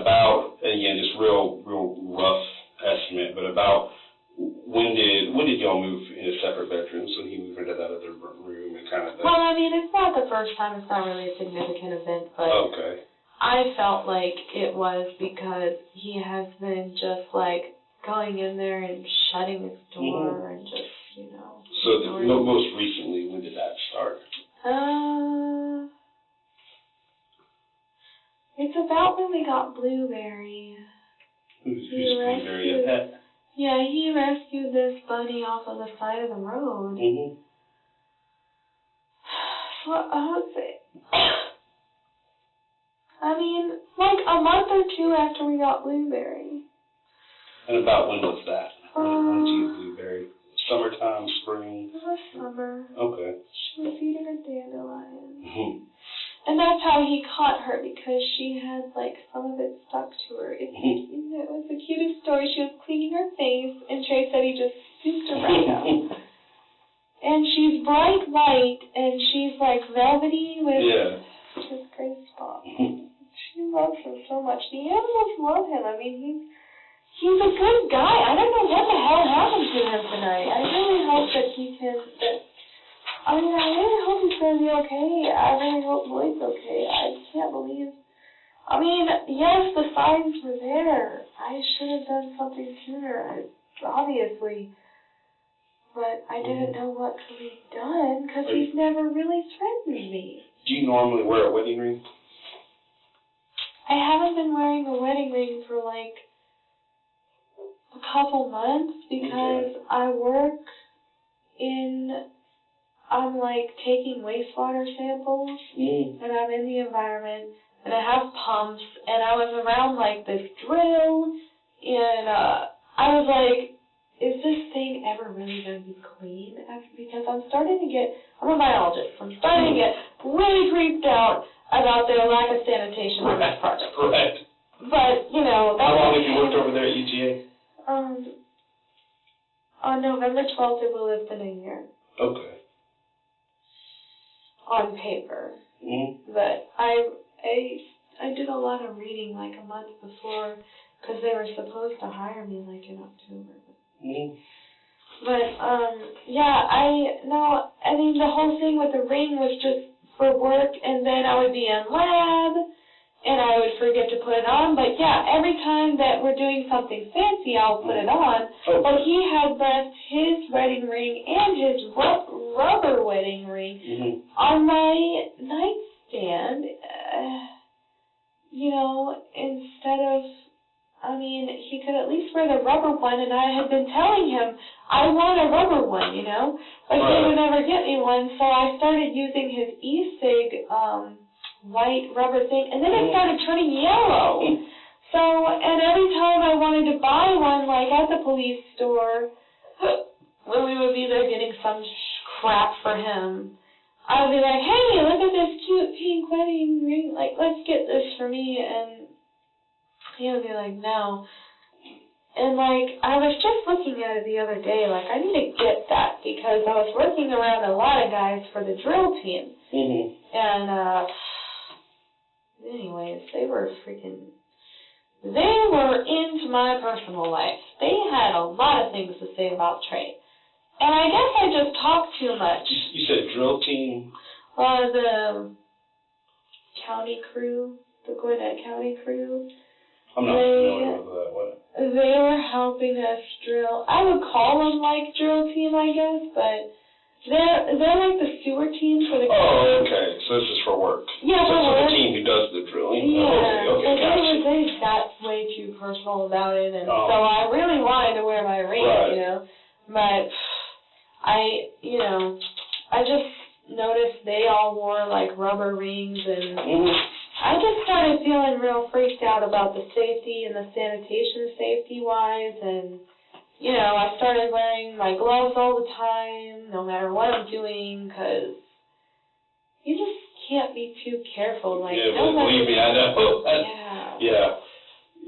again, just real rough estimate, but about when did y'all move into separate bedrooms when he moved into that other room and kind of Well, I mean, it's not the first time. It's not really a significant event, but okay. I felt like it was because he has been just like going in there and shutting his door and just, So most recently, when did that start? It's about when we got Blueberry. Who's Blueberry, a pet? Yeah, he rescued this bunny off of the side of the road. Mm-hmm. So I would say, like a month or two after we got Blueberry. And about when was that? When did you get Blueberry? Summertime, spring? It was summer. Okay. She was eating a dandelion. Mm-hmm. And that's how he caught her, because she had, like, some of it stuck to her. It was the cutest story. She was cleaning her face, and Trey said he just scooped her right up. And she's bright white, and she's, like, velvety with just gray spots. She loves him so much. The animals love him. I mean, he's a good guy. I don't know what the hell happened to him tonight. I really hope that he can... I really hope he's going to be okay. I really hope Lloyd's okay. I can't believe... yes, the signs were there. I should have done something sooner, obviously. But I didn't know what could be done, because he's never really threatened me. Do you normally wear a wedding ring? I haven't been wearing a wedding ring for, like, a couple months, because I work I'm like taking wastewater samples, and I'm in the environment, and I have pumps, and I was around like this drill, and I was like, is this thing ever really going to be clean? Because I'm a biologist, I'm starting to get really creeped out about the lack of sanitation on this project. Correct. But, that's... How long have you worked over there at UGA? On November 12th, it will have been a year. Okay. On paper. Mm-hmm. But I did a lot of reading like a month before, because they were supposed to hire me like in October. Mm-hmm. But the whole thing with the ring was just for work, and then I would be in lab, and I would forget to put it on. But every time that we're doing something fancy, I'll put it on. Okay. But he had left his wedding ring and his rubber wedding ring on my nightstand. Instead of, he could at least wear the rubber one, and I had been telling him I want a rubber one, but he would never get me one, so I started using his e-cig white rubber thing, and then it started turning yellow. So, and every time I wanted to buy one, like at the police store, when we would be there getting some crap for him, I would be like, hey, look at this cute pink wedding ring, like, let's get this for me, and he would be like, no. And, like, I was just looking at it the other day, like, I need to get that, because I was working around a lot of guys for the drill team. And, anyways, they were into my personal life. They had a lot of things to say about Trey. And I guess I just talked too much. You said drill team? The county crew, the Gwinnett County crew. I'm not familiar with that. What? They were helping us drill. I would call them like drill team, I guess, but They're like the sewer team for the Oh, okay. So this is for work. Yeah, so for the work. team who does the drilling. Yeah. Okay, gotcha. They got way too personal about it, and so I really wanted to wear my ring, right. you know. But I just noticed they all wore like rubber rings, and I just started feeling real freaked out about the safety and the sanitation safety-wise, and, you know, I started wearing my gloves all the time, no matter what I'm doing, because you just can't be too careful. Like, yeah, believe me, I know. Yeah.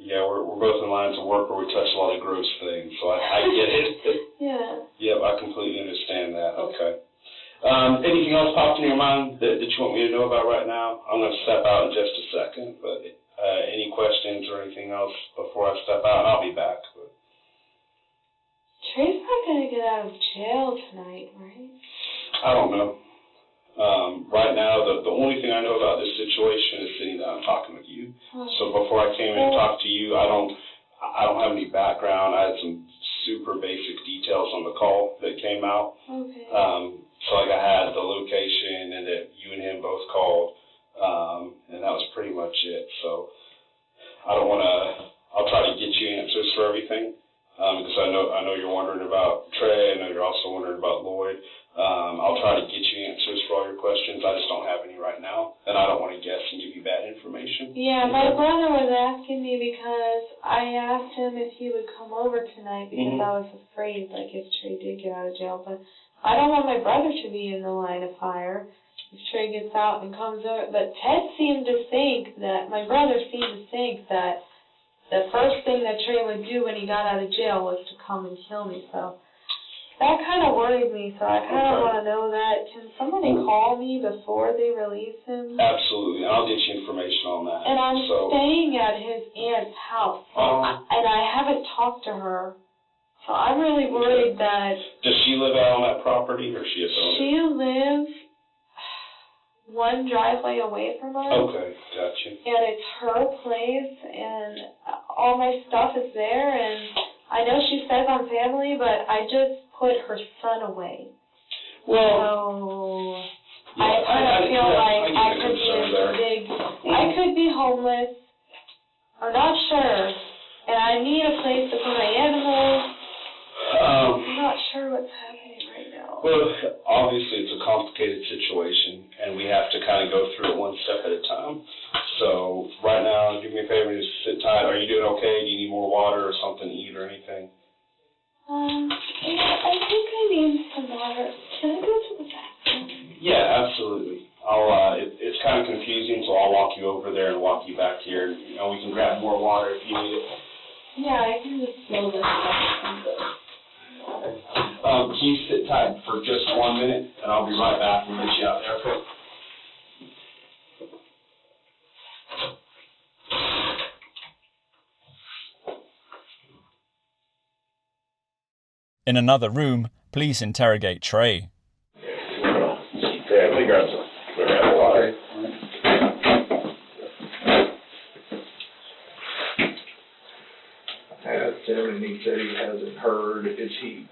Yeah, we're both in lines of work where we touch a lot of gross things, so I get it. Yeah. Yep, I completely understand that. Okay. Anything else popped in your mind that you want me to know about right now? I'm going to step out in just a second, but any questions or anything else before I step out? I'll be back. But. Trey's not going to get out of jail tonight, right? I don't know. Right now, the only thing I know about this situation is sitting down and talking with you. Okay. So before I came in and talked to you, I don't have any background. I had some super basic details on the call that came out. Okay. So like I had the location and that you and him both called, and that was pretty much it. So I'll try to get you answers for everything, because I know you're wondering about Trey. I know you're also wondering about Lloyd. I'll try to get you answers for all your questions. I just don't have any right now, and I don't want to guess and give you bad information. Yeah, my brother was asking me because I asked him if he would come over tonight because I was afraid, like, if Trey did get out of jail. But I don't want my brother to be in the line of fire if Trey gets out and comes over. But my brother seemed to think that the first thing that Trey would do when he got out of jail was to come and kill me. So that kind of worried me. So I kind of want to know that. Can somebody call me before they release him? Absolutely. I'll get you information on that. And I'm staying at his aunt's house, and I haven't talked to her. So I'm really worried that... Does she live out on that property, or she has owned it? She lives one driveway away from us. Okay, gotcha. And it's her place, and all my stuff is there, and I know she says I'm family, but I just put her son away. Well... So I kind of feel like I could be I could be homeless. I'm not sure. And I need a place to put my animals. I'm not sure what's happening right now. Well, obviously it's a complicated situation, and we have to kind of go through it one step at a time. So right now, do me a favor and just sit tight. Are you doing okay? Do you need more water or something to eat or anything? Yeah, I think I need some water. Can I go to the bathroom? Yeah, absolutely. It's kind of confusing, so I'll walk you over there and walk you back here, and we can grab more water if you need it. Yeah, I can just fill this up. Can you sit tight for just 1 minute, and I'll be right back and get you out there, okay? In another room, police interrogate Trey. Yeah, let me grab some. Grab water. I asked him, and he said he hasn't heard. Is he?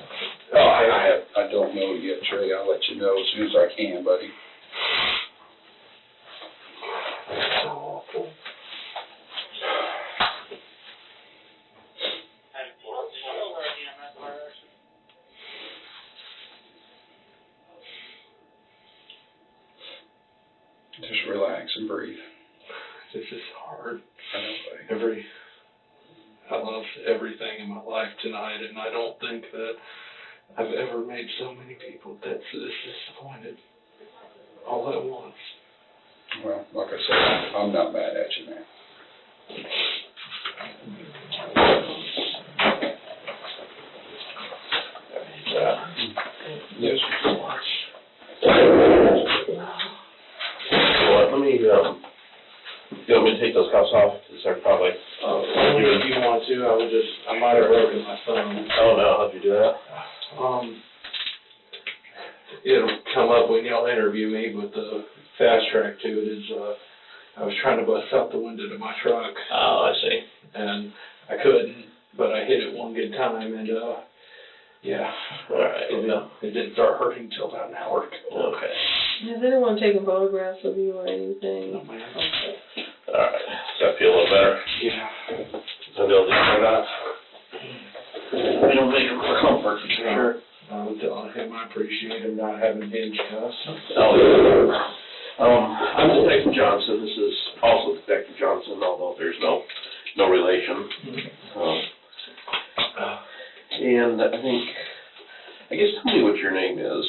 Oh, I don't know yet, Trey. I'll let you know as soon as I can, buddy. So awful. Just relax and breathe. This is hard. I know, buddy. I lost everything in my life tonight, and I don't think that I've ever made so many people this disappointed all at once. Well, like I said, I'm not mad at you, man. Yes. Well, let me, you want me to take those cuffs off? Is there probably... Only if you want to. I might have broken my phone. Oh, no, how'd you do that? It'll come up when y'all interview me, but the fast track to it is, I was trying to bust out the window to my truck. Oh, I see. And I couldn't, but I hit it one good time, and Yeah. Alright, no. It didn't start hurting till about an hour ago. Okay. Has anyone taken photographs of you or anything? No, man. Okay. Alright. Does that feel a little better? Yeah. So they'll just turn off. We don't make it for comfort, for sure. I was telling him I appreciate him not having hinge cuffs. Oh, yeah. I'm Detective Johnson. This is also Detective Johnson, although there's no relation. And I guess tell me what your name is.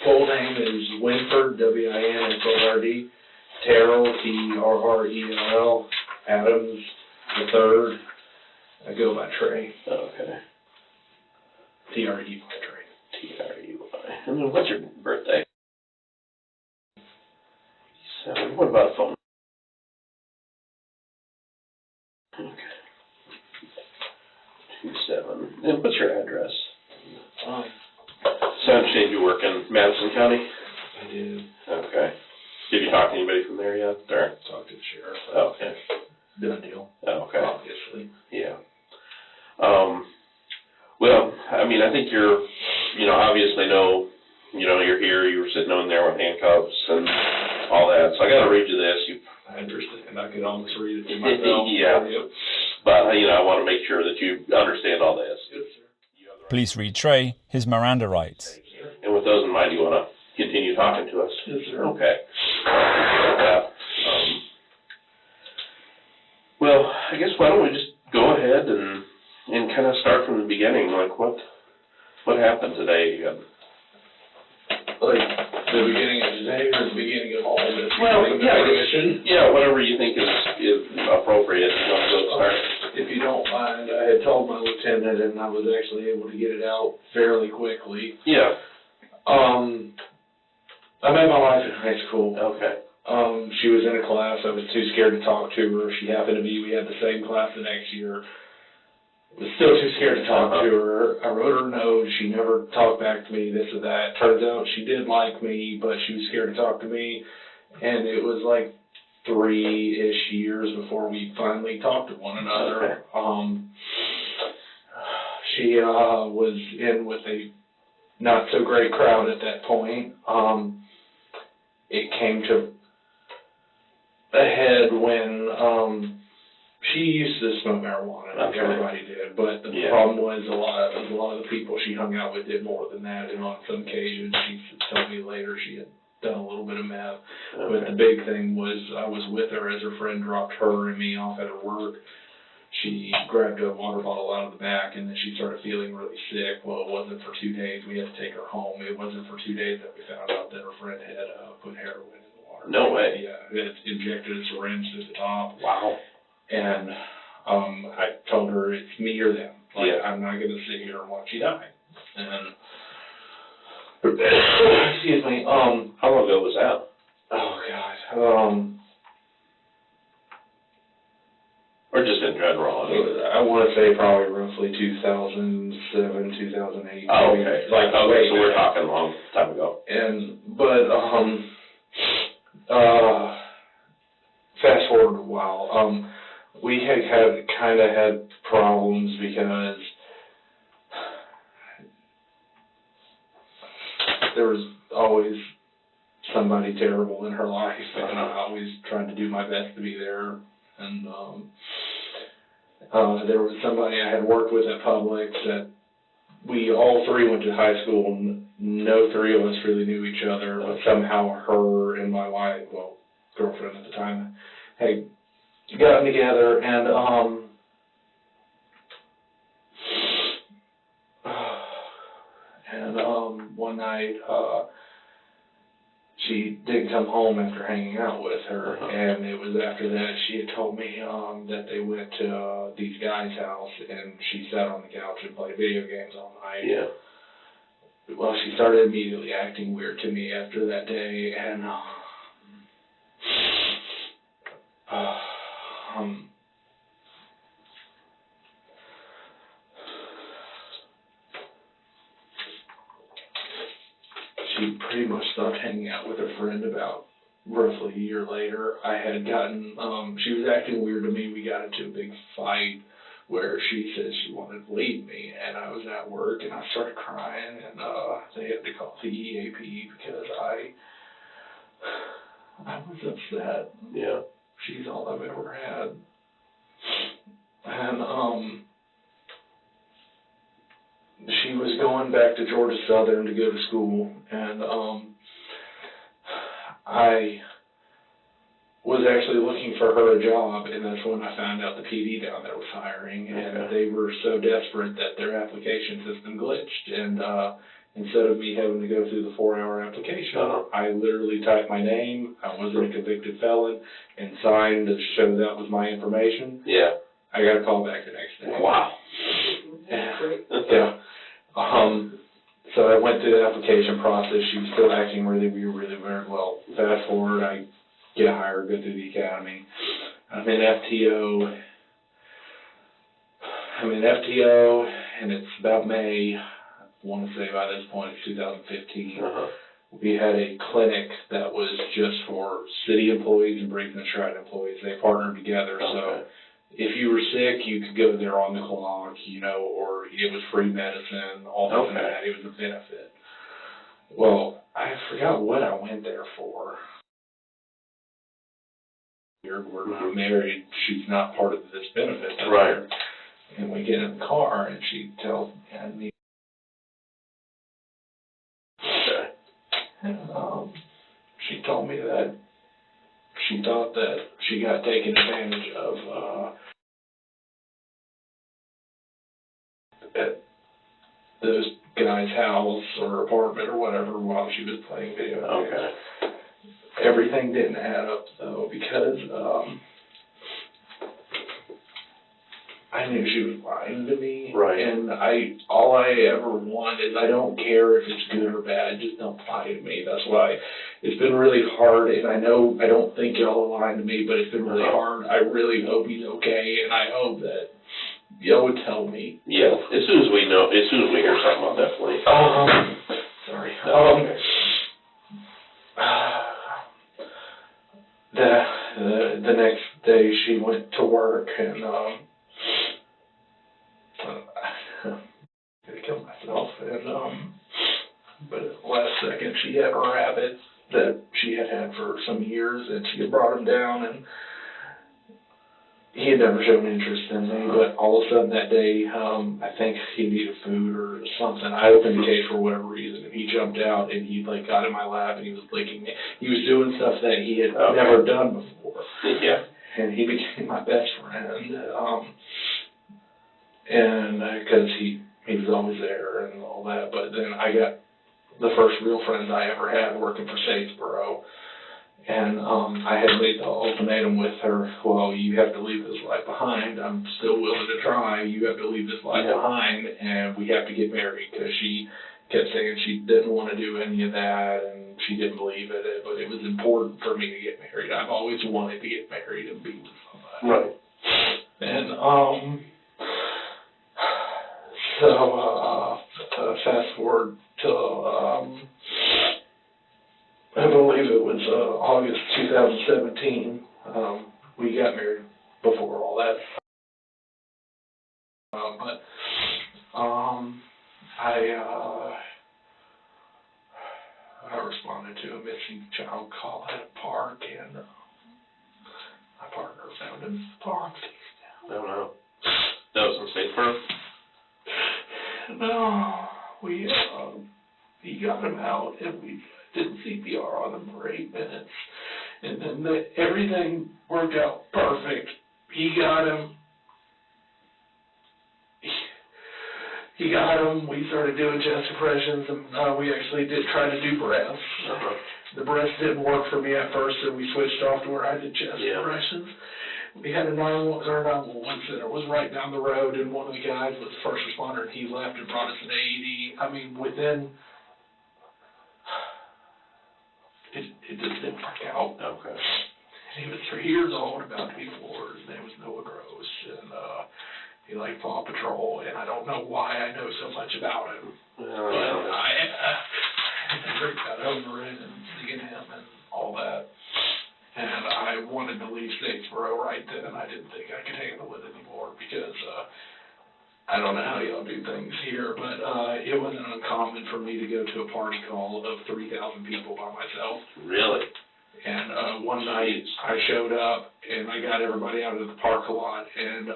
Full name is Winford, W-I-N-F-O-R-D, Terrell, T-R-R-E-L-L, Adams III. I go by Trey. Okay. T-R-E-Y, Trey. T-R-E-Y. And then what's your birthday? 87. What about a phone? Okay. 27. And what's your address? So I understand you work in Madison County? I do. Okay. Did you talk to anybody from there yet? Or? Talk to the sheriff. Okay. Done deal. Okay. Obviously. Yeah. Well, I mean, I think you're, obviously you're here, you were sitting on there with handcuffs and all that, so I gotta read you this. I understand. I could almost read it to myself. Yeah. Yep. But, I want to make sure that you understand all this. Yes, sir. Police read Trey his Miranda rights. And with those in mind, you want to continue talking to us? Yes, sir. Okay. Well, I guess why don't we just go ahead and kind of start from the beginning, like what happened today? Like the beginning of today or the beginning of all this? Well, Interrogation? Yeah, whatever you think is appropriate. You want to go start? If you don't mind, I had told my lieutenant and I was actually able to get it out fairly quickly. Yeah. I met my wife in high school. Okay. She was in a class. I was too scared to talk to her. She happened to be, we had the same class the next year. I was still too scared to talk to her. I wrote her a note. She never talked back to me, this or that. Turns out she did like me, but she was scared to talk to me. And it was like 3-ish years before we finally talked to one another. She was in with a not so great crowd at that point. It came to a head when she used to smoke marijuana. Okay. Everybody did, but the problem was a lot of the people she hung out with did more than that. And on some occasions, she told me later she had done a little bit of meth. Okay. But the big thing was I was with her as her friend dropped her and me off at her work. She grabbed a water bottle out of the back, and then she started feeling really sick. Well, it wasn't for 2 days. We had to take her home. It wasn't for 2 days that we found out that her friend had put heroin in the water. No way. Yeah, it injected a syringe to the top. Wow. And I told her it's me or them. Like, Yeah. I'm not going to sit here and watch you die. And excuse me. How long ago was that? Oh God. Or just in general? I want to say probably roughly 2007, 2008. Oh, okay. Like, okay, so we're talking a long time ago. Fast forward a while. We had kind of had problems because there was always somebody terrible in her life, and I always tried to do my best to be there. And there was somebody I had worked with at Publix that we all three went to high school. No three of us really knew each other, but somehow her and my wife, well, girlfriend at the time, had gotten together, and one night she didn't come home after hanging out with her, and it was after that she had told me that they went to these guys' house, and she sat on the couch and played video games all night. Yeah. Well, she started immediately acting weird to me after that day, and she pretty much stopped hanging out with her friend about roughly a year later. I had gotten, she was acting weird to me. We got into a big fight where she said she wanted to leave me, and I was at work, and I started crying, and they had to call the EAP because I was upset. Yeah. She's all I've ever had. And she was going back to Georgia Southern to go to school, and I was actually looking for her a job, and that's when I found out the PD down there was hiring, and they were so desperate that their application system glitched, and instead of me having to go through the 4-hour application, I literally typed my name, I wasn't a convicted felon, and signed to show that was my information. Yeah. I got a call back the next day. Wow. Yeah. So I went through the application process. She was still acting really very well. Fast forward, I get hired, go through the academy. I'm in FTO, and it's about May. I want to say by this point it's 2015. We had a clinic that was just for city employees and Briefing and Shroud employees. They partnered together, so if you were sick, you could go there on the clock, or it was free medicine, all this and that. It was a benefit. Well, I forgot what I went there for. We're not married. She's not part of this benefit. Right. And we get in the car, and she tells me I need. Okay. And she told me that she thought that she got taken advantage of at those guy's house or apartment or whatever while she was playing video games. Okay. Everything didn't add up though, because I knew she was lying to me. Right. And all I ever want is, I don't care if it's good or bad, just don't lie to me. That's why it's been really hard, and I know I don't think y'all are lying to me, but it's been really hard. I really hope he's okay, and I hope that y'all would tell me. Yeah, as soon as we hear something, I'll definitely. Sorry. The next day she went to work, and I'm gonna kill myself, and but at the last second she had a rabbit that she had for some years, and she had brought him down, and he had never shown interest in me, but all of a sudden that day, I think he needed food or something. I opened the cage for whatever reason, and he jumped out, and he got in my lap, and he was licking me. He was doing stuff that he had never done before. Yeah. And he became my best friend, and because he was always there and all that. But then I got the first real friends I ever had working for Statesboro. And I had made the ultimatum with her, well, you have to leave this life behind. I'm still willing to try. You have to leave this life behind, and we have to get married, because she kept saying she didn't want to do any of that, and she didn't believe in it, but it was important for me to get married. I've always wanted to get married and be with somebody. Right. And so fast forward to I believe it was August 2017. We got married before all that. But I responded to a missing child call at a park, and my partner found him in the park. Oh, no. That was in Statesboro? No, he got him out, and we did CPR on him for 8 minutes, and then everything worked out perfect. He got him. He got him. We started doing chest compressions, and we actually did try to do breaths. The breaths didn't work for me at first, so we switched off to where I did chest compressions. We had a 911 center. It was right down the road, and one of the guys was the first responder, and he left and brought us an AED. I mean, within... It just didn't work out. Okay. He was 3 years old, about to be 4. His name was Noah Gross, and he liked Paw Patrol, and I don't know why I know so much about him. But I never got over it and seeing him and all that. And I wanted to to leave Statesboro right then. I didn't think I could handle it anymore because, I don't know how y'all do things here, but it wasn't uncommon for me to go to a party call of 3,000 people by myself. Really? And one night I showed up and I got everybody out of the parking lot, and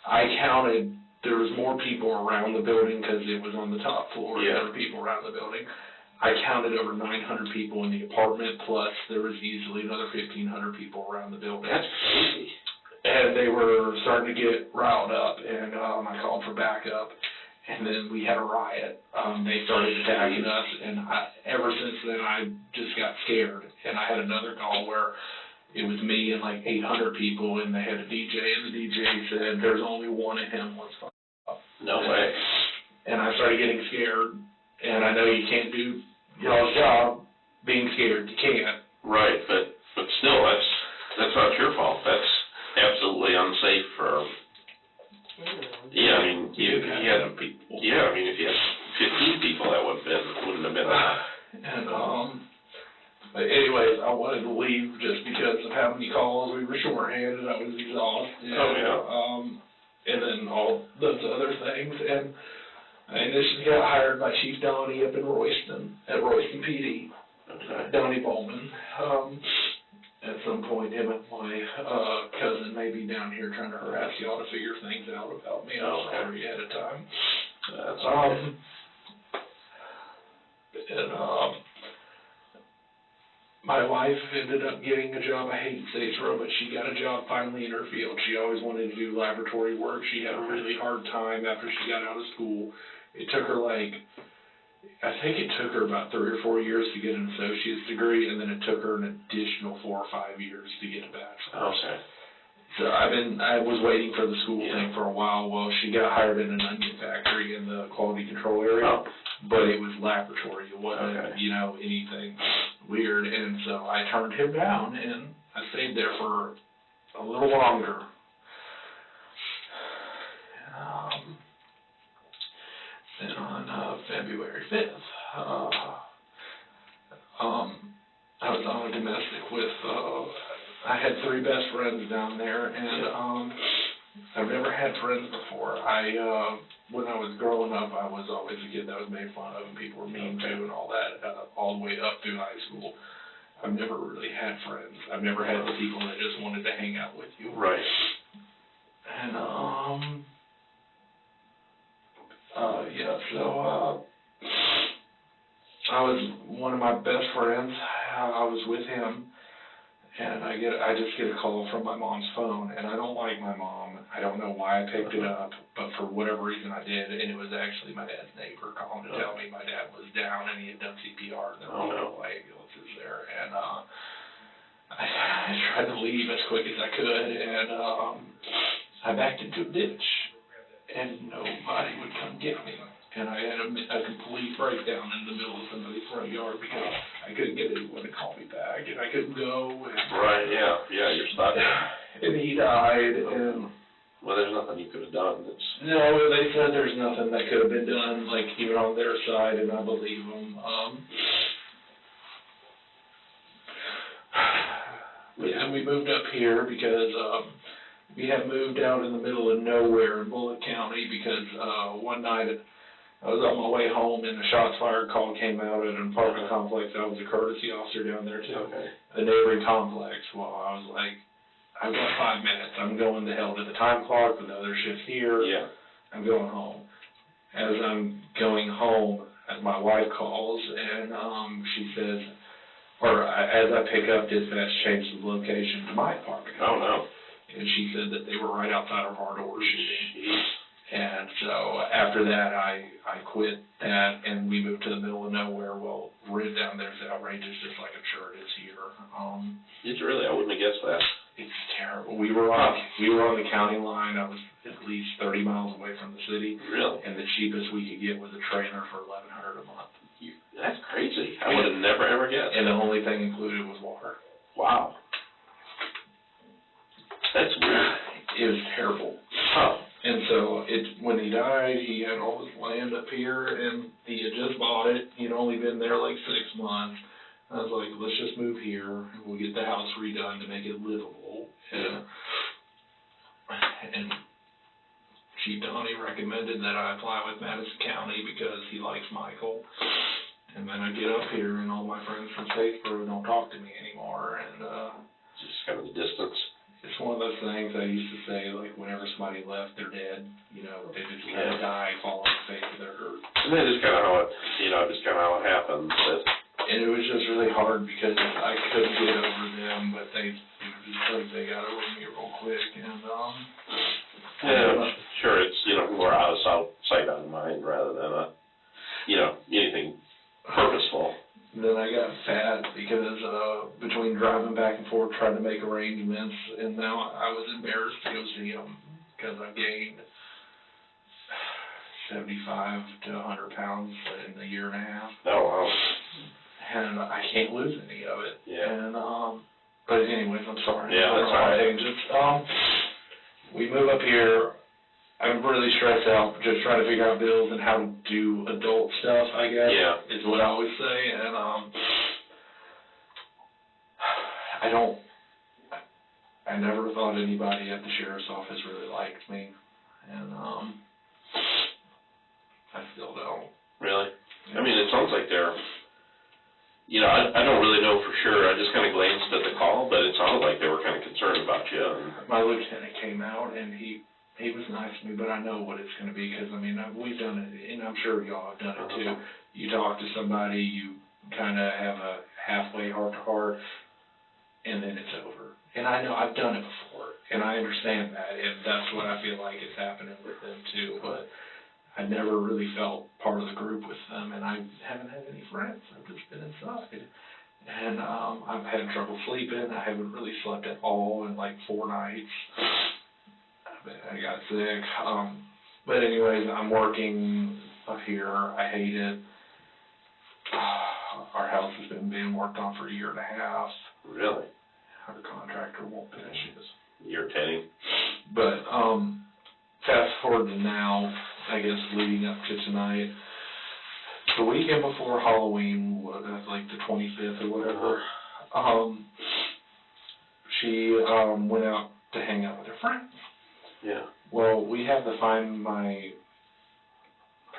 I counted, there was more people around the building because it was on the top floor. Yeah. There were people around the building. I counted over 900 people in the apartment, plus there was easily another 1,500 people around the building. That's crazy. And they were starting to get riled up, and I called for backup, and then we had a riot. They started attacking us, and ever since then I just got scared. And I had another call where it was me and like 800 people, and they had a DJ, and the DJ said, "There's only one of him, let's fuck up." No way. And I started getting scared, and I know you can't do y'all's job being scared. You can't. Right, but still, that's not your fault. That's absolutely unsafe for. Yeah, I mean, if you had people. Yeah, I mean, if you had 15 people, that wouldn't have been enough. And but anyways, I wanted to leave just because of how many calls we were shorthanded. I was exhausted. Oh yeah. And then all those other things, and I initially got hired by Chief Donnie up in Royston at Royston PD. Okay. Donnie Bowman. At some point, him and my cousin may be down here trying to harass y'all to figure things out about me. I'm sorry ahead of time. That's okay. My wife ended up getting a job. I hate Statesboro, but she got a job finally in her field. She always wanted to do laboratory work. She had a really hard time after she got out of school. It took her I think it took her about 3 or 4 years to get an associate's degree, and then it took her an additional 4 or 5 years to get a bachelor's. Okay. So I was waiting for the school thing for a while. Well, she got hired in an onion factory in the quality control area, but it was laboratory. It wasn't, anything weird, and so I turned him down, and I stayed there for a little longer. Then on February 5th, I was on a domestic with, I had 3 best friends down there, and I've never had friends before. When I was growing up, I was always a kid that was made fun of and people were mean to and all that, all the way up through high school. I've never really had friends. I've never had the people that just wanted to hang out with you. Right. And, so I was one of my best friends. I was with him, and I just get a call from my mom's phone, and I don't like my mom. I don't know why I picked it up, but for whatever reason I did, and it was actually my dad's neighbor calling to tell me my dad was down and he had done CPR, and there were no ambulances there, and I tried to leave as quick as I could, and I backed into a ditch, and nobody would come get me. And I had a complete breakdown in the middle of somebody's front yard because I couldn't get anyone to call me back, and I couldn't go. And right, yeah, you're stuck. And he died, and... Well, there's nothing you could have done. No, they said there's nothing that could have been done, even on their side, and I believe them. And we moved up here because we had moved out in the middle of nowhere in Bullitt County because one night I was on my way home and a shots fired call came out at an apartment complex. I was a courtesy officer down there too. Okay. A neighboring complex. Well, I was like, I've got 5 minutes. I'm going to hell to the time clock. The other shift's here. Yeah. I'm going home. As I'm going home, my wife calls and she says, as I pick up, dispatch changed the location to my apartment. Oh no. And she said that they were right outside of our door shooting. And so after that, I quit that, and we moved to the middle of nowhere. Well, right down there is outrageous, just like I'm sure it is here. It's really, I wouldn't have guessed that. It's terrible. We were on the county line. I was at least 30 miles away from the city. Really? And the cheapest we could get was a trailer for $1,100 a month. That's crazy. I would have never ever guessed. And the only thing included was water. Wow. That's weird. It was terrible. Huh. And so when he died, he had all his land up here, and he had just bought it. He'd only been there like 6 months. I was like, let's just move here, and we'll get the house redone to make it livable. And Chief Donnie recommended that I apply with Madison County because he likes Michael. And then I get up here, and all my friends from Statesboro don't talk to me anymore, and Just kind of the distance. it's one of those things I used to say, like, whenever somebody left, they're dead. You know, they just kind of die, fall off the face of their earth. And that is kind of how it, just kind of how it happens. That, And it was just really hard because I couldn't get over them, but it was just like they got over me real quick, and sure, it's, more out of sight, out of mind, rather than anything purposeful. then I got fat because between driving back and forth trying to make arrangements, and now I was embarrassed to go see him because I gained 75 to 100 pounds in a year and a half. Oh, wow. And I can't lose any of it. Yeah. And but anyways, I'm sorry. Yeah, that's all right. We move up here. I'm really stressed out, just trying to figure out bills and how to do adult stuff, I guess. Yeah. Is what I always say. And I never thought anybody at the sheriff's office really liked me. And I still don't. Really? I mean, it sounds like they're, I don't really know for sure. I just kind of glanced at the call, but it sounded like they were kind of concerned about you. My lieutenant came out, and he was nice to me, but I know what it's going to be because, we've done it, and I'm sure y'all have done it too. You talk to somebody, you kind of have a halfway heart-to-heart, and then it's over. And I know I've done it before, and I understand that, and that's what I feel like is happening with them too, but I never really felt part of the group with them, and I haven't had any friends. I've just been inside. And I've had trouble sleeping. I haven't really slept at all in like 4 nights. I got sick. But anyways, I'm working up here. I hate it. Our house has been being worked on for a year and a half. Really? Our contractor won't finish it. Irritating. But fast forward to now, I guess leading up to tonight, the weekend before Halloween, like the 25th or whatever, she went out to hang out with her friends. Yeah. Well, we have to find my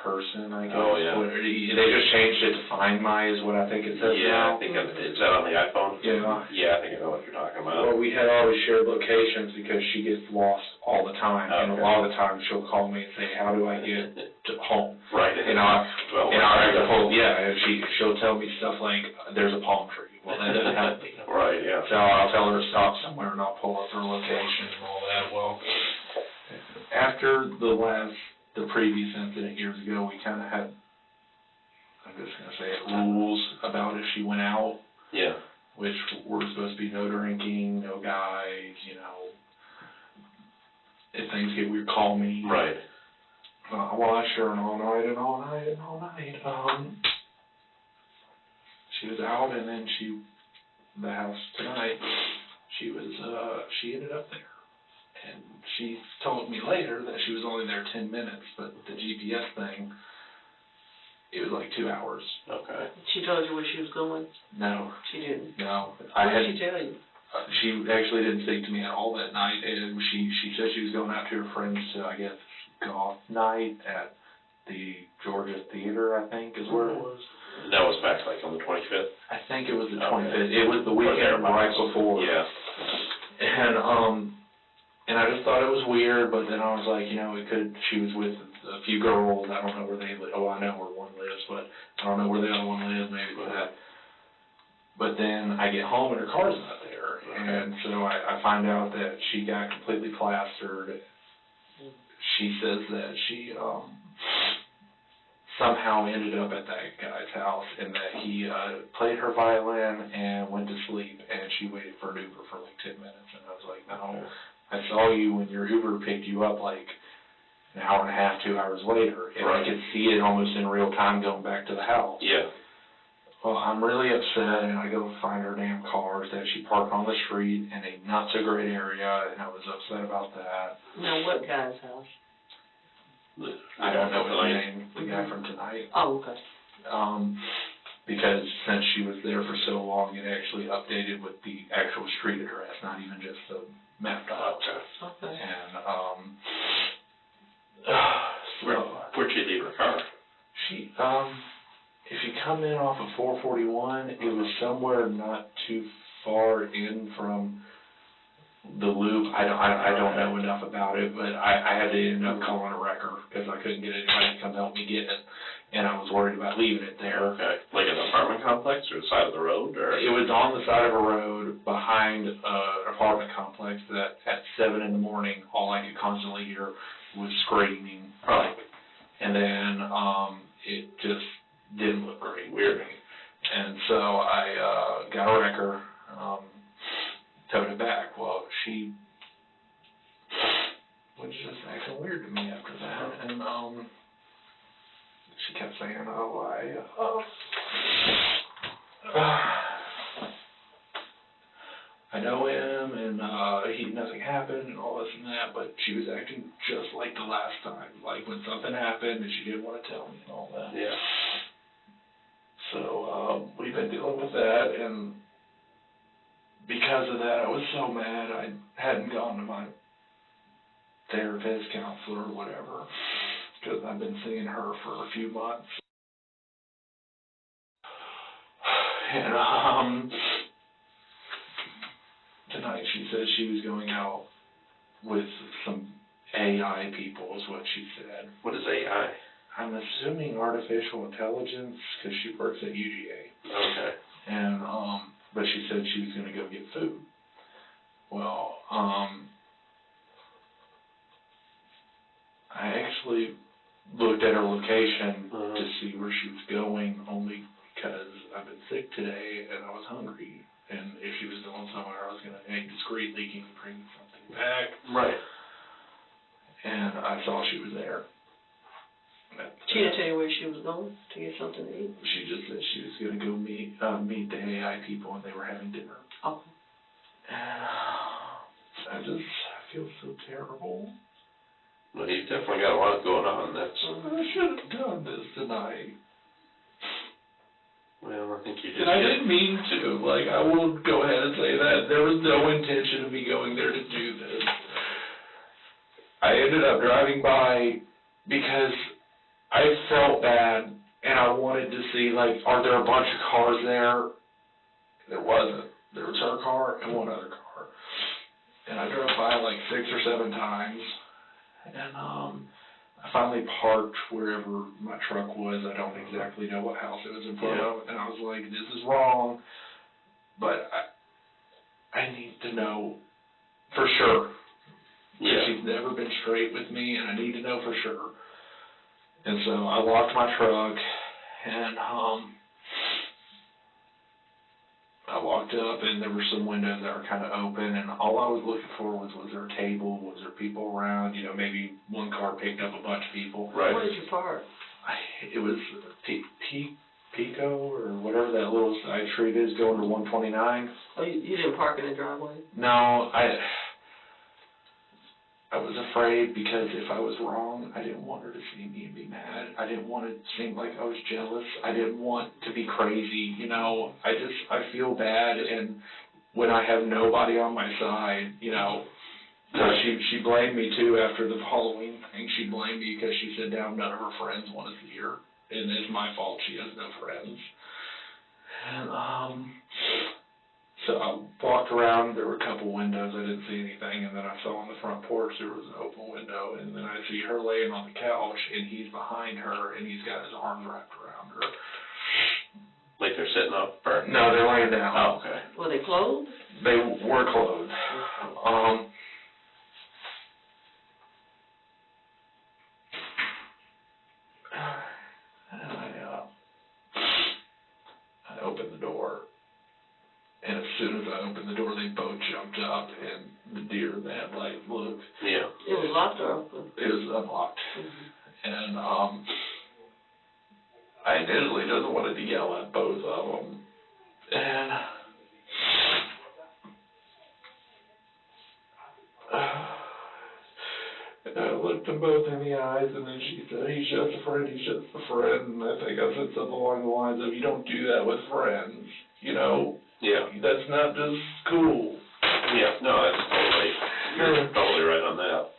person, I guess. Oh, yeah. They just changed it to Find My is what I think it says Yeah, now. I think is that on the iPhone? Yeah. Yeah, I think I know what you're talking about. Well, we had always shared locations because she gets lost all the time, and a lot of the time she'll call me and say, "How do I get to home?" Right. And I have to hold, and she'll tell me stuff like, "There's a palm tree." Well, that doesn't help me. Right. Yeah. So I'll tell her to stop somewhere, and I'll pull up her location and all that. Well, after the previous incident years ago, we kind of had, I'm just going to say it, rules about if she went out. Yeah. Which were supposed to be no drinking, no guys, if things get weird, call me. Right. Well, I sure and all night. She was out, and then the house tonight, she ended up there. And she told me later that she was only there 10 minutes, but with the GPS thing, it was like 2 hours. Okay. She told you where she was going? No. She didn't? No. What did she tell you? She actually didn't speak to me at all that night. And she said she was going out to her friends to, I guess, golf night at the Georgia Theater, I think, is where it was. And that was back like on the 25th? I think it was the 25th. It was the weekend right before. Yeah. And I just thought it was weird, but then I was like, she was with a few girls. I don't know where they live. Oh, I know where one lives, but I don't know where the other one lives, maybe that. But then I get home and her car's not there. And so I find out that she got completely plastered. She says that she somehow ended up at that guy's house and that he played her violin and went to sleep, and she waited for an Uber for like 10 minutes. And I was like, no, I saw you when your Uber picked you up like an hour and a half, 2 hours later, and I could see it almost in real time going back to the house. Yeah. Well, I'm really upset, and I go find her damn cars that she parked on the street in a not-so-great area, and I was upset about that. Now, what guy's house? I don't know his name, the guy from tonight. Oh, okay. because since she was there for so long, it actually updated with the actual street address, not even just the map dot. Okay. And, Where'd she leave her car? she, if you come in off of 441, it was somewhere not too far in from the loop. I don't know enough about it, but I had to end up calling a wrecker because I couldn't get anybody to come help me get it, and I was worried about leaving it there. Okay. Like an apartment complex or the side of the road, or? It was on the side of a road behind an apartment complex that at 7 in the morning, all I could constantly hear was screaming. Right. And then it just didn't look great. Weird. And so I got a wrecker, towed it back. Well, she was just acting weird to me after that. And she kept saying, I know him, and nothing happened, and all this and that, but she was acting just like the last time, like when something happened, and she didn't want to tell me and all that. Yeah. So, we've been dealing with that, and because of that, I was so mad I hadn't gone to my therapist, counselor, or whatever, because I've been seeing her for a few months. And, tonight she said she was going out with some AI people, is what she said. What is AI? I'm assuming artificial intelligence, because she works at UGA. Okay. And, but she said she was going to go get food. Well, I actually looked at her location to see where she was going, only because I've been sick today and I was hungry. And if she was going somewhere, I was going to act discreetly, can you bring something back? Right. And I saw she was there. She didn't tell you where she was going to get something to eat? She just said she was going to go meet the AI people, and they were having dinner. Oh. And I feel so terrible. Well, you've definitely got a lot going on. I should have done this tonight. Well, I think you just... And I didn't mean to. Like, I will go ahead and say that. There was no intention of me going there to do this. I ended up driving by because I felt bad, and I wanted to see, like, are there a bunch of cars there? There wasn't. There was her car and one other car. And I drove by like 6 or 7 times, and I finally parked wherever my truck was. I don't exactly know what house it was in front of, and I was like, this is wrong, but I need to know for sure. Yeah. She's never been straight with me, and I need to know for sure. And so I locked my truck, and I walked up, and there were some windows that were kind of open, and all I was looking for was there a table, was there people around, you know, maybe one car picked up a bunch of people. Right. Where did you park? It was Pico, or whatever that little side street is, going to 129. Oh, you didn't park in the driveway? No, I was afraid because if I was wrong, I didn't want her to see me and be mad. I didn't want it to seem like I was jealous. I didn't want to be crazy, you know. I feel bad, and when I have nobody on my side, you know. So she blamed me too after the Halloween thing. She blamed me because she said none of her friends want to see her, and it's my fault she has no friends. And so I walked around, there were a couple windows, I didn't see anything, and then I saw on the front porch there was an open window, and then I see her laying on the couch, and he's behind her, and he's got his arms wrapped around her. Like they're sitting up? Or? No, they're laying down. Oh, okay. Were they clothed? They were clothed. And I opened the door. And as soon as I opened the door, they both jumped up, and the deer in the headlight looked. Yeah. It was locked or open? It was unlocked. Mm-hmm. And I initially just wanted to yell at both of them. And And I looked them both in the eyes, and then she said, he's just a friend, he's just a friend. And I think I said something along the lines of, you don't do that with friends, you know? Yeah. That's not just cool. Yeah, no, that's totally, you're totally right on that.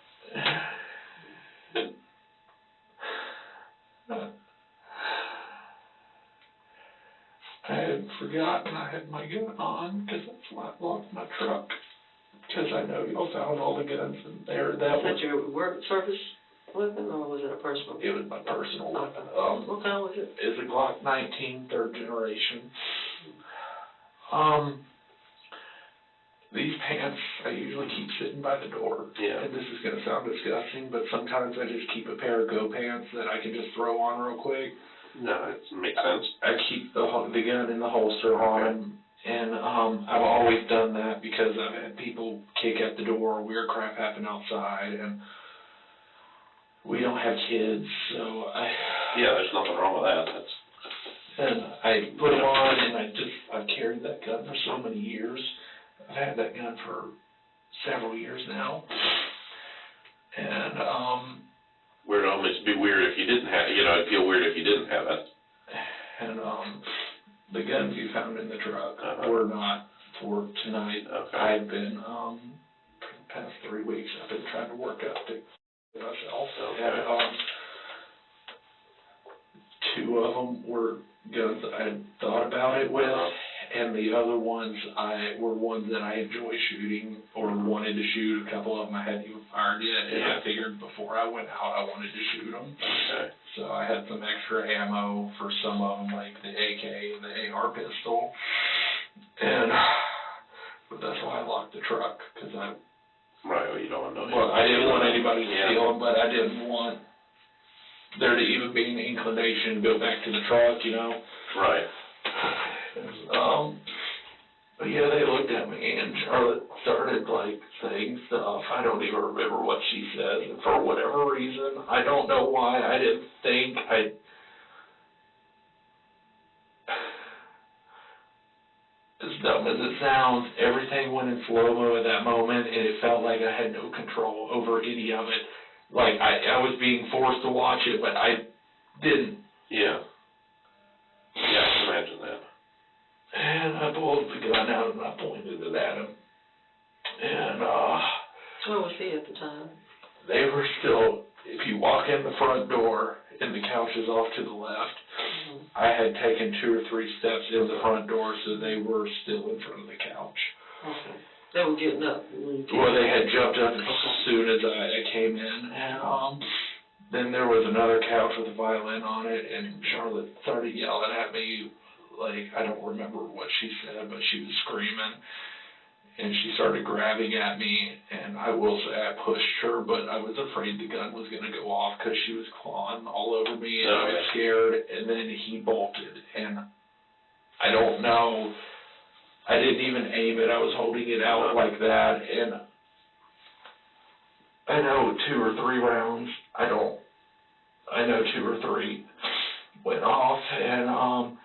I had forgotten I had my gun on, because that's why I locked my truck. Because I know y'all found all the guns in there. That Was that your work service weapon, or was it a personal? It was my personal weapon. What kind was it? It's a Glock 19, third generation. These pants I usually keep sitting by the door. Yeah. And this is going to sound disgusting, but sometimes I just keep a pair of Go pants that I can just throw on real quick. No, it makes sense. I keep the gun in the holster on, and I've always done that because I've had people kick at the door, weird crap happen outside, and we don't have kids, so Yeah, there's nothing wrong with that. And I put them on, and I've carried that gun for so many years. I've had that gun for several years now, and It would almost be weird if you didn't have, it'd feel weird if you didn't have it. And the guns you found in the truck were not for tonight. Okay. I've been, for the past 3 weeks, I've been trying to work up to myself. Okay. And 2 of them were guns that I had thought about it with, and the other ones were ones that I enjoy shooting or wanted to shoot. A couple of them I hadn't even fired yet, and I figured before I went out I wanted to shoot them. Okay. So I had some extra ammo for some of them, like the AK and the AR pistol. But that's why I locked the truck, because Right, well, you don't want to know. well, I didn't want anybody to steal them, but I didn't want there to even be an inclination to go back to the truck, you know? Right. But yeah, they looked at me, and Charlotte started, like, saying stuff. I don't even remember what she said, and for whatever reason, I don't know why, I didn't think as dumb as it sounds, everything went in slow-mo at that moment, and it felt like I had no control over any of it. Like, I was being forced to watch it, but I didn't. Yeah. Yeah, I can imagine that. And I pulled the gun out and I pointed it at him. And, Where was he at the time? they were still, if you walk in the front door and the couch is off to the left, I had taken 2 or 3 steps in the front door, so they were still in front of the couch. Okay. They were getting up when you came. Well, they had jumped up as soon as I came in, and then there was another couch with a violin on it, and Charlotte started yelling at me, like, I don't remember what she said, but she was screaming, and she started grabbing at me, and I will say I pushed her, but I was afraid the gun was going to go off because she was clawing all over me, and I was scared, and then he bolted, and I don't know, I didn't even aim it, I was holding it out like that, and I know 2 or 3 rounds, I know 2 or 3 went off, and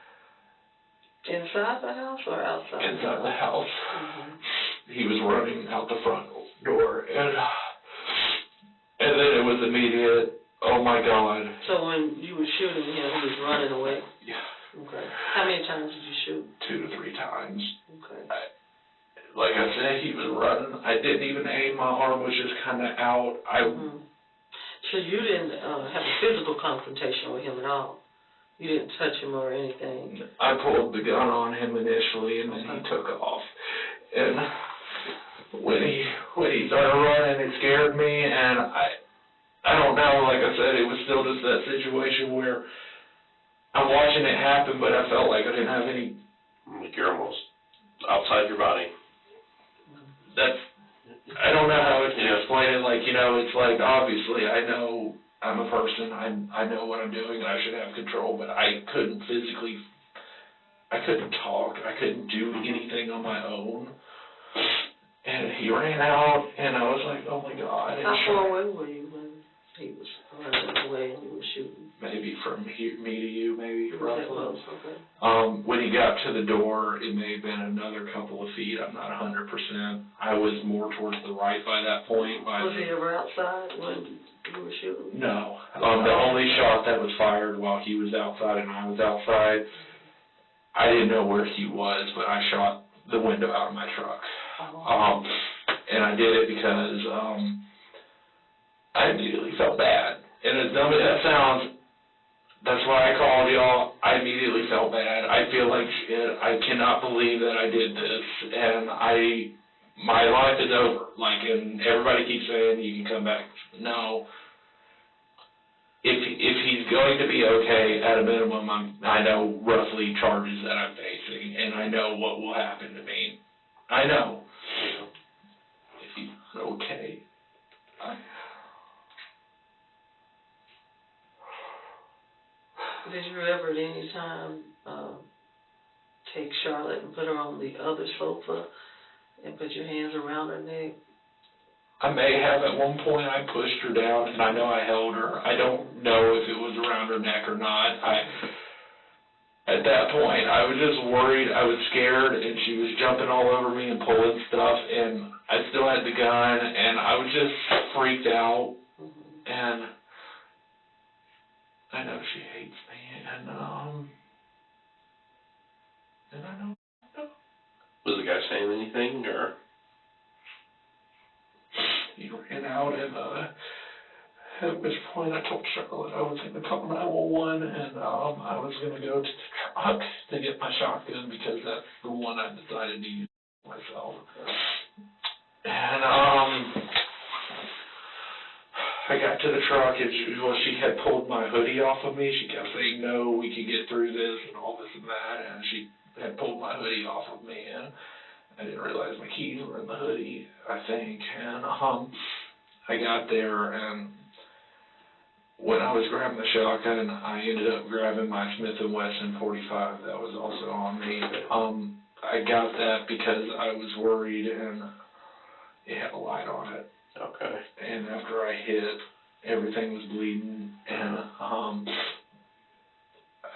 inside the house or outside? Inside the house. He was running out the front door, and then it was immediate, oh my God. So when you were shooting him, he was running away? Yeah. Okay. How many times did you shoot? 2 to 3 times. Okay. Like I said, he was running. I didn't even aim. My arm was just kind of out. So you didn't have a physical confrontation with him at all? You didn't touch him or anything? I pulled the gun on him initially, and then he took off. And when he started running, it scared me, and I don't know, like I said, it was still just that situation where I'm watching it happen, but I felt like I didn't have any... Like you're almost outside your body. I don't know how to explain it, like, it's like, obviously, I know I'm a person, I know what I'm doing, and I should have control, but I couldn't talk, I couldn't do anything on my own, and he ran out, and I was like, oh my God. How far away were you when he was running away and you were shooting? Maybe maybe from me to you, maybe, roughly. Okay. When he got to the door, it may have been another couple of feet. I'm not 100%. I was more towards the right by that point. Was he ever outside when you were shooting? No. The only shot that was fired while he was outside and I was outside, I didn't know where he was, but I shot the window out of my truck. Oh. And I did it because I immediately felt bad. And as dumb as that sounds, that's why I called y'all. I immediately felt bad. I feel like shit. I cannot believe that I did this. And my life is over. Like, and everybody keeps saying you can come back. No. If he's going to be okay, at a minimum, I know roughly charges that I'm facing, and I know what will happen to me. I know. If he's okay. Did you ever at any time take Charlotte and put her on the other sofa and put your hands around her neck? I may have at one point. I pushed her down, and I know I held her. I don't know if it was around her neck or not. At that point, I was just worried. I was scared, and she was jumping all over me and pulling stuff, and I still had the gun, and I was just freaked out. And I know she hates me, and I know. Was the guy saying anything, or? He ran out, and at which point I told Charlotte I was going to call 911, and I was going to go to the truck to get my shotgun because that's the one I decided to use myself. And I got to the truck, and she had pulled my hoodie off of me. She kept saying, no, we can get through this, and all this and that, and she had pulled my hoodie off of me, and I didn't realize my keys were in the hoodie, I think, and I got there, and when I was grabbing the shotgun, I ended up grabbing my Smith & Wesson .45 that was also on me. I got that because I was worried, and it had a light on it. Okay. And after I hit, everything was bleeding, and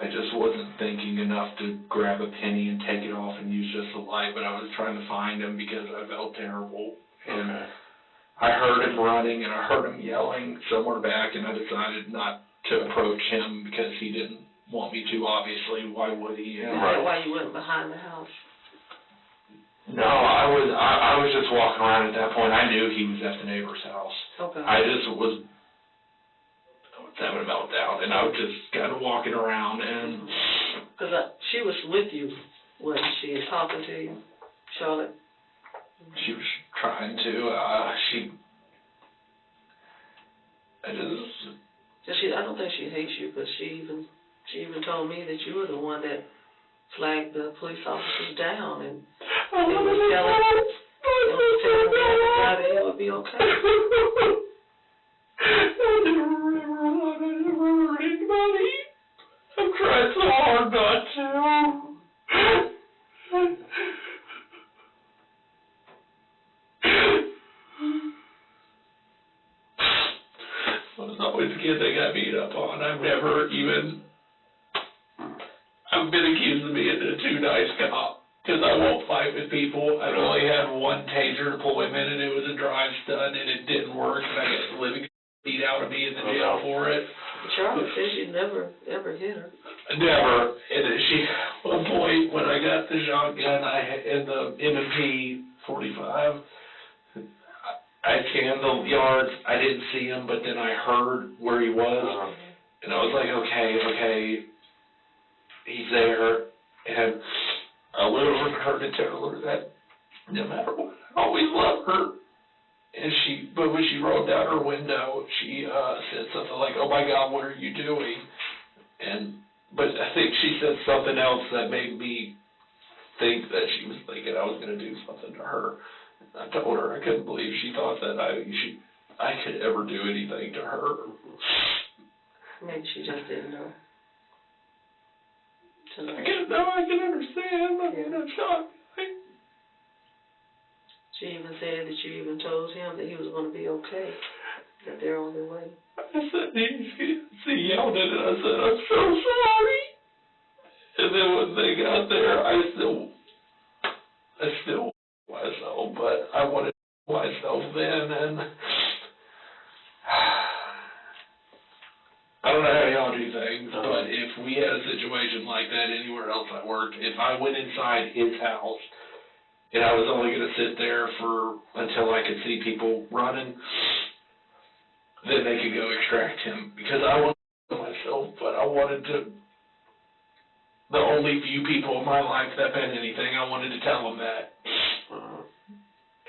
I just wasn't thinking enough to grab a penny and take it off and use just the light, but I was trying to find him because I felt terrible. And I heard him running, and I heard him yelling somewhere back, and I decided not to approach him because he didn't want me to, obviously. Why would he? Is that why you went behind the house? No, I was just walking around at that point. I knew he was at the neighbor's house. Okay. I was having a meltdown, and I was just kind of walking around, and... Because she was with you, wasn't she, talking to you, Charlotte? She was trying to, I don't think she hates you, but she even told me that you were the one that flagged the police officers down, and was telling me that it would be okay. I never hurt anybody. I've tried so hard not to. I was always a kid that got beat up on. I've been accused of being a too nice cop because I won't fight with people. I've only had one taser deployment, and it was a drive stun, and it didn't work, and I got the living beat out of me in the jail for it. Charlotte says you never, ever hit her. Never. And one point when I got the shotgun, in the M&P 45, I scanned the yards. I didn't see him, but then I heard where he was, and I was like, okay, he's there. And I went over to her to tell her that no matter what, I always love her. But when she rolled down her window, she said something like, "Oh my God, what are you doing?" But I think she said something else that made me think that she was thinking I was going to do something to her. I told her I couldn't believe she thought that I could ever do anything to her. Maybe she just didn't know. I can understand. I mean, I'm shocked. She even said that you even told him that he was going to be okay. That they're on their way. I said, he yelled at it. I said, I'm so sorry. And then when they got there, I still myself, but I wanted myself then, and I don't know how y'all do things, but if we had a situation like that anywhere else I worked, if I went inside his house and I was only going to sit there until I could see people running, then they could go extract him, because I wanted to myself, but I wanted to, the only few people in my life that meant anything, I wanted to tell them that.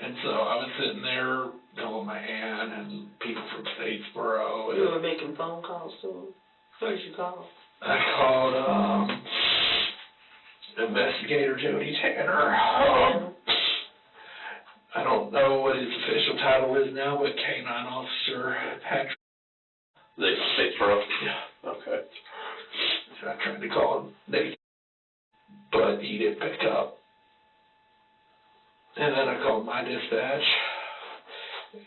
And so I was sitting there telling my aunt and people from Statesboro. You were making phone calls to him? Who did you call? I called Investigator Jody Tanner. I don't know what his official title is now, but K-9 Officer Patrick. Statesboro? Yeah. Okay. So I tried to call him, but he didn't pick up. And then I called my dispatch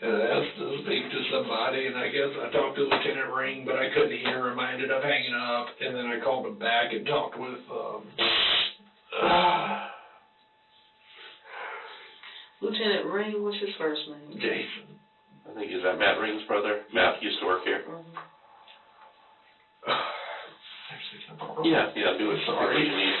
and I asked to speak to somebody, and I guess I talked to Lieutenant Ring, but I couldn't hear him. I ended up hanging up, and then I called him back and talked with Lieutenant Ring, what's his first name? Jason. I think is that Matt Ring's brother? Matt used to work here. Yeah, do it. Sorry. You need.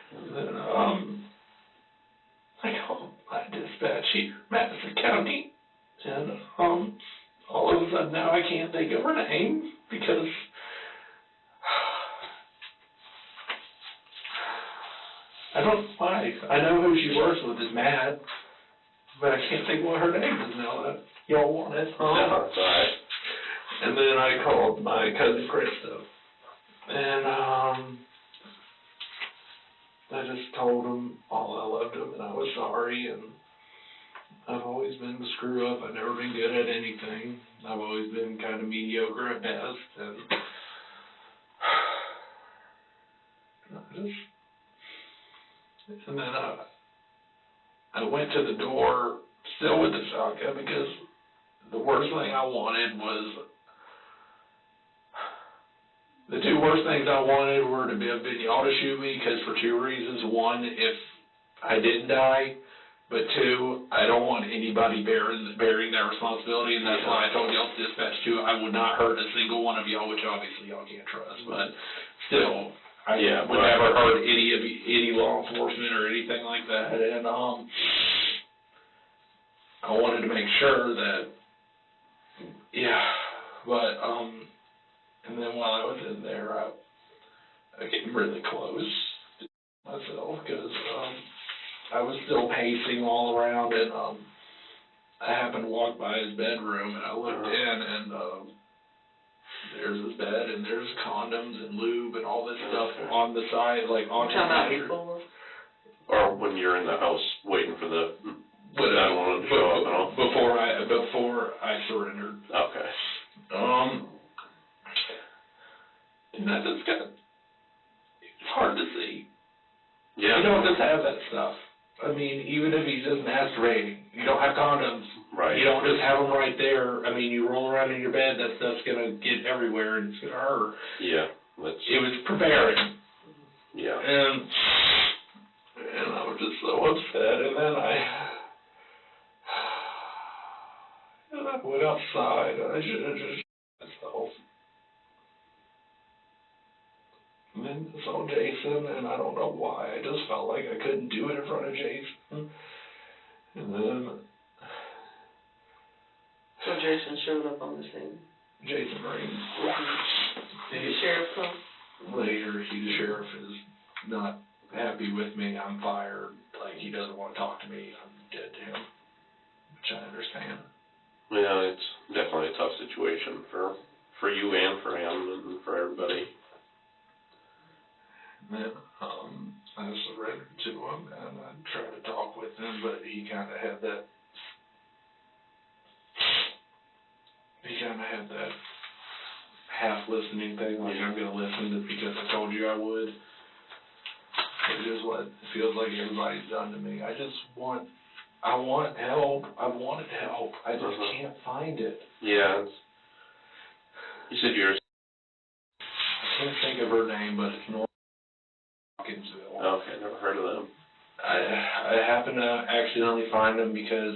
And then I called my dispatch here, Madison County, and all of a sudden now I can't think of her name because I don't know why. I know who she works with is Matt, but I can't think what her name is now that y'all want it. No, that's all right. And then I called my cousin Krista, and I just told him all I loved him and I was sorry, and I've always been the screw up. I've never been good at anything. I've always been kind of mediocre at best, and then I went to the door still with the shotgun because the worst thing I wanted was, the two worst things I wanted were to be y'all to shoot me, because for two reasons. One, if I didn't die, but two, I don't want anybody bearing that responsibility, and that's why I told y'all dispatch too, I would not hurt a single one of y'all, which obviously y'all can't trust, but still, I would never hurt any law enforcement or anything like that, and I wanted to make sure that, and then while I was in there, I came really close to myself, because I was still pacing all around, and I happened to walk by his bedroom, and I looked in, and there's his bed, and there's condoms and lube and all this stuff on the side, like on his mattress. Or when you're in the house waiting for the 911 to show up and all? Before I surrendered. Okay. And I just got, it's hard to see. Yeah. You don't just have that stuff. I mean, even if he's just masturbating, you don't have condoms. Right. You don't just have them right there. I mean, you roll around in your bed, that stuff's going to get everywhere and it's going to hurt. Yeah. It was preparing. Yeah. And I was just so upset. And then I went outside, and I should have just shot myself. And then I saw Jason, and I don't know why. I just felt like I couldn't do it in front of Jason. And then... So Jason showed up on the scene? Jason Ring. Did the sheriff come? Later, the sheriff is not happy with me. I'm fired. Like, he doesn't want to talk to me. I'm dead to him, which I understand. Yeah, it's definitely a tough situation for you and for him and for everybody. And then I surrendered to him, and I tried to talk with him, but he kind of had that half listening thing, like, I'm going to listen because I told you I would. which is what it feels like everybody's done to me. I want help. I wanted help. I just can't find it. Yeah. You said you're... I can't think of her name, but it's North Hawkinsville. Okay, never heard of them. I happened to accidentally find them because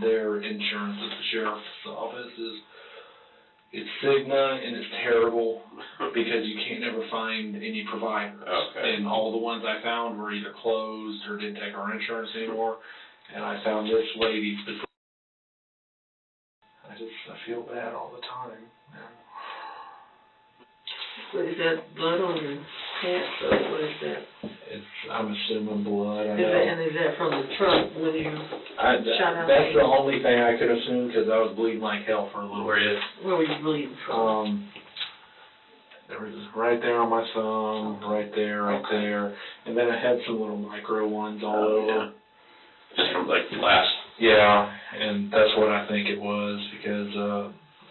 their insurance at the sheriff's office it's Cigna, and it's terrible because you can't ever find any providers. Okay. And all the ones I found were either closed or didn't take our insurance anymore. And I found this lady. I feel bad all the time. What is that, blood on your pants, or what is that? I'm assuming blood. Is that from the truck when you shot out? That's the only thing I could assume because I was bleeding like hell for a little bit. Where were you bleeding from? There was right there on my thumb, right there, and then I had some little micro ones all over. Yeah. Just from like last. Yeah, and that's what I think it was because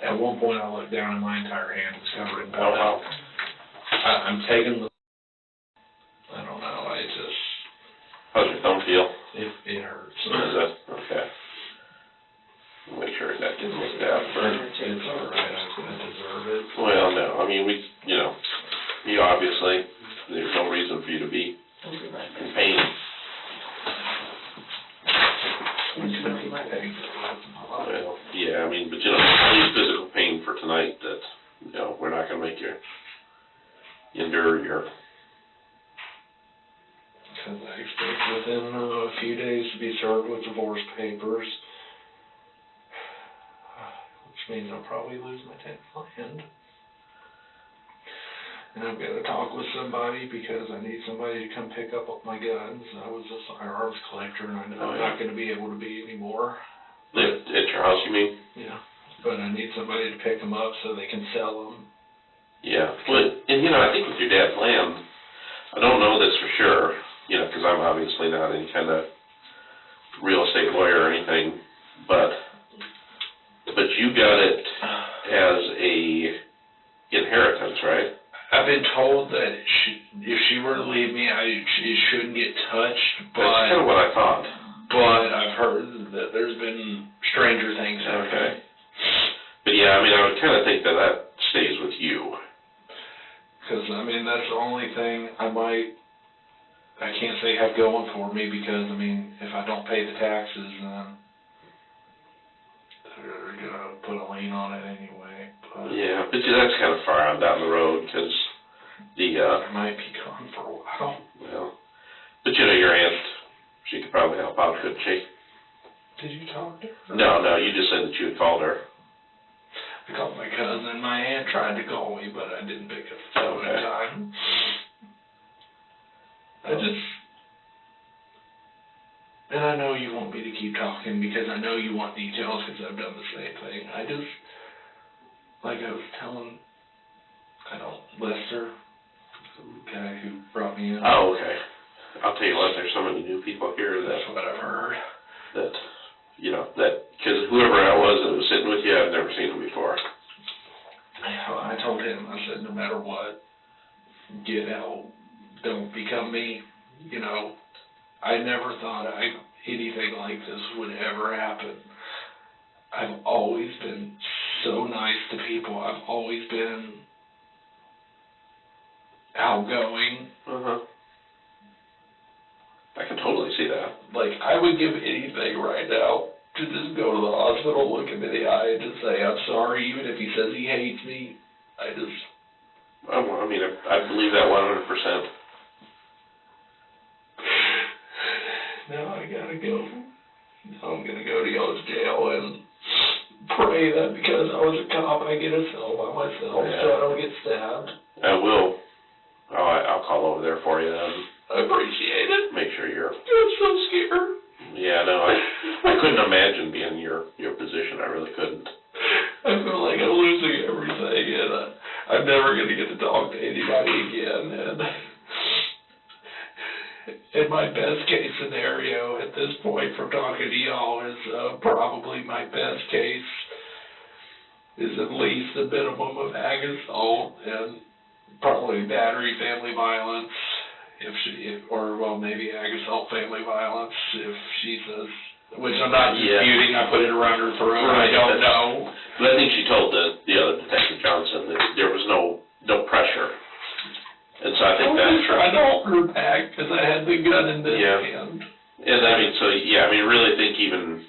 at one point I looked down and my entire hand was covered in blood. Oh wow. I'm taking the. I don't know. How's your thumb feel? It hurts. Is it? Okay. Make sure that gets looked after. It's all right. I deserve it. Well, no. I mean, you obviously, there's no reason for you to be in pain. Well, yeah, I mean, but any physical pain for tonight that, we're not going to make you endure your... Because I expect within a few days to be served with divorce papers, which means I'll probably lose my 10th land. And I've got to talk with somebody because I need somebody to come pick up my guns. I was a firearms collector, and I know I'm not going to be able to be anymore. At your house, you mean? Yeah, but I need somebody to pick them up so they can sell them. Yeah, well, and I think with your dad's land, I don't know this for sure, because I'm obviously not any kind of real estate lawyer or anything, but you got it as a inheritance, right? I've been told that if she were to leave me, it shouldn't get touched, but... That's kind of what I thought. But I've heard that there's been stranger things happen. Okay. But yeah, I mean, I would kind of think that stays with you. Because, I mean, that's the only thing I can't say have going for me because, I mean, if I don't pay the taxes, then they're going to put a lien on it anyway. But yeah, but that's kind of far on down the road because I might be gone for a while. Well, but your aunt, she could probably help out, couldn't she? Did you talk to her? No, you just said that you had called her. I called my cousin. My aunt tried to call me, but I didn't pick up the phone in time. And I know you want me to keep talking because I know you want details because I've done the same thing. Like I was telling, Lester, the guy who brought me in. Oh, okay. I'll tell you what, there's so many new people here That's what I've heard. Because whoever that was that was sitting with you, I've never seen him before. I told him, I said, no matter what, get help. Don't become me. I never thought anything like this would ever happen. I've always been so nice to people. I've always been outgoing. I can totally see that. Like, I would give anything right now to just go to the hospital, look him in the eye, and just say, I'm sorry, even if he says he hates me. I believe that 100%. Now I gotta go. I'm gonna go to y'all's jail and pray that because I was a cop, I get a cell by myself so I don't get stabbed. I will. I'll call over there for you. I appreciate it. Make sure you're... I'm so scared. Yeah, no, I couldn't imagine being in your position. I really couldn't. I feel like I'm losing everything, and I'm never going to get to talk to anybody again. And my best case scenario at this point from talking to y'all is probably my best case is at least the minimum of ag assault and probably battery, family violence, or maybe ag assault, family violence, if she says, which I'm not disputing, I put it around her throat, I don't know. But I think she told the other Detective Johnson that there was no pressure. And so I think that's true. I don't hold her back, because I had the gun in this hand. And I mean, so, yeah, I mean, really think even,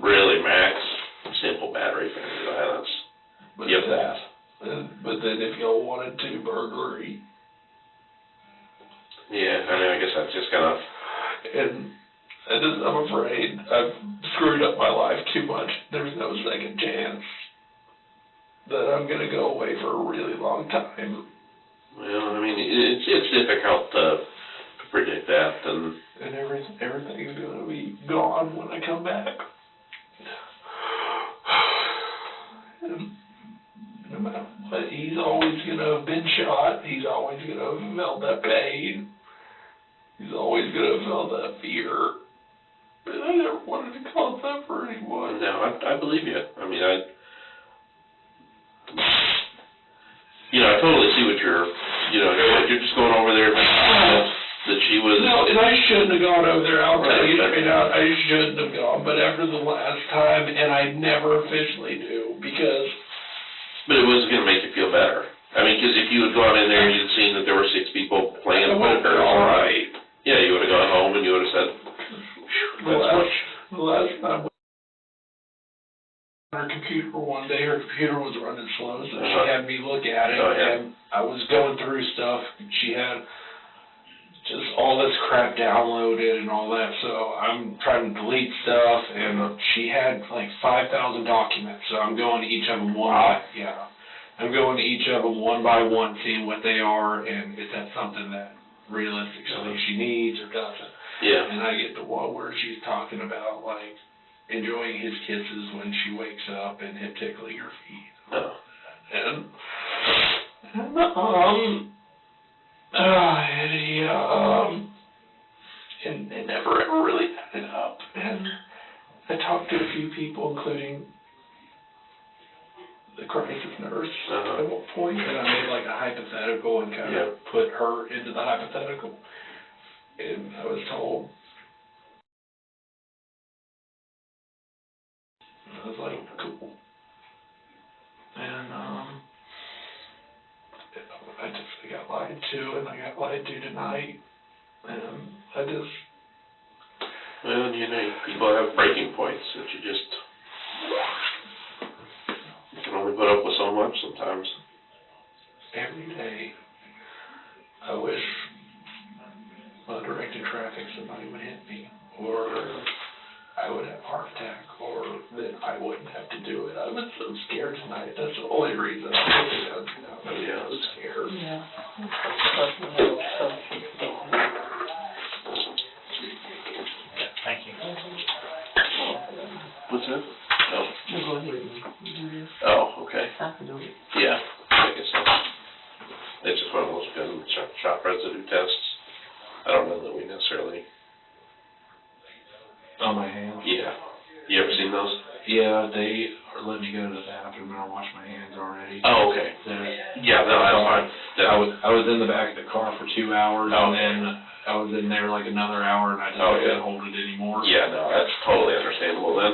really max, simple battery, family violence. But that. But then if y'all wanted to, burglary. Yeah, I mean, I guess that's just kind of... And I'm afraid I've screwed up my life too much. There's no second chance that I'm going to go away for a really long time. Well, I mean, it's difficult to predict that, and everything's going to be gone when I come back. No matter what, he's always going to have been shot. He's always going to have felt that pain. He's always going to have felt that fear. And I never wanted to cause that for anyone. No, I believe you. I mean, I totally see what you're just going over there that she was... No, and I shouldn't have gone over there. I'll tell you straight out, I shouldn't have gone. But after the last time, and I never officially do, because... But it was going to make you feel better. I mean, because if you had gone in there and you'd seen that there were 6 people playing poker, all right. Yeah, you would have gone home and you would have said, the last time her computer one day, her computer was running slow, so she had me look at it, and I was going through stuff. She had just all this crap downloaded and all that, so I'm trying to delete stuff, and she had like 5,000 documents, so I'm going to each of them I'm going to each of them one by one, seeing what they are, and is that something that realistically she needs or doesn't. Yeah. And I get the one where she's talking about, like, enjoying his kisses when she wakes up and him tickling her feet. Oh. And it never ever really added up. And I talked to a few people, including the crisis nurse at one point, and I made like a hypothetical and kind of put her into the hypothetical. And I was told, I was like, cool. And I got lied to, and I got lied to tonight. And I just... Well, people have breaking points that you can only put up with so much sometimes. Every day, I wish while directing traffic somebody would hit me, or I would have a heart attack, or that I wouldn't have to do it. I was so scared tonight. That's the only reason I was scared. Yeah. Thank you. What's that? Oh. You go ahead and do this. Oh, okay. I can do it. Yeah, I guess so. It's just one of those gun shot residue tests. I don't know that we necessarily... On my hands? Yeah. You ever seen those? Yeah, they are letting me go to the bathroom and I wash my hands already. Oh, okay. Yeah, no, that's fine. I was in the back of the car for 2 hours, and then I was in there like another hour, and I just couldn't hold it anymore. Yeah, no, that's totally understandable then.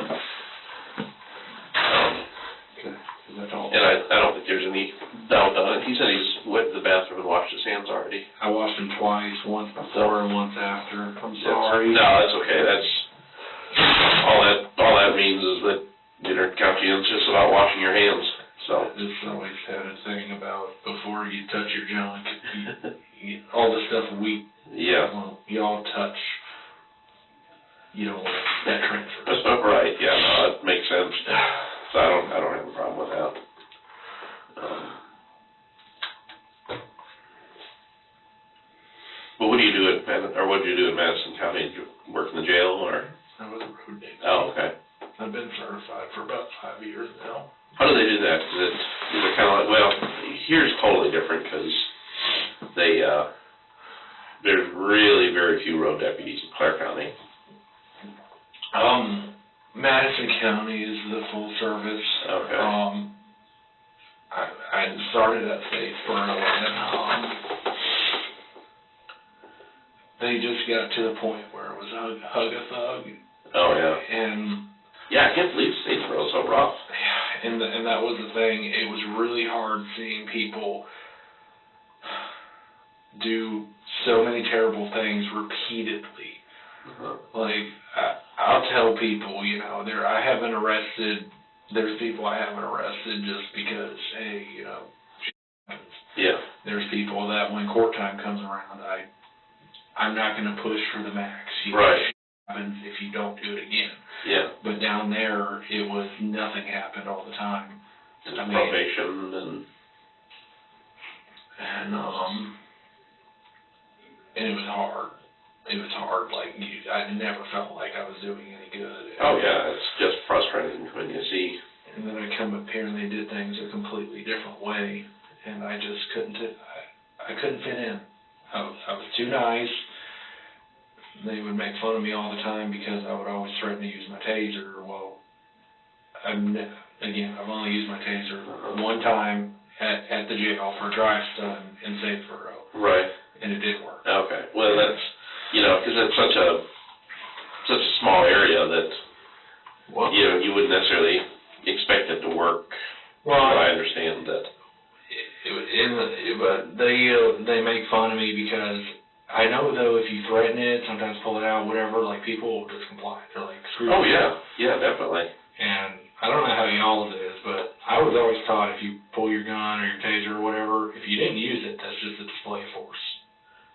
And I don't think there's any doubt on it. He said he's went to the bathroom and washed his hands already. I washed them twice, once before and once after. I'm sorry. No, that's okay. That's all that means is that you're conscientious about washing your hands. So it's always had a thing about before you touch your junk, all the stuff y'all touch, you don't want that transfer. Right? Yeah, no, that makes sense. So I don't have a problem with that. But what do you do what did you do in Madison County? Did you work in the jail or? I was a road deputy. Oh, okay. I've been certified for about 5 years now. How do they do that? Is it kind of like, well, here's totally different because there's really very few road deputies in Clare County. Madison County is the full service. Okay. I started at Statesboro, and they just got to the point where it was hug a thug. Oh, yeah. And yeah, I can't believe Statesboro is so rough. Yeah, and that was the thing. It was really hard seeing people do so many terrible things repeatedly. Like, I'll tell people, you know, there's people I haven't arrested just because, hey, you know, shit happens. Yeah. There's people that when court time comes around, I'm not going to push for the max. Right. Shit happens if you don't do it again. Yeah. But down there, it was nothing happened all the time. Just probation and it was hard. It was hard. Like, I never felt like I was doing any good. Oh yeah, it's just frustrating when you see. And then I come up here and they did things a completely different way, and I just couldn't. I couldn't fit in. I was too nice. They would make fun of me all the time because I would always threaten to use my taser. Well, I've only used my taser one time at the jail for a drive stun in Statesboro. Right. And it did work. Okay. Well, that's, you know, because it's such a small area that, you know, you wouldn't necessarily expect it to work. Well, I understand that. But they make fun of me because I know, though, if you threaten it, sometimes pull it out, whatever, like, people will just comply. They're like, screw Oh, you. yeah. Yeah, definitely. And I don't know how y'all's is, but I was always taught if you pull your gun or your taser or whatever, if you didn't use it, that's just a display of force.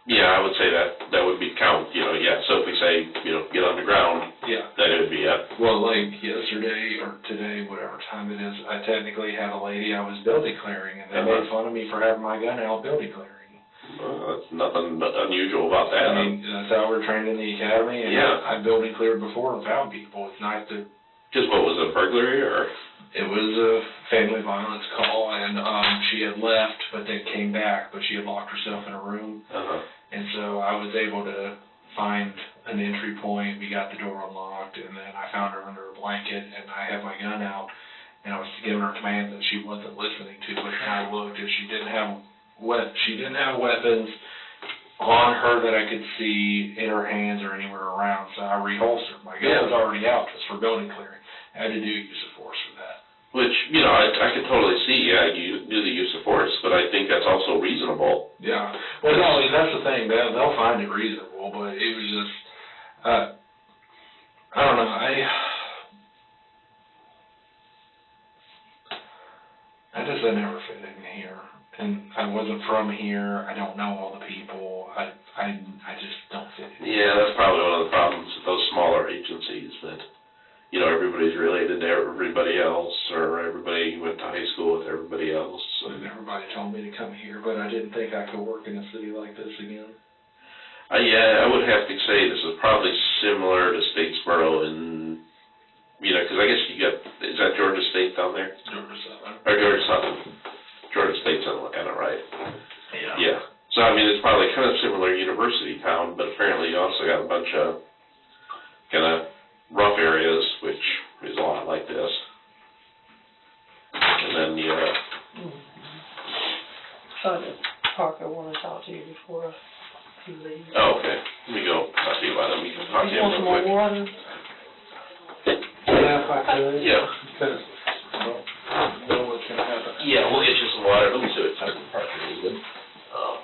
Yeah, I would say that would be count, you know, yeah. So if we say, you know, get on the ground, yeah, that it would be Well, like yesterday or today, whatever time it is, I technically had a lady I was building clearing, and they made fun of me for having my gun out building clearing. Well, that's nothing unusual about that. I mean, that's how we're trained in the academy, and yeah. I've building cleared before and found people. It's nice to... Just what was it, burglary or? It was a family violence call, and she had left, but then came back, but she had locked herself in a room. And so I was able to find an entry point. We got the door unlocked, and then I found her under a blanket, and I had my gun out, and I was giving her commands that she wasn't listening to, but when I looked, and she didn't have weapons on her that I could see in her hands or anywhere around, so I reholstered. My gun was already out just for building clearing. I had to do use of force for that. Which, you know, I could totally see, yeah, you do the use of force, but I think that's also reasonable. Yeah. Well, no, that's the thing. They'll find it reasonable, but it was just, I don't know. I never fit in here. And I wasn't from here. I don't know all the people. I just don't fit in. Yeah, that's probably one of the problems with those smaller agencies that, you know, everybody's related to everybody else, or everybody went to high school with everybody else. And everybody told me to come here, but I didn't think I could work in a city like this again. Yeah, I would have to say this is probably similar to Statesboro in, you know, because I guess you got, is that Georgia State down there? Georgia Southern. Or Georgia Southern. Georgia State's on Atlanta, right? Yeah. Yeah. So, I mean, it's probably kind of similar university town, but apparently you also got a bunch of kind of rough areas, which is a lot like this. And then, Parker, I want to talk to you before you leave. Oh, okay. Let me go. I'll see about him. You can talk to him Want some more real quick. water? Yeah, if I could. Yeah. Because I don't know what's going to happen. Yeah, we'll get you some water. Let me see what type of Parker is good. Hang on a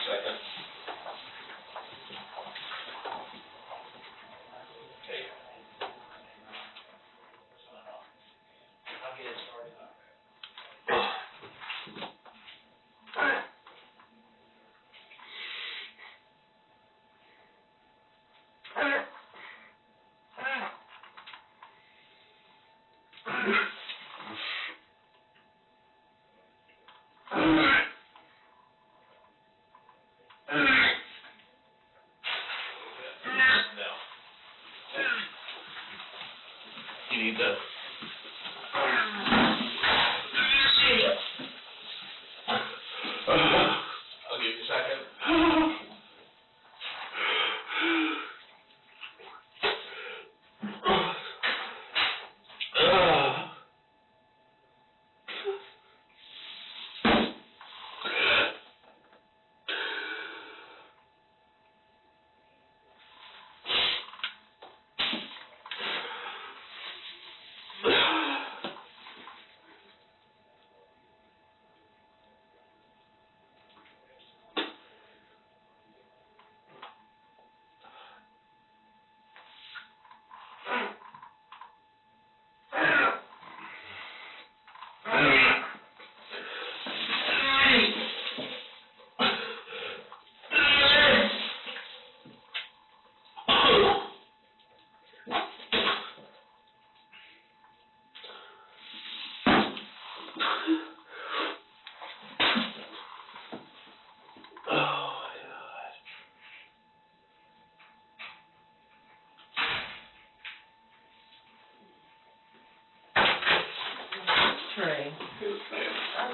second.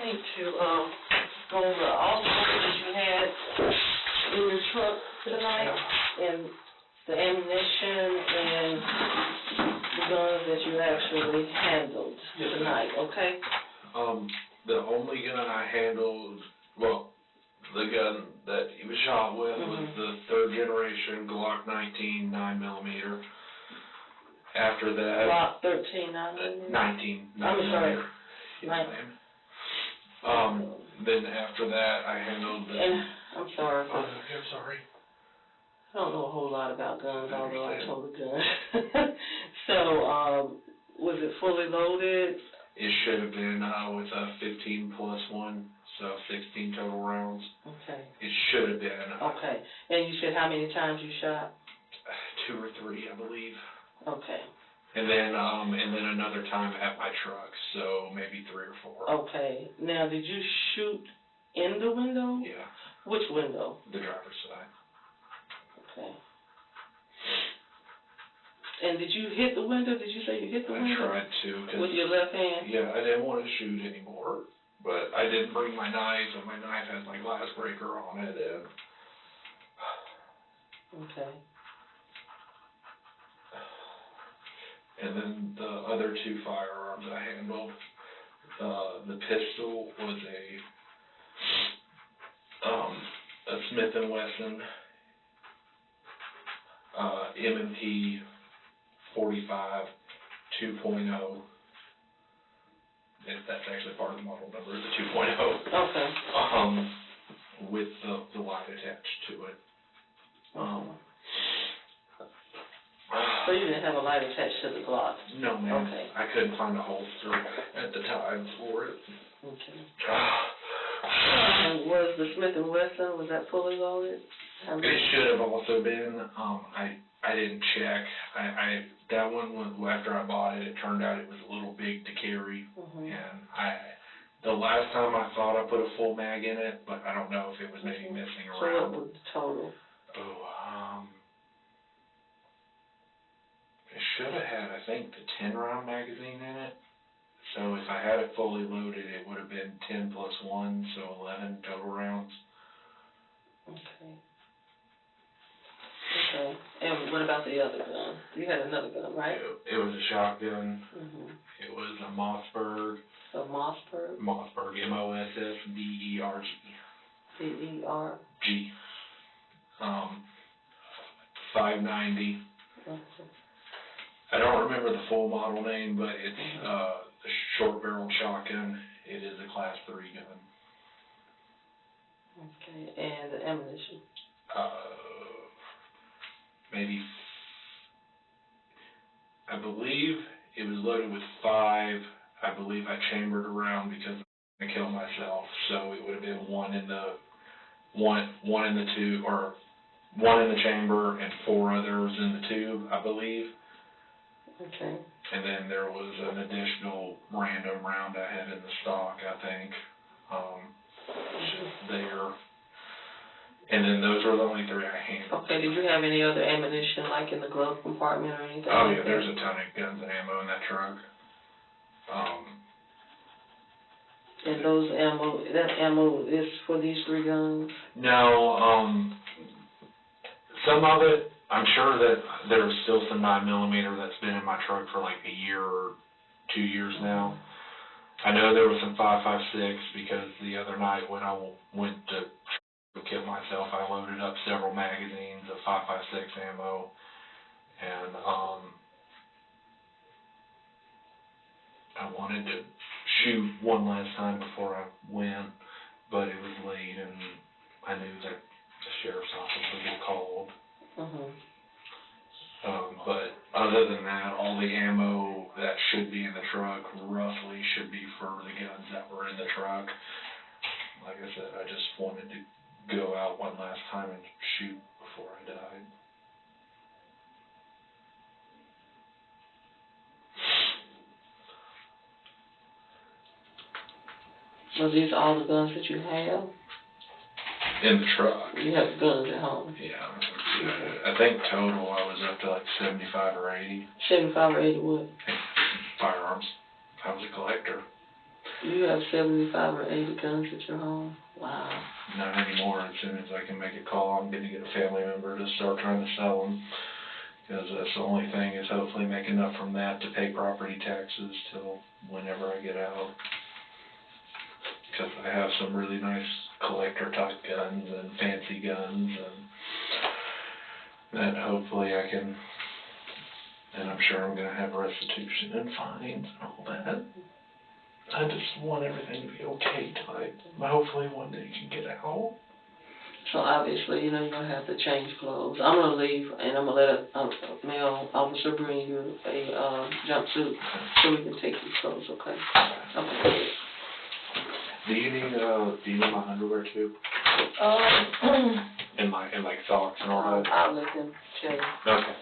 need to, go over all the stuff that you had in your truck tonight, and the ammunition and the guns that you actually handled tonight, okay? The only gun I handled, well, the gun that he was shot with was the 3rd generation Glock 19 9mm. After that, Glock 13, 9mm? 19. I'm sorry. Yes, ma'am. Then after that, I handled the... And, I'm sorry. Oh, okay, I'm sorry. I don't know a whole lot about guns, although I told a gun. So, was it fully loaded? It should have been with a 15 plus 1, so 16 total rounds. Okay. It should have been. Okay. And you said how many times you shot? 2 or 3, I believe. Okay. And then another time at my truck, so maybe 3 or 4. Okay. Now, did you shoot in the window? Yeah. Which window? The driver's side. Okay. And did you hit the window? Did you say you hit the window? I tried to. With your left hand? Yeah, I didn't want to shoot anymore, but I didn't bring my knife, and my knife has my glass breaker on it, and... Okay. And then the other 2 firearms I handled, the pistol was a Smith & Wesson M&P 45 2.0. If that's actually part of the model number, the 2.0. Okay. With the light attached to it. So you didn't have a light attached to the Glock? No, ma'am. Okay. I couldn't find a holster at the time for it. Okay. And was the Smith & Wesson, was that fully loaded? It should have also been. I didn't check. That one was, after I bought it, it turned out it was a little big to carry. And the last time I thought I put a full mag in it, but I don't know if it was maybe missing So around. what was the total? It should have had, I think, the 10-round magazine in it. So if I had it fully loaded, it would have been 10 plus 1, so 11 total rounds. Okay. Okay. And what about the other gun? You had another gun, right? It was a shotgun. It was a Mossberg. A Mossberg? Mossberg, Mossberg. D-E-R? 590. Okay. I don't remember the full model name, but it's a short barrel shotgun. It is a class 3 gun. Okay. And the ammunition? Maybe, I believe it was loaded with 5. I believe I chambered around because I killed myself, so it would have been 1 in the tube, or 1 in the chamber and 4 others in the tube, I believe. Okay. And then there was an additional random round I had in the stock, I think, just there. And then those were the only 3 I handled. Okay, did you have any other ammunition, like in the glove compartment or anything? Oh, like yeah, that? there's a ton of guns and ammo in that truck. And that ammo is for these 3 guns? No, some of it, I'm sure that there's still some 9mm that's been in my truck for like a year or 2 years now. I know there was some 5.56 because the other night when I went to kill myself, I loaded up several magazines of 5.56 ammo, and I wanted to shoot one last time before I went, but it was late and I knew that the sheriff's office would get called. But other than that, all the ammo that should be in the truck roughly should be for the guns that were in the truck. Like I said, I just wanted to go out one last time and shoot before I died. Are these all the guns that you have? In the truck. You have guns at home? Yeah. I think total I was up to like 75 or 80. 75 or 80 what? Firearms. I was a collector. You have 75 or 80 guns at your home? Wow. Not anymore. As soon as I can make a call, I'm going to get a family member to start trying to sell them. Because that's the only thing, is hopefully make enough from that to pay property taxes till whenever I get out. Because I have some really nice collector type guns and fancy guns, and that hopefully I can, and I'm sure I'm going to have restitution and fines and all that. I just want everything to be okay till I hopefully one day can get out. So obviously, you're going to have to change clothes. I'm going to leave, and I'm going to let a male officer bring you a jumpsuit so we can take these clothes, okay? Okay. Do you need my underwear too? And like socks and all that? I'll let them tell you. Okay.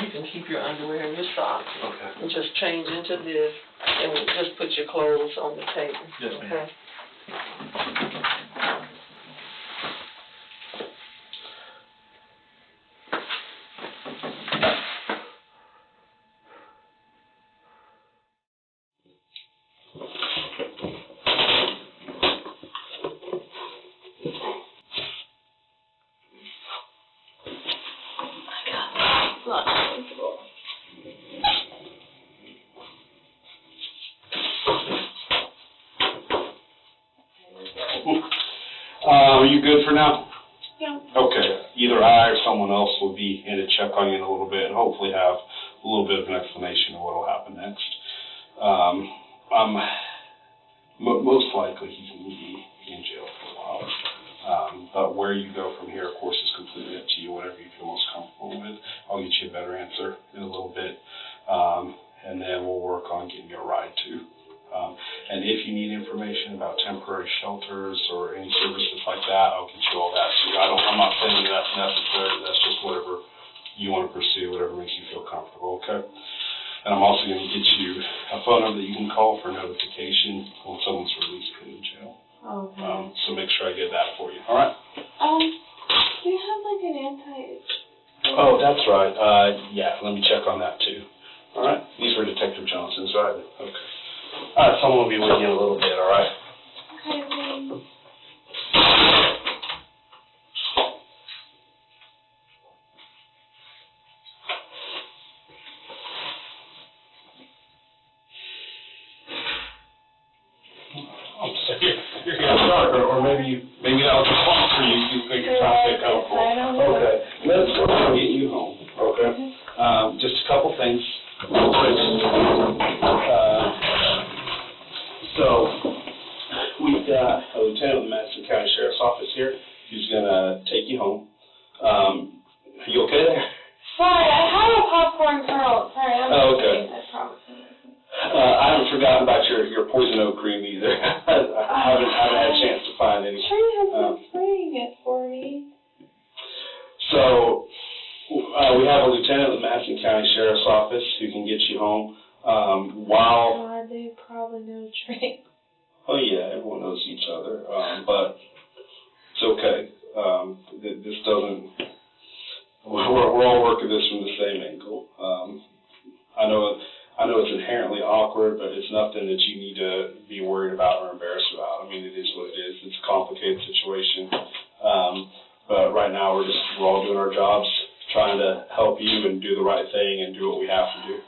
You can keep your underwear and your socks. Okay. And just change into this, and just put your clothes on the table. Yes, ma'am. Okay? Are you good for now? Yeah. Okay. Either I or someone else will be in to check on you in a little bit and hopefully have a little bit of an explanation of what will happen next. Most likely he's going to be in jail for a while. But where you go from here, of course, is completely up to you, whatever you feel most comfortable with. I'll get you a better answer in a little bit, and then we'll work on getting you a ride too. And if you need information about temporary shelters or any services like that, I'll get you all that too. I'm not saying that's necessary. That's just whatever you want to pursue, whatever makes you feel comfortable, okay? And I'm also going to get you a phone number that you can call for notification when someone's released from jail. Okay. So make sure I get that for you, all right? Do you have like an Oh, that's right. Yeah, let me check on that too. All right? These were Detective Johnson's, right? Okay. All right, someone will be with you in a little bit, all right? Okay, thanks. You're here to start, or maybe that was a call for you. You're trying to pick up. Okay, let's work on getting you home, okay? Just a couple things. So, we've got a lieutenant of the Madison County Sheriff's Office here who's going to take you home. Are you okay there? Sorry, I have a popcorn kernel. Sorry, I'm okay. I promise. I haven't forgotten about your poison oak cream either. I haven't had a chance to find any. Trey has been spraying it for me. So, we have a lieutenant of the Madison County Sheriff's Office who can get you home. God, they probably know Trey. Oh yeah, everyone knows each other, but it's okay. This doesn't. We're all working this from the same angle. I know it's inherently awkward, but it's nothing that you need to be worried about or embarrassed about. I mean, it is what it is. It's a complicated situation. But right now we're all doing our jobs, trying to help you and do the right thing and do what we have to do.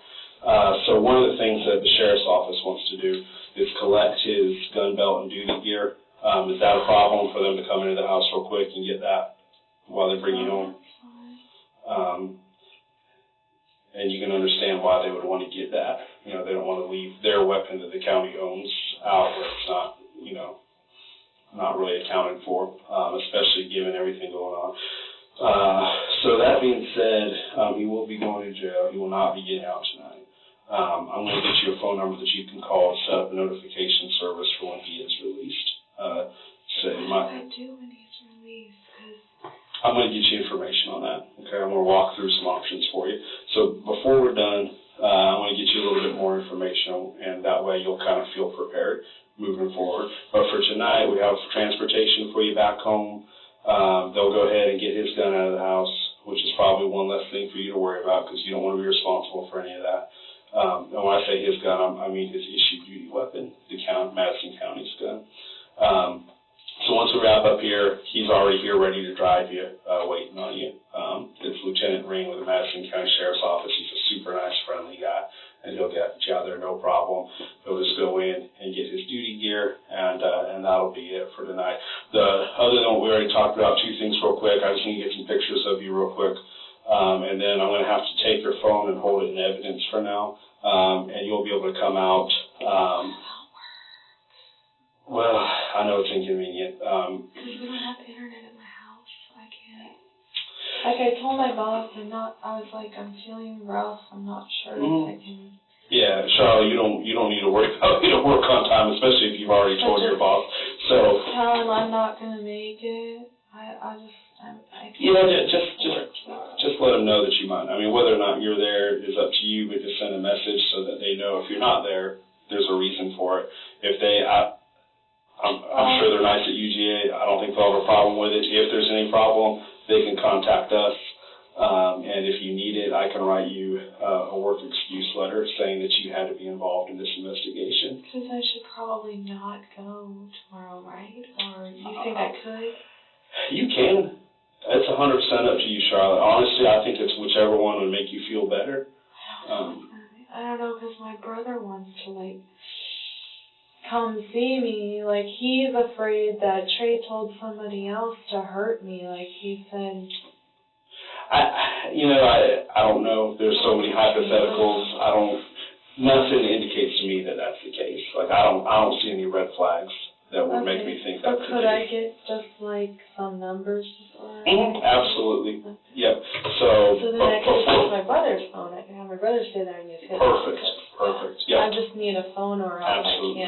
So one of the things that the sheriff's office wants to do is collect his gun belt and duty gear. Is that a problem for them to come into the house real quick and get that while they bring you home? And you can understand why they would want to get that. You know, they don't want to leave their weapon that the county owns out where it's not, not really accounted for, especially given everything going on. So that being said, he will be going to jail. He will not be getting out tonight. I'm going to get you a phone number that you can call to set up a notification service for when he is released. say, What do I do when he's released? 'Cause I'm going to get you information on that. Okay, I'm going to walk through some options for you. So before we're done, I'm going to get you a little bit more information, and that way you'll kind of feel prepared moving forward. But for tonight, we have transportation for you back home. They'll go ahead and get his gun out of the house, which is probably one less thing for you to worry about because you don't want to be responsible for any of that. And when I say his gun, I mean his issued duty weapon, the Madison County's gun. So once we wrap up here, he's already here ready to drive you, waiting on you. It's Lieutenant Ring with the Madison County Sheriff's Office. He's a super nice, friendly guy, and he'll get you out there no problem. He'll just go in and get his duty gear, and that'll be it for tonight. Other than what we already talked about, two things real quick. I just need to get some pictures of you real quick, and then I'm going to have to take your phone and hold it in evidence for now, and you'll be able to come out. Well, I know it's inconvenient. Because we don't have internet at my house. I can't. Like I told my boss, I was like, I'm feeling rough. I'm not sure if I can. Yeah, Charlotte, you don't need to worry about to work on time, especially if you've already told your boss. So tell him I'm not gonna make it. I just let them know that you might. I mean, whether or not you're there is up to you, but just send a message so that they know if you're not there, there's a reason for it. If they, I'm sure they're nice at UGA. I don't think they'll have a problem with it. If there's any problem, they can contact us. And if you need it, I can write you a work excuse letter saying that you had to be involved in this investigation. Because I should probably not go tomorrow, right? Or you think I could? You can. It's 100% up to you, Charlotte. Honestly, I think it's whichever one would make you feel better. I don't know, because my brother wants to, come see me. He's afraid that Trey told somebody else to hurt me. He said... I don't know. There's so many hypotheticals. Nothing indicates to me that that's the case. I don't see any red flags that would make me think that's the case. Could I get just some numbers? Absolutely. Yep. So then I can use my brother's phone. I can have my brother stay there and use his. Perfect. Yep. I just need a phone or else Absolutely. I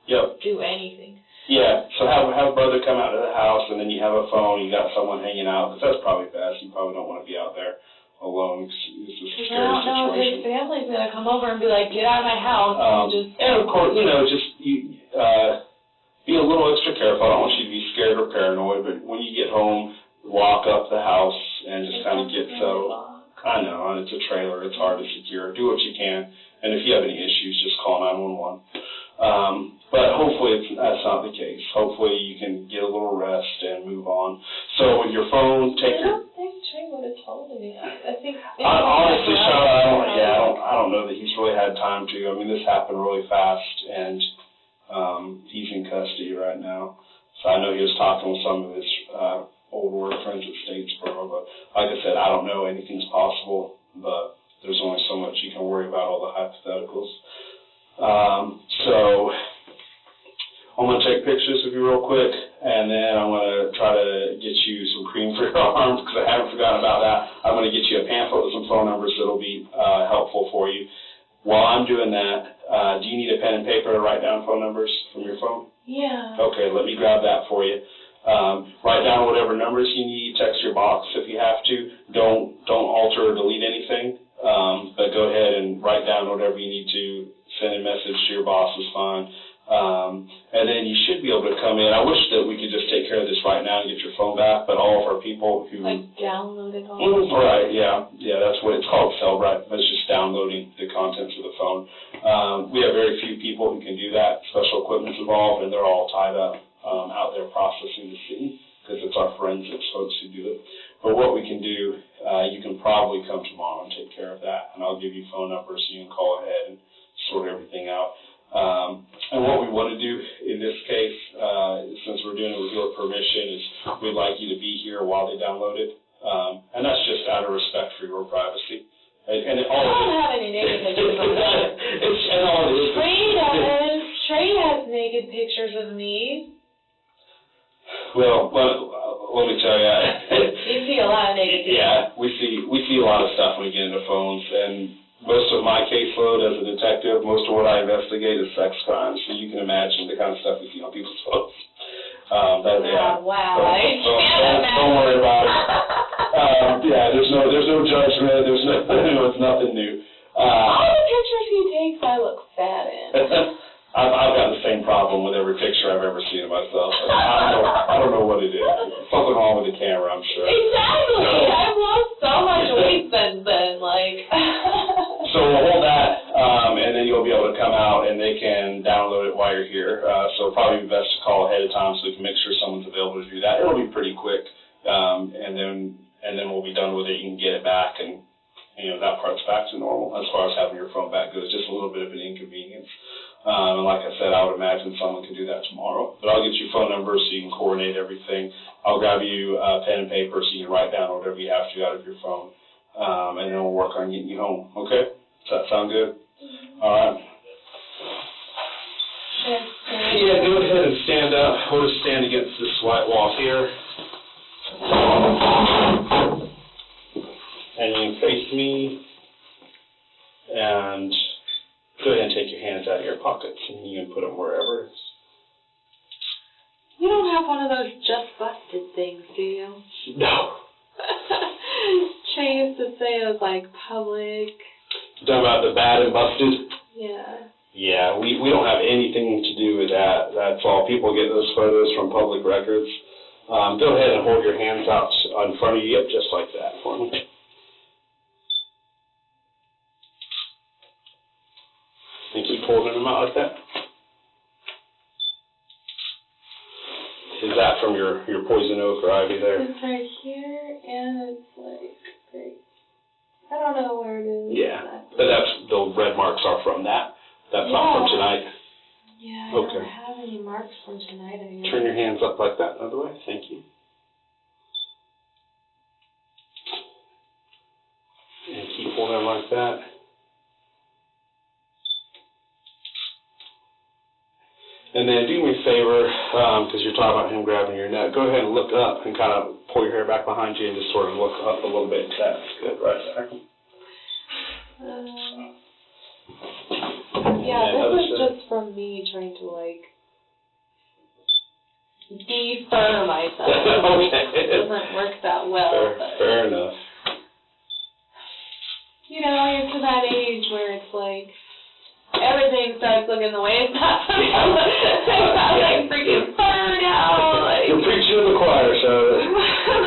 can't do anything. Yeah, so have brother come out to the house, and then you have a phone, you got someone hanging out, because that's probably best. You probably don't want to be out there alone, because it's a scary situation. I don't know if his family's going to come over and be like, get out of my house. And of course, be a little extra careful. I don't want you to be scared or paranoid, but when you get home, walk up the house and just kind of get settled. I know, and it's a trailer, it's hard to secure. Do what you can, and if you have any issues, just call 911. But hopefully that's not the case. Hopefully you can get a little rest and move on. So with your phone, I don't think Trey would have told me. I think... honestly, Charlotte, I don't know that he's really had time to. I mean, this happened really fast, and he's in custody right now. So I know he was talking with some of his old work friends at Statesboro, but like I said, I don't know. Anything's possible, but there's only so much you can worry about, all the hypotheticals. So I'm going to take pictures of you real quick, and then I'm going to try to get you some cream for your arms, because I haven't forgotten about that. I'm going to get you a pamphlet with some phone numbers that'll be helpful for you. While I'm doing that, do you need a pen and paper to write down phone numbers from your phone? Yeah. Okay, let me grab that for you. Write down whatever numbers you need. Text your box if you have to. Don't alter or delete anything, but go ahead and write down whatever you need to. Send a message to your boss is fine. And then you should be able to come in. I wish that we could just take care of this right now and get your phone back, but all of our people who... download it all? Right, yeah, that's what it's called, Cellbrite. It's just downloading the contents of the phone. We have very few people who can do that. Special equipment's involved, and they're all tied up out there processing the scene, because it's our forensics folks who do it. But what we can do, you can probably come tomorrow and take care of that, and I'll give you phone numbers so you can call ahead and sort everything out. And what we want to do in this case, since we're doing it with your permission, is we'd like you to be here while they download it. And that's just out of respect for your privacy. And I don't have any naked pictures of me. Trey does. Trey has naked pictures of me. Well, let me tell you. You see a lot of naked pictures. Yeah, we see a lot of stuff when we get into phones, and most of my caseload as a detective, most of what I investigate is sex crimes, so you can imagine the kind of stuff we see on people's phones. Wow, I can't don't worry about it. There's no judgment. There's no, it's nothing new. All the pictures he takes, I look fat in. I've got the same problem with every picture I've ever seen of myself. I don't know what it is. Something wrong with the camera, I'm sure. Exactly. I've lost so much weight since then, So we'll hold that, and then you'll be able to come out and they can download it while you're here. So probably best to call ahead of time so we can make sure someone's available to do that. It'll be pretty quick, and then we'll be done with it. You can get it back, and that part's back to normal as far as having your phone back goes. Just a little bit of an inconvenience. And like I said, I would imagine someone can do that tomorrow. But I'll get you phone numbers so you can coordinate everything. I'll grab you pen and paper so you can write down whatever you have to out of your phone. And then we'll work on getting you home. Okay? Does that sound good? All right. Yeah, go ahead and stand up. We'll just stand against this white wall here. And you can face me. And go ahead and take your hands out of your pockets and you can put them wherever. You don't have one of those just busted things, do you? No. Trey used to say it was like public. You talking about the bad and busted? Yeah. Yeah, we don't have anything to do with that. That's all. People get those photos from public records. Go ahead and hold your hands out in front of you. Yep, just like that for me. And keep holding them out like that. Is that from your poison oak or ivy there? It's right here, and it's like right. I don't know where it is. Yeah, exactly. but the red marks are from that. That's not from tonight. Yeah, I Okay. don't have any marks from tonight. Turn your hands up like that, another way. Thank you. And keep holding them like that. And then do me a favor, because you're talking about him grabbing your neck, go ahead and look up and kind of pull your hair back behind you and just sort of look up a little bit. That's good, right there. Yeah, this is just from me trying to, defer myself. Okay. It doesn't work that well. Fair enough. You're to that age where it's everything starts looking the way it's not supposed to. I've got freaking fur now. You're preaching to the choir, so.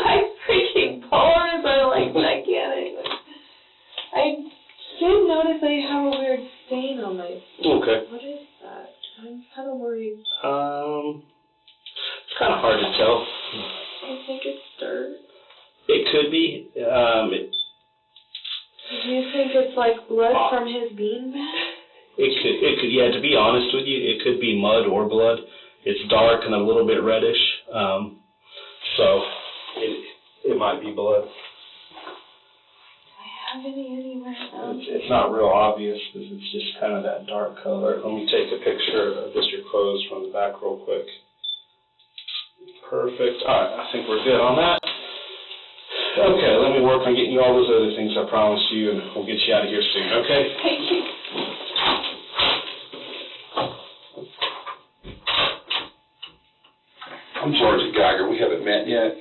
My freaking pores are gigantic. I did notice I have a weird stain on my. Okay. What is that? I'm kind of worried. It's kind of hard to tell. I think it's dirt. It could be. Do you think it's blood from his beanbag? It could, yeah, to be honest with you, it could be mud or blood. It's dark and a little bit reddish, so it might be blood. Do I have any anywhere else? It's not real obvious because it's just kind of that dark color. Let me take a picture of just your clothes from the back real quick. Perfect. All right, I think we're good on that. Okay, let me work on getting you all those other things I promised you, and we'll get you out of here soon, okay? Thank you. I'm Sergeant Geiger. We haven't met yet.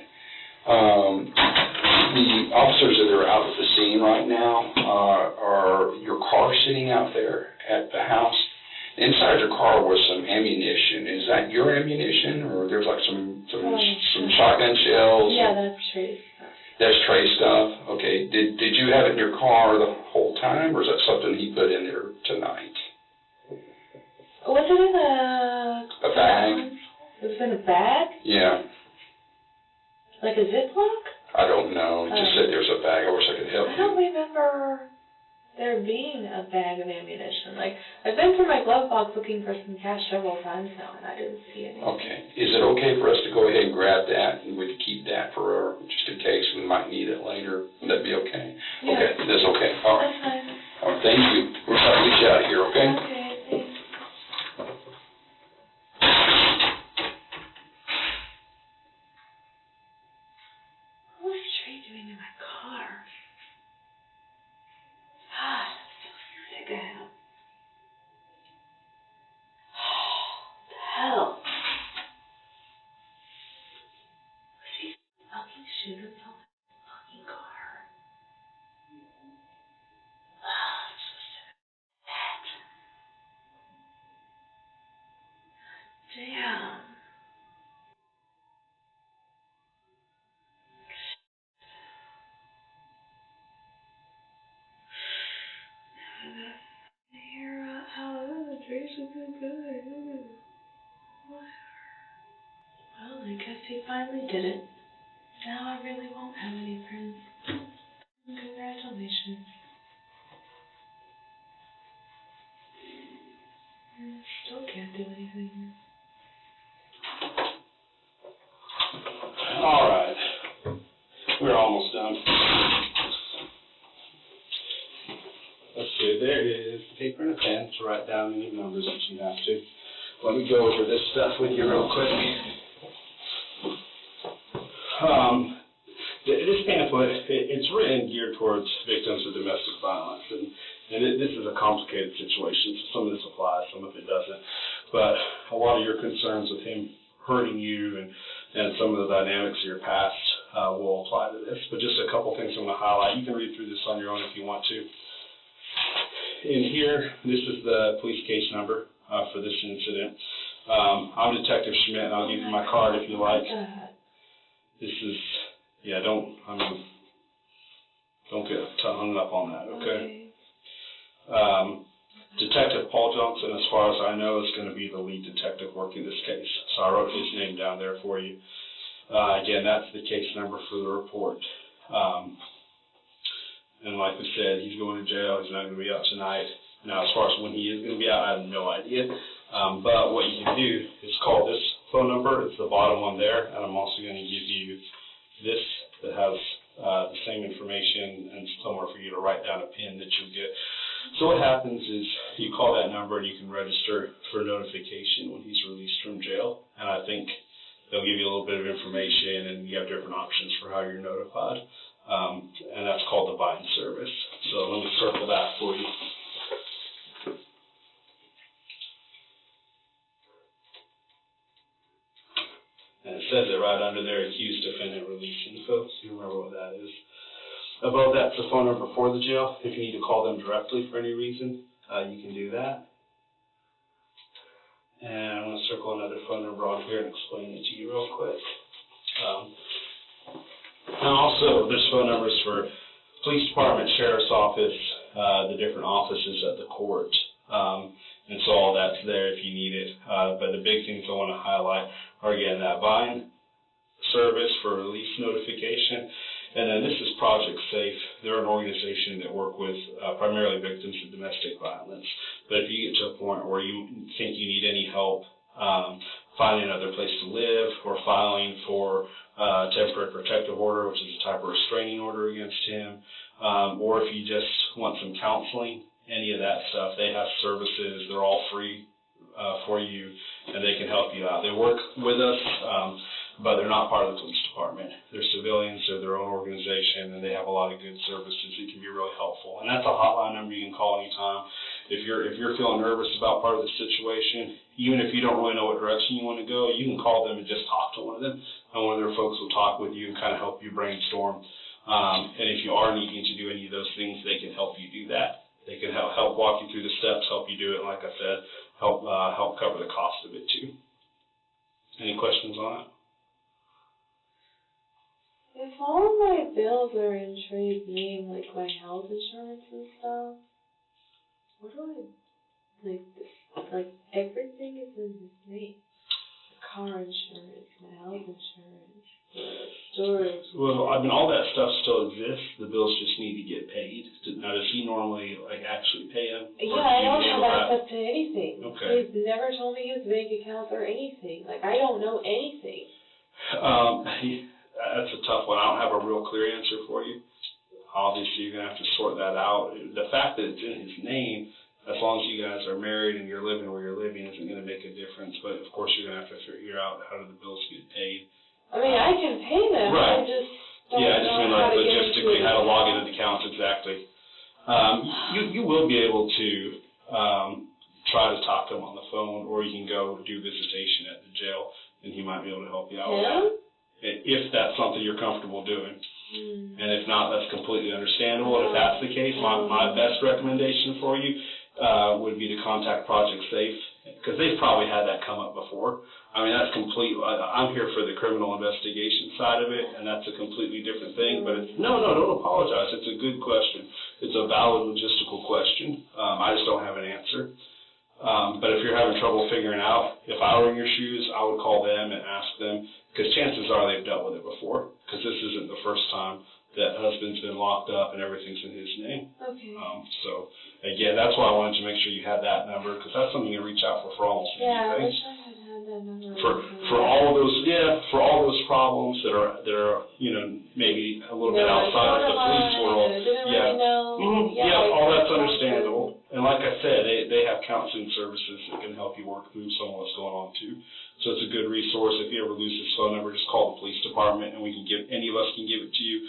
The officers that are out at the scene right now are your car sitting out there at the house. Inside your car was some ammunition. Is that your ammunition, or there's some shotgun shells? Yeah, that's Trey's stuff. That's Trey's stuff. Okay. Did you have it in your car the whole time, or is that something he put in there tonight? Was it in a bag? It was in a bag? Yeah. Like a Ziploc? I don't know. He just said there's a bag. I wish I could help I you. don't remember there being a bag of ammunition. I've been through my glove box looking for some cash several times now, and I didn't see any. Okay. Is it okay for us to go ahead and grab that, and we can keep that for just in case we might need it later? Would that be okay? Yeah. Okay. That's okay. All right. That's fine. All right. Thank you. We're trying to get you out of here, okay? Okay, thanks. What's Trey doing in my car? God, I'm so sick of him. What the hell? Trey's a good guy. Well, I guess he finally did it. Now I really won't have any friends. Congratulations. Still can't do anything. All right. We're almost done. Let's see, there is paper and a pen to write down any numbers that you have to. Let me go over this stuff with you real quick. This pamphlet, it's written geared towards victims of domestic violence, and this is a complicated situation, so some of this applies, some of it doesn't. But a lot of your concerns with him hurting you and some of the dynamics of your past will apply to this. But just a couple things I'm going to highlight. You can read through this on your own if you want to. In here, this is the police case number for this incident. I'm Detective Schmidt, and I'll give you my card if you like. This is, yeah, don't get hung up on that, okay? Detective Paul Johnson, as far as I know, is going to be the lead detective working this case. So I wrote his name down there for you. Again, that's the case number for the report. And like we said, he's going to jail. He's not going to be out tonight. Now, as far as when he is going to be out, I have no idea. But what you can do is call this phone number. It's the bottom one there. And I'm also going to give you this that has the same information and somewhere for you to write down a pin that you'll get. So what happens is you call that number and you can register for notification when he's released from jail. And I think they'll give you a little bit of information and you have different options for how you're notified. And that's called the bind service. So let me circle that for you. And it says it right under there, accused defendant release info, so you remember what that is. Above that's the phone number for the jail. If you need to call them directly for any reason, you can do that. And I'm going to circle another phone number on here and explain it to you real quick. And also, there's phone numbers for police department, sheriff's office, the different offices at the court. And so all that's there if you need it. But the big things I want to highlight are, again, that bind service for release notification. And then this is Project Safe. They're an organization that work with primarily victims of domestic violence. But if you get to a point where you think you need any help finding another place to live or filing for temporary protective order, which is a type of restraining order against him, or if you just want some counseling, any of that stuff, they have services. They're all free for you, and they can help you out. They work with us, but they're not part of the police department. They're civilians, they're their own organization, and they have a lot of good services that can be really helpful. And that's a hotline number you can call anytime. If you're feeling nervous about part of the situation, even if you don't really know what direction you want to go, you can call them and just talk to one of them, and one of their folks will talk with you and kind of help you brainstorm. And if you are needing to do any of those things, they can help you do that. They can help walk you through the steps, help you do it, and like I said, help cover the cost of it too. Any questions on it? If all of my bills are in Trey's name, like my health insurance and stuff, what do I, like everything is in his name. The car insurance, my health insurance, storage. Well, I mean, all that stuff still exists. The bills just need to get paid. Now, does he normally, actually pay them? Yeah, I don't have access to anything. Okay. He's never told me his bank accounts or anything. I don't know anything. That's a tough one. I don't have a real clear answer for you. Obviously, you're going to have to sort that out. The fact that it's in his name, as long as you guys are married and you're living where you're living, isn't going to make a difference. But, of course, you're going to have to figure out how do the bills get paid. I mean, I can pay them. Right. I just don't I just know mean how to logistically get how to log into the accounts exactly. You will be able to try to talk to him on the phone, or you can go do visitation at the jail, and he might be able to help you out with that. If that's something you're comfortable doing. And if not, that's completely understandable. And if that's the case, my best recommendation for you would be to contact Project Safe, because they've probably had that come up before. I mean, that's I'm here for the criminal investigation side of it, and that's a completely different thing. But no, don't apologize. It's a good question. It's a valid logistical question. I just don't have an answer. But trouble figuring out, if I were in your shoes, I would call them and ask them, because chances are they've dealt with it before, because this isn't the first time that husband's been locked up and everything's in his name. Okay. So, again, that's why I wanted to make sure you had that number, because that's something you reach out for almost anything. Yeah, I wish I had had that number. For all those problems that are maybe a little bit outside of the police world. Didn't really know. All that's understandable. And like I said, they have counseling services that can help you work through some of what's going on too. So it's a good resource. If you ever lose this phone number, just call the police department, and any of us can give it to you,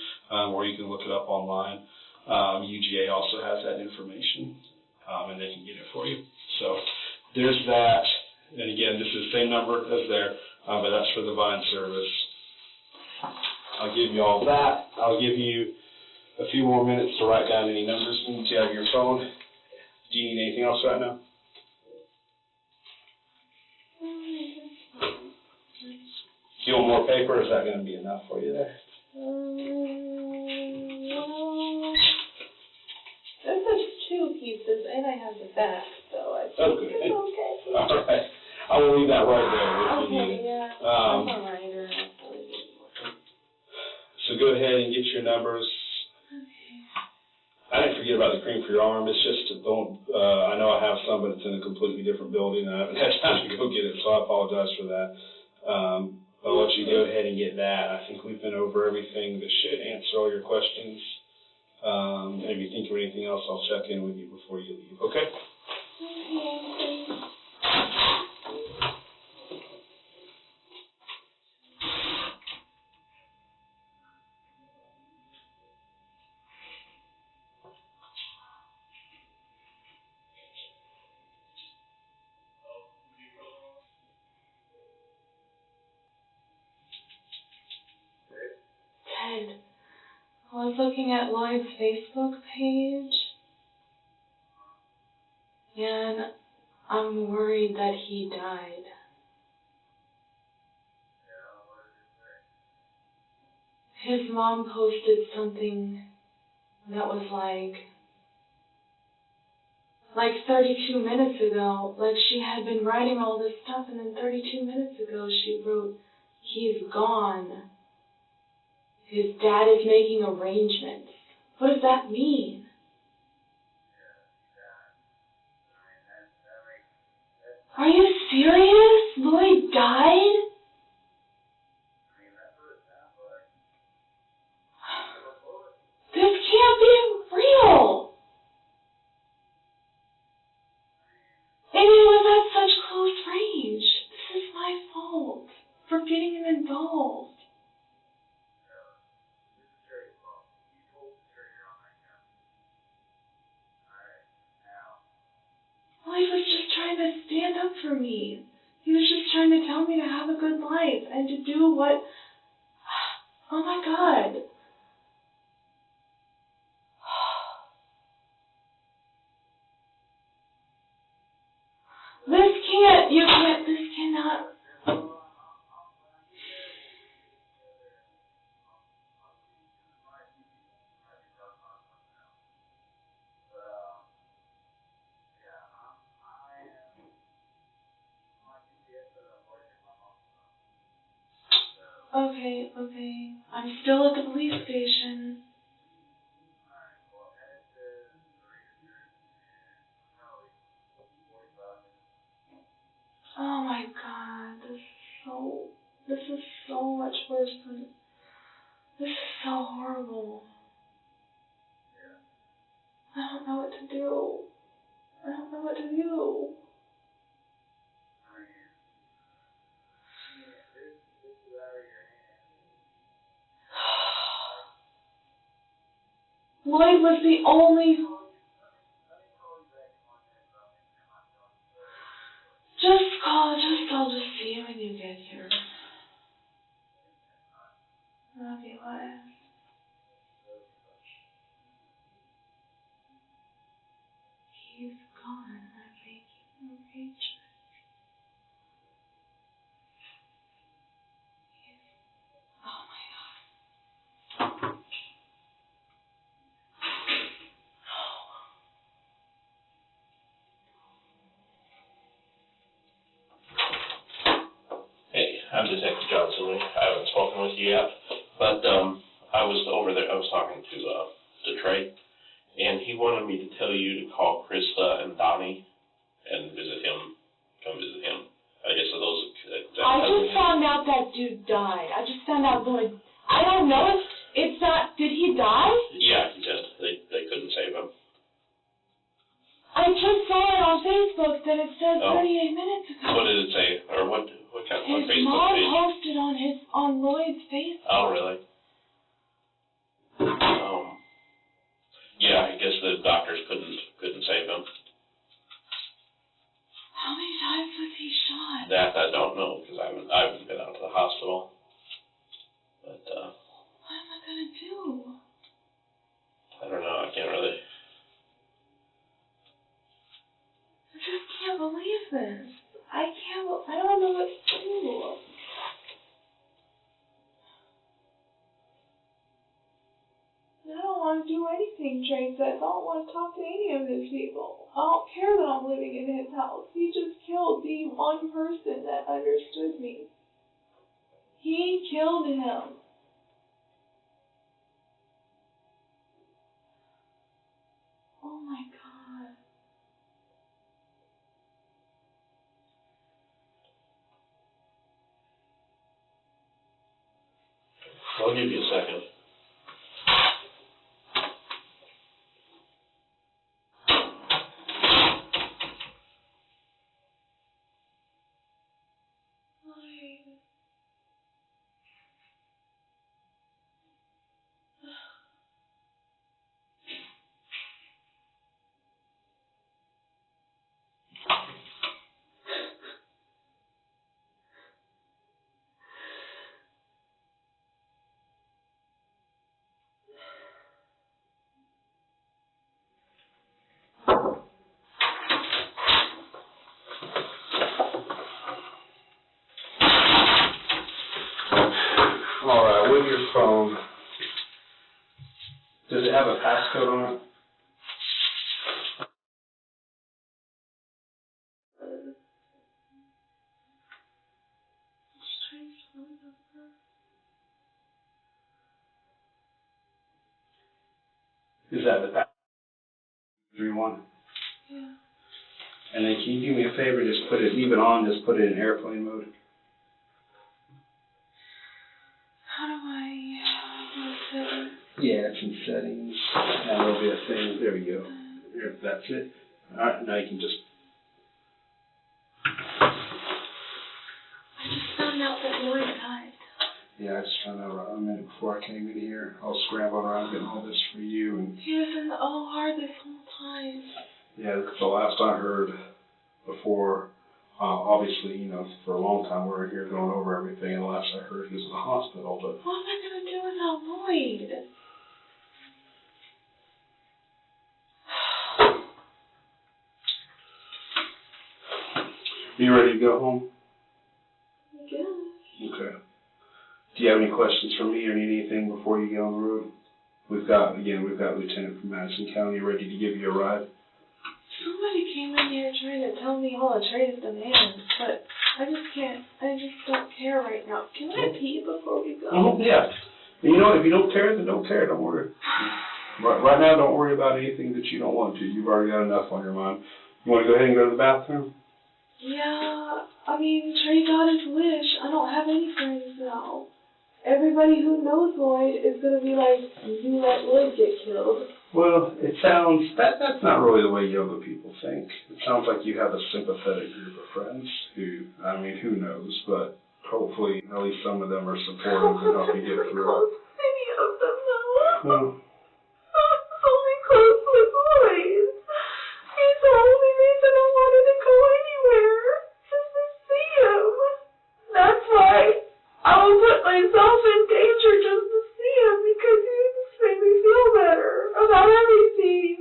or you can look it up online. UGA also has that information, and they can get it for you. So there's that. And again, this is the same number as there, but that's for the Vine service. I'll give you all that. I'll give you a few more minutes to write down any numbers you need to have your phone. Do you need anything else right now? Do you want more paper, or is that going to be enough for you there? There's just 2 pieces, and I have the back, so I think it's okay. All right. I will leave that right there if you need it. Yeah. I'm a writer. So go ahead and get your numbers. I didn't forget about the cream for your arm. It's just I know I have some, but it's in a completely different building, and I haven't had time to go get it, so I apologize for that. I'll let you go ahead and get that. I think we've been over everything that should answer all your questions. And if you think of anything else, I'll check in with you before you leave, okay? Ted, I was looking at Lloyd's Facebook page, and I'm worried that he died. His mom posted something that was like 32 minutes ago, like she had been writing all this stuff, and then 32 minutes ago she wrote, "He's gone. His dad is making arrangements." What does that mean? Are you serious? Lloyd died? This can't be real. And he was at such close range. This is my fault for getting him involved. Lloyd was just trying to stand up for me. He was just trying to tell me to have a good life and to do what... Oh my God. This cannot... Okay. I'm still at the police station. Oh my God, this is so much worse than, this is so horrible. I don't know what to do. Lloyd was the only... I'll just see you when you get here. Love you, Wes. He's gone. I'm making arrangements. Oh my God. with you yet, but I was over there. I was talking to Trey, and he wanted me to tell you to call Krista and Donnie and visit him. Come visit him. I guess so those. I just found out that dude died. I just found out Lloyd. I don't know if it's not. Did he die? Yeah, he did. They couldn't save him. I just saw it on Facebook that it said 38 minutes ago. What did it say? Or what kind of His Facebook mom page? posted on Lloyd's Facebook. Oh, really? Yeah, I guess the doctors couldn't save him. How many times was he shot? That I don't know because I haven't been out to the hospital. But what am I gonna do? I don't know. I can't really. I just can't believe this. I don't know what to do. I don't want to do anything Trey says. I don't want to talk to any of his people. I don't care that I'm living in his house. He just killed the one person that understood me. He killed him. Oh my God. I'll give you a second. Alright, with your phone, does it have a passcode on it? Is that the passcode? 31? Yeah. And then can you do me a favor, just put it, leave it on, just put it in airplane mode? How do I do it? Yeah, it's in settings, and there'll be a thing, there we go. There, that's it. Alright, now you can just... I just found out that Lloyd died. Yeah, I just found out a minute before I came in here. I was scrambling around getting all this for you, and... He was in the OR this whole time. Yeah, because the last I heard before, obviously, you know, for a long time we were here going over everything, and the last I heard he was in the hospital, but... What am I going to do without Lloyd? Are you ready to go home? I guess. Okay. Do you have any questions for me or need anything before you get on the road? We've got Lieutenant from Madison County ready to give you a ride. Somebody came in here trying to tell me all of Trey's demands, but I just don't care right now. Can I pee before we go? Oh, yeah. You know, if you don't care, then don't care. Don't worry. Right now, don't worry about anything that you don't want to. You've already got enough on your mind. You want to go ahead and go to the bathroom? Yeah, I mean, Trey got his wish. I don't have any friends now. Everybody who knows Lloyd is going to be like, you let Lloyd get killed. Well, it sounds, that's not really the way younger people think. It sounds like you have a sympathetic group of friends who, I mean, who knows, but hopefully at least some of them are supportive and help you get through it. Any of them, though. Well, I'm only close with Lloyd. He's the only reason I wanted to go anywhere, just to see him. That's why I will put myself in danger just to see him, because he just made me feel better about everything.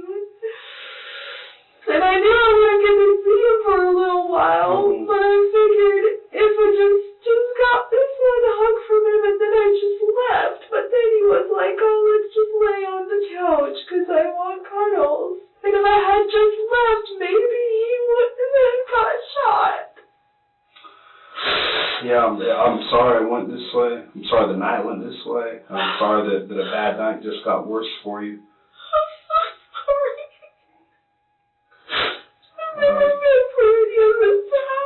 And I knew I wouldn't get to see him for a little while, but I figured if I just got this one hug from him and then I just left. But then he was like, oh, let's just lay on the couch because I want cuddles. And if I had just left, maybe he wouldn't have got shot. yeah, Yeah, I'm sorry it went this way. I'm sorry the night went this way. I'm sorry that a bad night just got worse for you.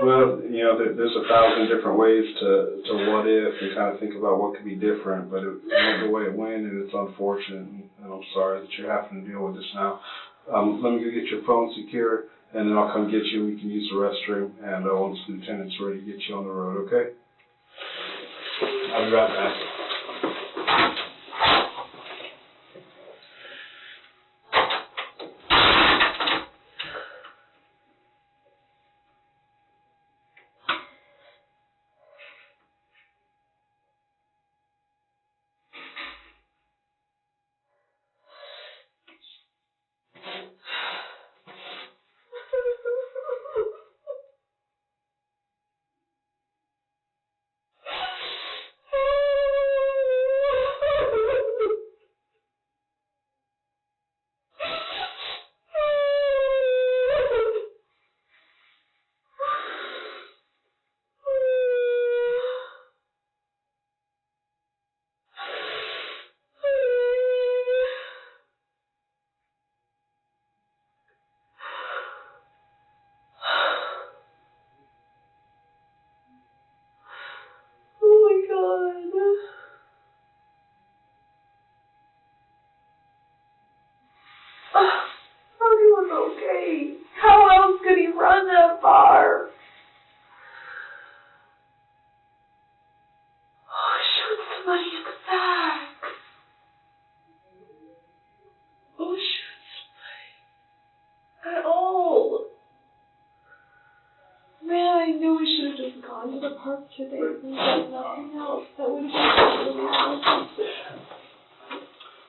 Well, you know, there's 1,000 different ways to what if and kind of think about what could be different, but it went the way it went, and it's unfortunate, and I'm sorry that you're having to deal with this now. Let me go get your phone secure, and then I'll come get you, and we can use the restroom, and once the lieutenant's ready to get you on the road, okay? I'll be right back.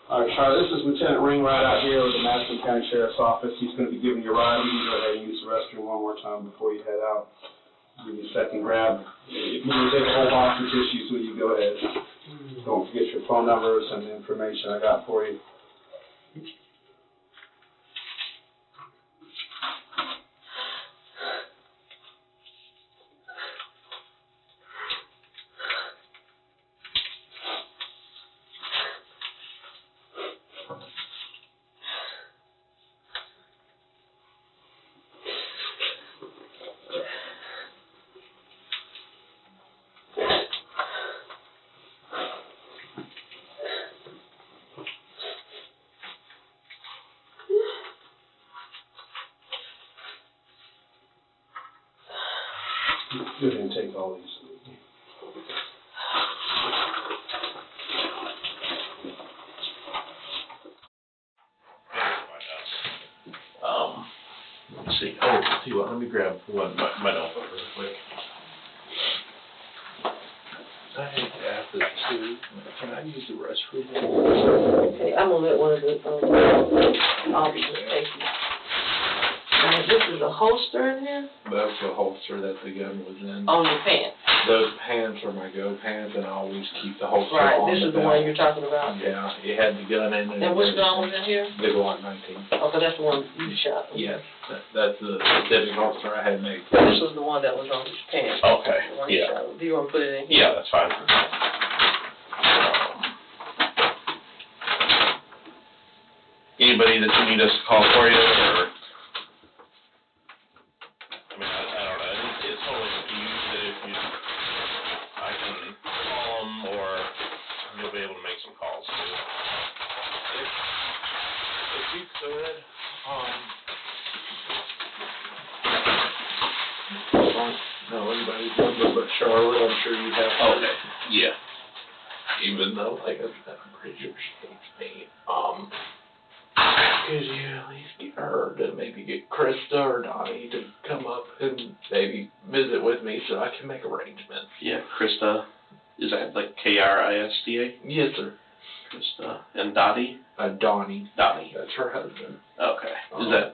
All right, Charlie, this is Lieutenant Ringright out here with the Madison County Sheriff's Office. He's going to be giving you a ride. You can go ahead and use the restroom one more time before you head out. Give you a second grab. If you need to take a whole box of tissues with you, go ahead. Don't forget your phone numbers and the information I got for you. Go ahead and take all these. Let's see. Oh, tell you what, let me grab my notebook real quick. I hate to ask this too. Can I use the restroom? Okay, I'm gonna let one of the officers take you. Now, this is a holster in here? That's the holster that the gun was in. On your pants? Those pants are my go pants, and I always keep the holster on. Right, this is the one you're talking about? Yeah, it had the gun in it. And which gun was in here? The Glock 19. Okay, that's the one you shot. Yes, that's the specific holster I had made. This was the one that was on his pants. Okay, The one you yeah. shot. Do you want to put it in here? Yeah, that's fine. Anybody that you need us to call for you, or? I mean, I don't know. It's totally up to you. I can call them, or you'll be able to make some calls too. If you could, No, anybody's number but Charlotte, I'm sure you have. okay, yeah. Even though, like, I'm pretty sure she hates me. Could you at least get her to maybe get Krista or Donnie to come up and maybe visit with me so I can make arrangements? Yeah, Krista, is that like Krista? Yes, sir. Krista. And Dottie? Donnie. Donnie. That's her husband. Okay. Is that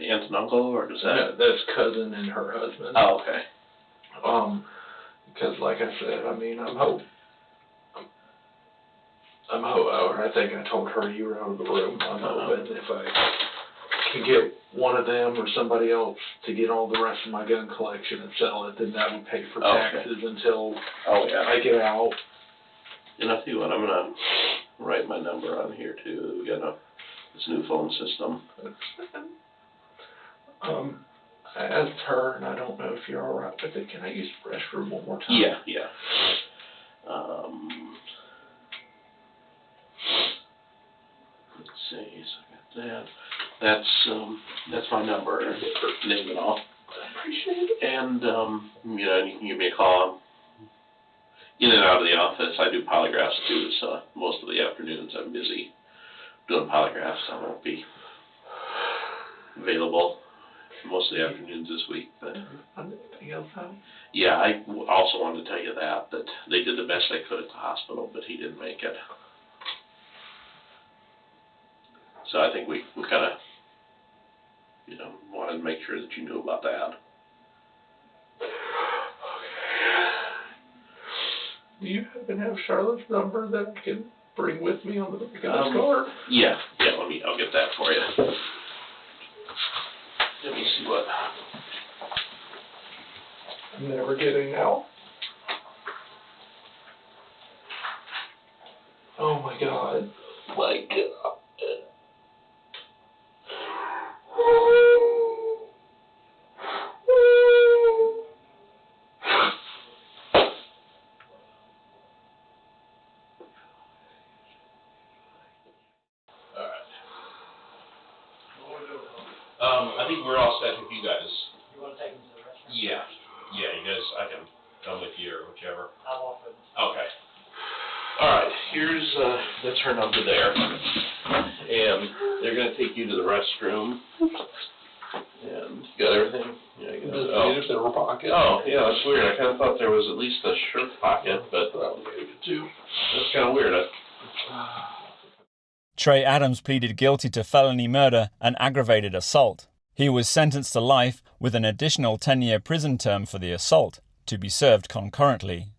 aunt and uncle, or does that? No, that's cousin and her husband. Oh, okay. Because like I said, I mean, I think I told her you were out of the room. I'm hoping if I can get one of them or somebody else to get all the rest of my gun collection and sell it, then that would pay for taxes until I get out. And I see what, I'm gonna write my number on here too. We got this new phone system. I asked her, and I don't know if you're all right with it. Can I use the restroom one more time? Yeah. Let's see, so I got that. That's my number, name and all. I appreciate it. And, you can give me a call. I'm in and out of the office. I do polygraphs too, so most of the afternoons I'm busy doing polygraphs. I won't be available most of the afternoons this week. But anything else, honey? yeah, I also wanted to tell you that they did the best they could at the hospital, but he didn't make it. So I think we kind of, wanted to make sure that you knew about that. Do you happen to have Charlotte's number that I can bring with me on the guy's card? Yeah, I'll get that for you. Let me see what. I'm never getting out. Oh my God. My God. I think we're all set with you guys. You want to take them to the restaurant? Yeah, you guys, I can come with you or whichever. I'll offer them. Okay. All right, that's her number there. And they're going to take you to the restroom. And you got everything? Yeah, you got it. If there were pockets. Oh, yeah, that's weird. I kind of thought there was at least a shirt pocket, but that's kind of weird. Trey Adams pleaded guilty to felony murder and aggravated assault. He was sentenced to life with an additional 10-year prison term for the assault, to be served concurrently.